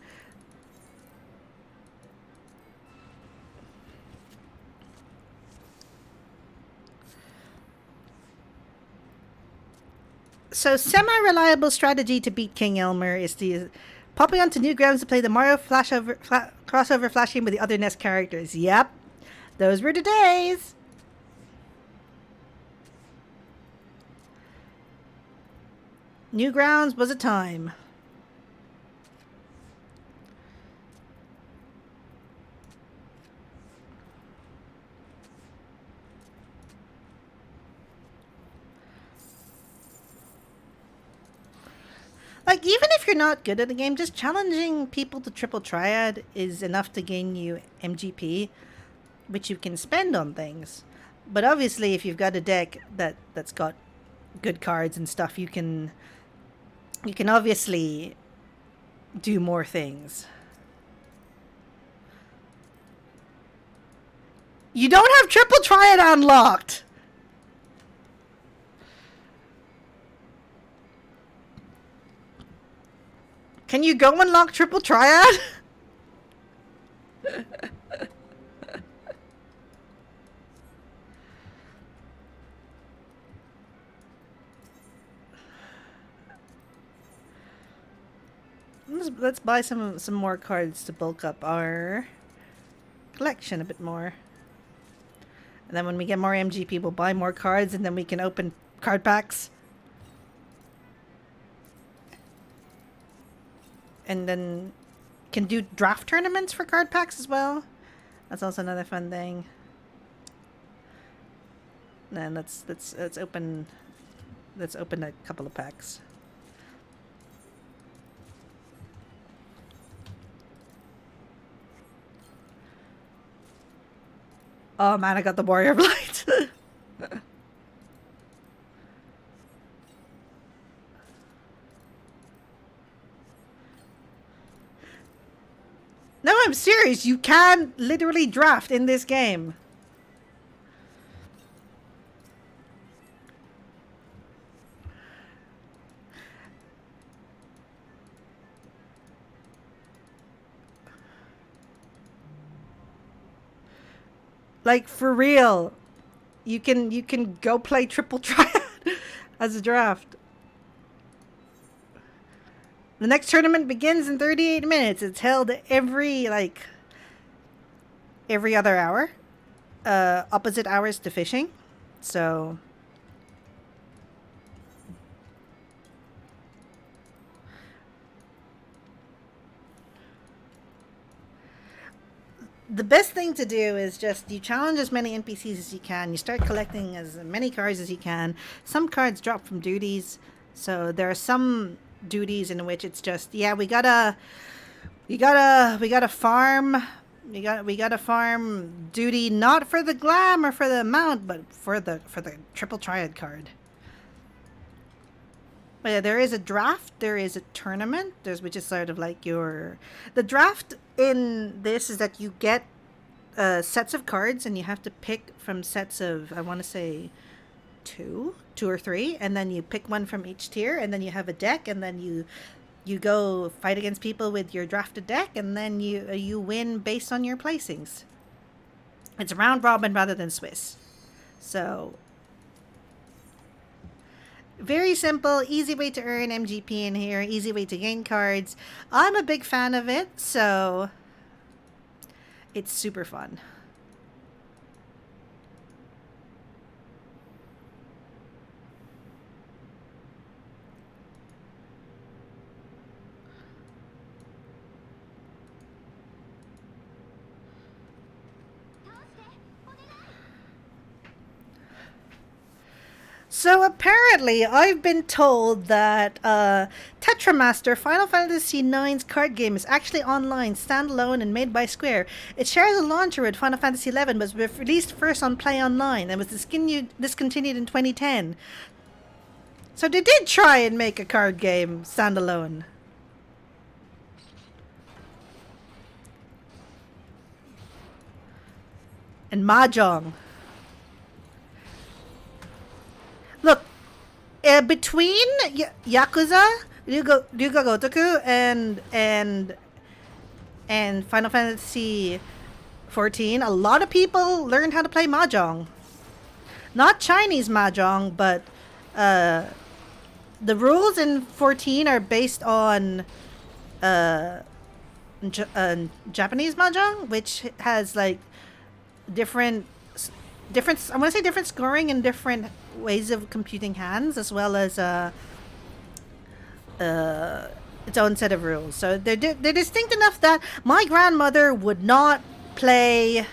So semi-reliable strategy to beat King Elmer is to popping onto new grounds to play the Mario crossover Flash game with the other NES characters. Yep, those were the days. Newgrounds was a time. Like, even if you're not good at the game, just challenging people to triple triad is enough to gain you MGP, which you can spend on things. But obviously, if you've got a deck that's got good cards and stuff, you can obviously do more things. You don't have triple triad unlocked. Can you go unlock triple triad? Let's buy some more cards to bulk up our collection a bit more. And then when we get more MGP, we'll buy more cards, and then we can open card packs. And then can do draft tournaments for card packs as well. That's also another fun thing. And let's open a couple of packs. Oh man, I got the Warrior of Light. No, I'm serious. You can literally draft in this game. Like, for real. You can go play triple triad as a draft. The next tournament begins in 38 minutes. It's held every other hour. Opposite hours to fishing. So the best thing to do is just you challenge as many NPCs as you can. You start collecting as many cards as you can. Some cards drop from duties, so there are some duties in which it's just we gotta farm. We gotta farm duty not for the glam or for the mount, but for the triple triad card. But yeah, there is a draft, there is a tournament, there's which is sort of like your the draft in this is that you get sets of cards and you have to pick from sets of I want to say two or three, and then you pick one from each tier, and then you have a deck, and then you go fight against people with your drafted deck, and then you win based on your placings. It's round robin rather than Swiss. So very simple, easy way to earn MGP in here, easy way to gain cards. I'm a big fan of it, so it's super fun. So apparently, I've been told that Tetramaster Final Fantasy IX's card game is actually online, standalone, and made by Square. It shares a launcher with Final Fantasy XI, but was released first on Play Online and was discontinued in 2010. So they did try and make a card game standalone. And Mahjong. Look, between Yakuza, Ryuga Gotoku, and Final Fantasy 14, a lot of people learned how to play mahjong. Not Chinese mahjong, but the rules in 14 are based on Japanese mahjong, which has like different I want to say different scoring and different ways of computing hands, as well as its own set of rules. So they're distinct enough that my grandmother would not be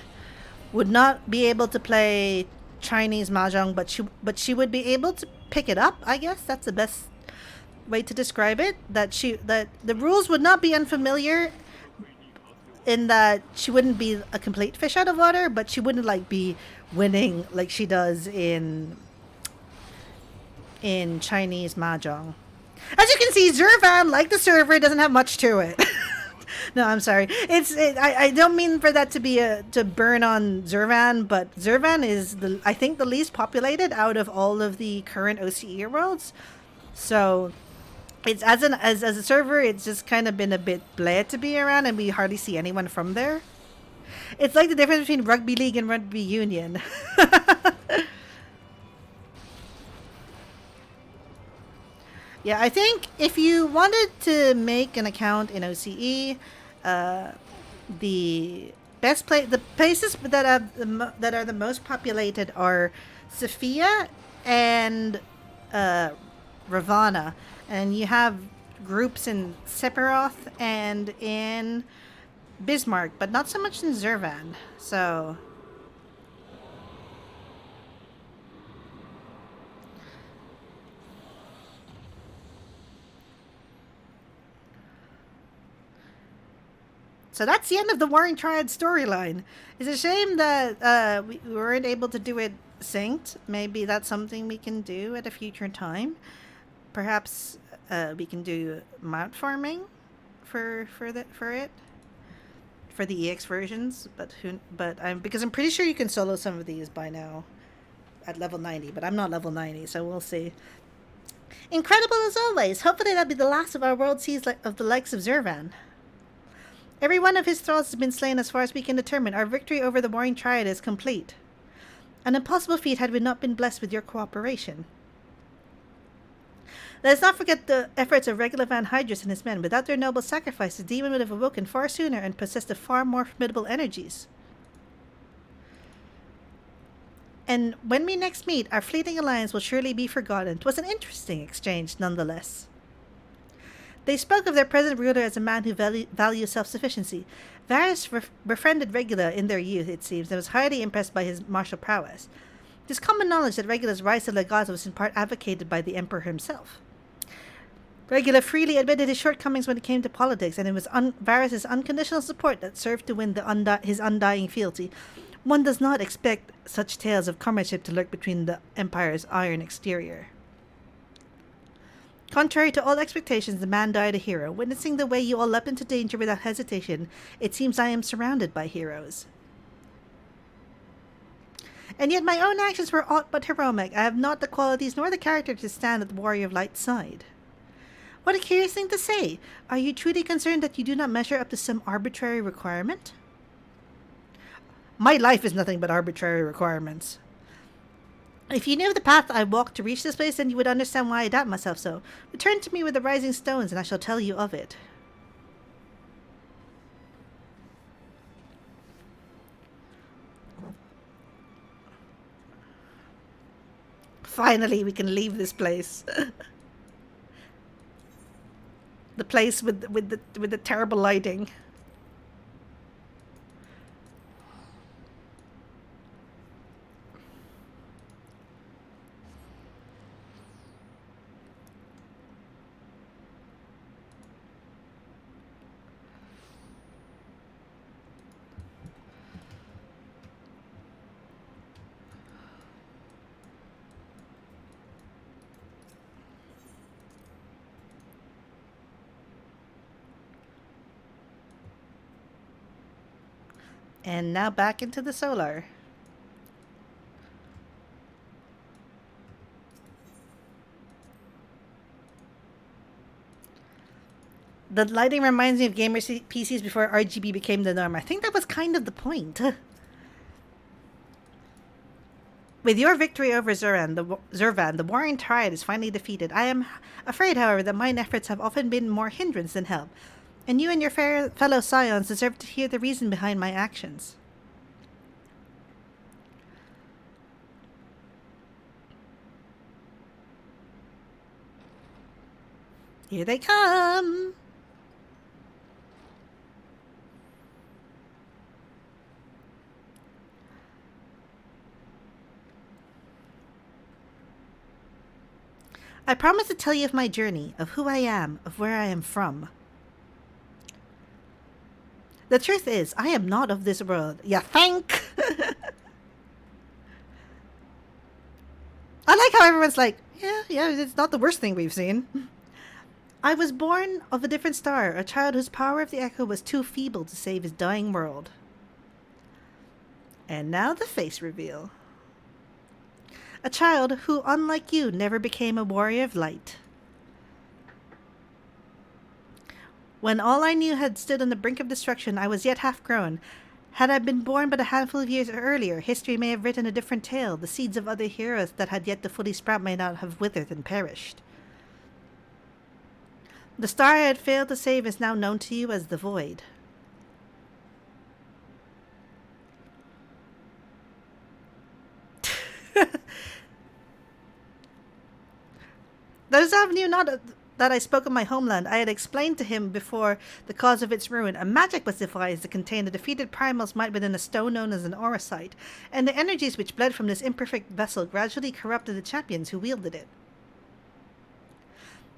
able to play Chinese mahjong, but she would be able to pick it up. I guess that's the best way to describe it. That the rules would not be unfamiliar, in that she wouldn't be a complete fish out of water, but she wouldn't like be winning like she does in Chinese mahjong. As you can see, Zurvan, like the server, doesn't have much to it. No, I'm sorry. I don't mean for that to be to burn on Zurvan, but Zurvan is I think the least populated out of all of the current OCE worlds. So it's as a server, it's just kind of been a bit bleh to be around, and we hardly see anyone from there. It's like the difference between rugby league and rugby union. Yeah, I think if you wanted to make an account in OCE, the the places that are the most populated are Sophia and Ravana, and you have groups in Sephiroth and in Bismarck, but not so much in Zurvan. So that's the end of the Warring Triad storyline. It's a shame that we weren't able to do it synced. Maybe that's something we can do at a future time. Perhaps we can do mount farming for the EX versions, because I'm pretty sure you can solo some of these by now at level 90, but I'm not level 90, so we'll see. Incredible as always. Hopefully that'll be the last of our world seas of the likes of Zurvan. Every one of his thralls has been slain as far as we can determine. Our victory over the Warring Triad is complete. An impossible feat had we not been blessed with your cooperation. Let us not forget the efforts of Regula Van Hydrus and his men. Without their noble sacrifice, the demon would have awoken far sooner and possessed of far more formidable energies. And when we next meet, our fleeting alliance will surely be forgotten. 'Twas an interesting exchange, nonetheless. They spoke of their present ruler as a man who values self-sufficiency. Varus befriended Regula in their youth, it seems, and was highly impressed by his martial prowess. It is common knowledge that Regula's rise to Legato was in part advocated by the Emperor himself. Regula freely admitted his shortcomings when it came to politics, and it was Varus's unconditional support that served to win his undying fealty. One does not expect such tales of comradeship to lurk between the Empire's iron exterior. Contrary to all expectations, the man died a hero. Witnessing the way you all leapt into danger without hesitation, it seems I am surrounded by heroes. And yet my own actions were aught but heroic. I have not the qualities nor the character to stand at the warrior of light's side. What a curious thing to say! Are you truly concerned that you do not measure up to some arbitrary requirement? My life is nothing but arbitrary requirements. If you knew the path I walked to reach this place, then you would understand why I doubt myself so. Return to me with the rising stones, and I shall tell you of it. Finally, we can leave this place. The place with the terrible lighting. And now back into the solar. The lighting reminds me of gamer PCs before RGB became the norm. I think that was kind of the point. With your victory over Zurvan, the warring Triad is finally defeated. I am afraid, however, that mine efforts have often been more hindrance than help. And you and your fellow scions deserve to hear the reason behind my actions. Here they come! I promise to tell you of my journey, of who I am, of where I am from. The truth is, I am not of this world. You think? I like how everyone's like, yeah, it's not the worst thing we've seen. I was born of a different star, a child whose power of the echo was too feeble to save his dying world. And now the face reveal. A child who, unlike you, never became a warrior of light. When all I knew had stood on the brink of destruction, I was yet half grown. Had I been born but a handful of years earlier, history may have written a different tale. The seeds of other heroes that had yet to fully sprout may not have withered and perished. The star I had failed to save is now known to you as the Void. Those of you not that I spoke of my homeland, I had explained to him before the cause of its ruin. A magic was devised to contain the defeated primal's might within a stone known as an auracite, and the energies which bled from this imperfect vessel gradually corrupted the champions who wielded it.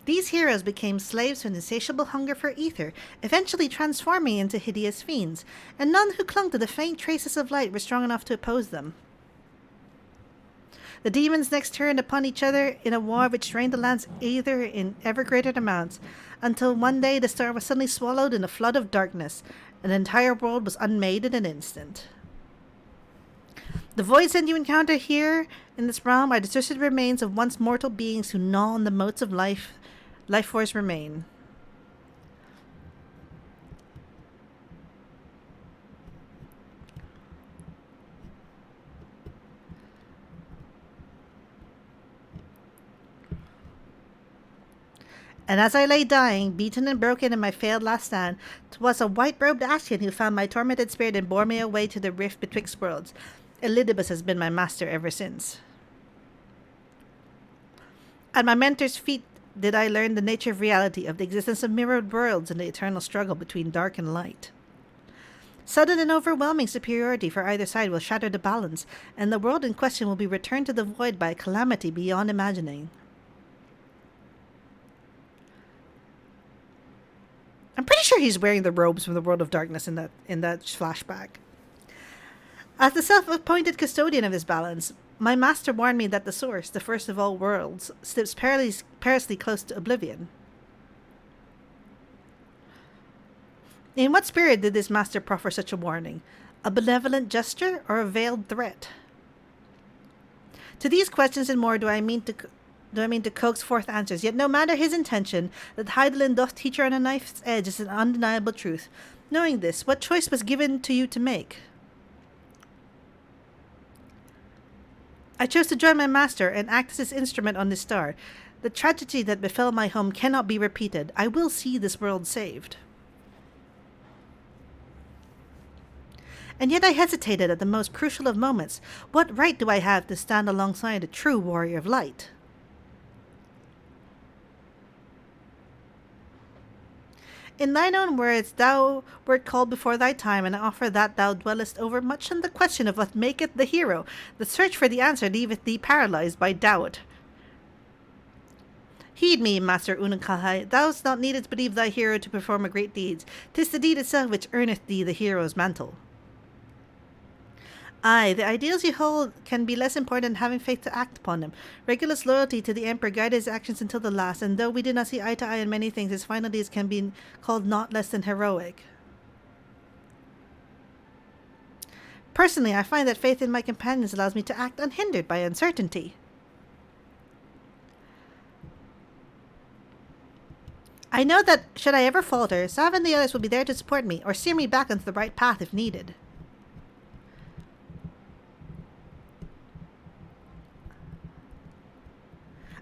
These heroes became slaves to an insatiable hunger for ether, eventually transforming into hideous fiends, and none who clung to the faint traces of light were strong enough to oppose them. The demons next turned upon each other in a war which drained the land's ether in ever greater amounts, until one day the star was suddenly swallowed in a flood of darkness, and the entire world was unmade in an instant. The voids that you encounter here in this realm are the twisted remains of once mortal beings who gnaw on the motes of life force remain. And as I lay dying, beaten and broken in my failed last stand, 'twas a white-robed Ascian who found my tormented spirit and bore me away to the rift betwixt worlds. Elidibus has been my master ever since. At my mentor's feet did I learn the nature of reality, of the existence of mirrored worlds and the eternal struggle between dark and light. Sudden and overwhelming superiority for either side will shatter the balance, and the world in question will be returned to the void by a calamity beyond imagining. I'm pretty sure he's wearing the robes from the World of Darkness in that flashback. As the self-appointed custodian of this balance, My master warned me that the source, the first of all worlds, slips perilously close to oblivion. In what spirit did this master proffer such a warning? A benevolent gesture or a veiled threat? To these questions and more do I mean to coax forth answers, yet no matter his intention, that Heidelin doth teach her on a knife's edge is an undeniable truth. Knowing this, what choice was given to you to make? I chose to join my master and act as his instrument on this star. The tragedy that befell my home cannot be repeated. I will see this world saved. And yet I hesitated at the most crucial of moments. What right do I have to stand alongside a true warrior of light? In thine own words, thou wert called before thy time, and I offer that thou dwellest over much on the question of what maketh the hero. The search for the answer leaveth thee paralyzed by doubt. Heed me, Master Unukalhai, thou hast not needed to believe thy hero to perform a great deeds. 'Tis the deed itself which earneth thee the hero's mantle. Aye, the ideals you hold can be less important than having faith to act upon them. Regulus' loyalty to the Emperor guided his actions until the last, and though we do not see eye to eye on many things, his final deeds can be called not less than heroic. Personally, I find that faith in my companions allows me to act unhindered by uncertainty. I know that, should I ever falter, Sav and the others will be there to support me, or steer me back onto the right path if needed.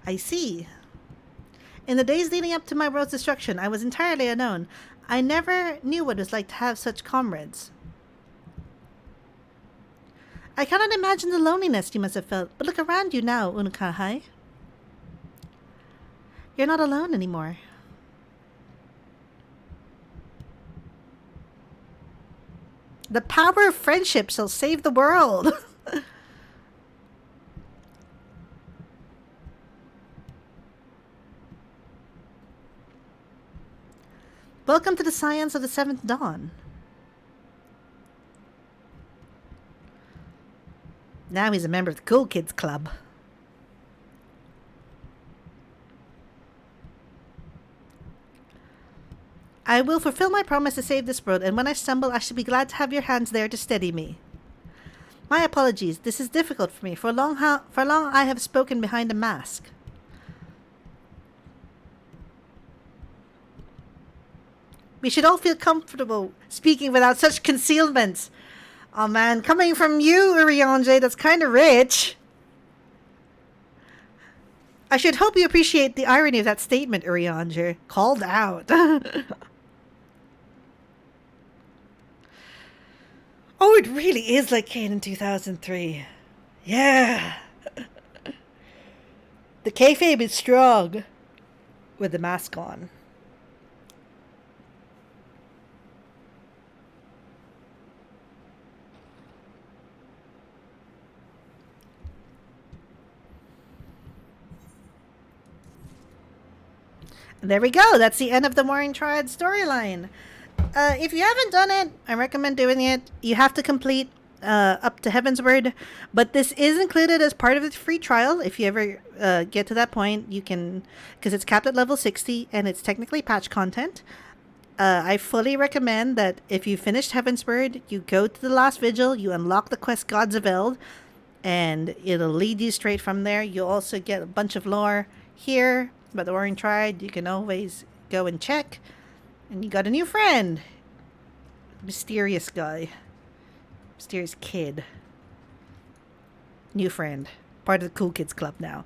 I see. In the days leading up to my world's destruction, I was entirely alone. I never knew what it was like to have such comrades. I cannot imagine the loneliness you must have felt, but look around you now, Unukalhai. You're not alone anymore. The power of friendship shall save the world. Welcome to the Scions of the Seventh Dawn. Now he's a member of the Cool Kids Club. I will fulfill my promise to save this world, and when I stumble, I shall be glad to have your hands there to steady me. My apologies. This is difficult for me. For long I have spoken behind a mask. We should all feel comfortable speaking without such concealments. Oh man, coming from you, Urianger, that's kind of rich. I should hope you appreciate the irony of that statement, Urianger. Called out. Oh, it really is like Kane in 2003. Yeah. The kayfabe is strong with the mask on. There we go. That's the end of the Warring Triad storyline. If you haven't done it, I recommend doing it. You have to complete up to Heaven's Word, but this is included as part of the free trial. If you ever get to that point, you can, because it's capped at level 60 and it's technically patch content. I fully recommend that if you finished Heaven's Word, you go to the last vigil, you unlock the quest Gods of Eld, and it'll lead you straight from there. You'll also get a bunch of lore here about the Warring Triad. You can always go and check. And you got a new friend. Mysterious guy. Mysterious kid. New friend. Part of the Cool Kids Club now.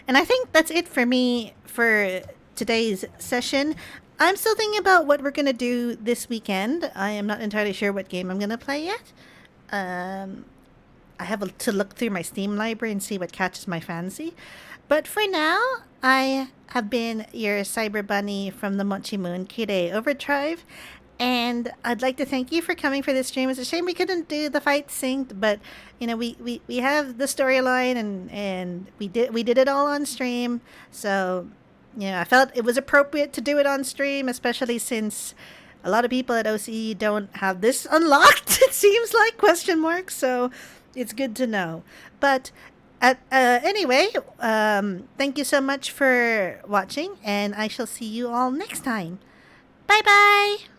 And I think that's it for me for today's session. I'm still thinking about what we're going to do this weekend. I am not entirely sure what game I'm going to play yet. I have to look through my Steam library and see what catches my fancy. But for now, I have been your Cyber Bunny from the Mochi Moon, Kirei Overdrive. And I'd like to thank you for coming for this stream. It's a shame we couldn't do the fight synced, but you know, we have the storyline and we did it all on stream. So, you know, I felt it was appropriate to do it on stream, especially since a lot of people at OCE don't have this unlocked, it seems like, question mark. So It's good to know. But anyway, thank you so much for watching, and I shall see you all next time. Bye bye!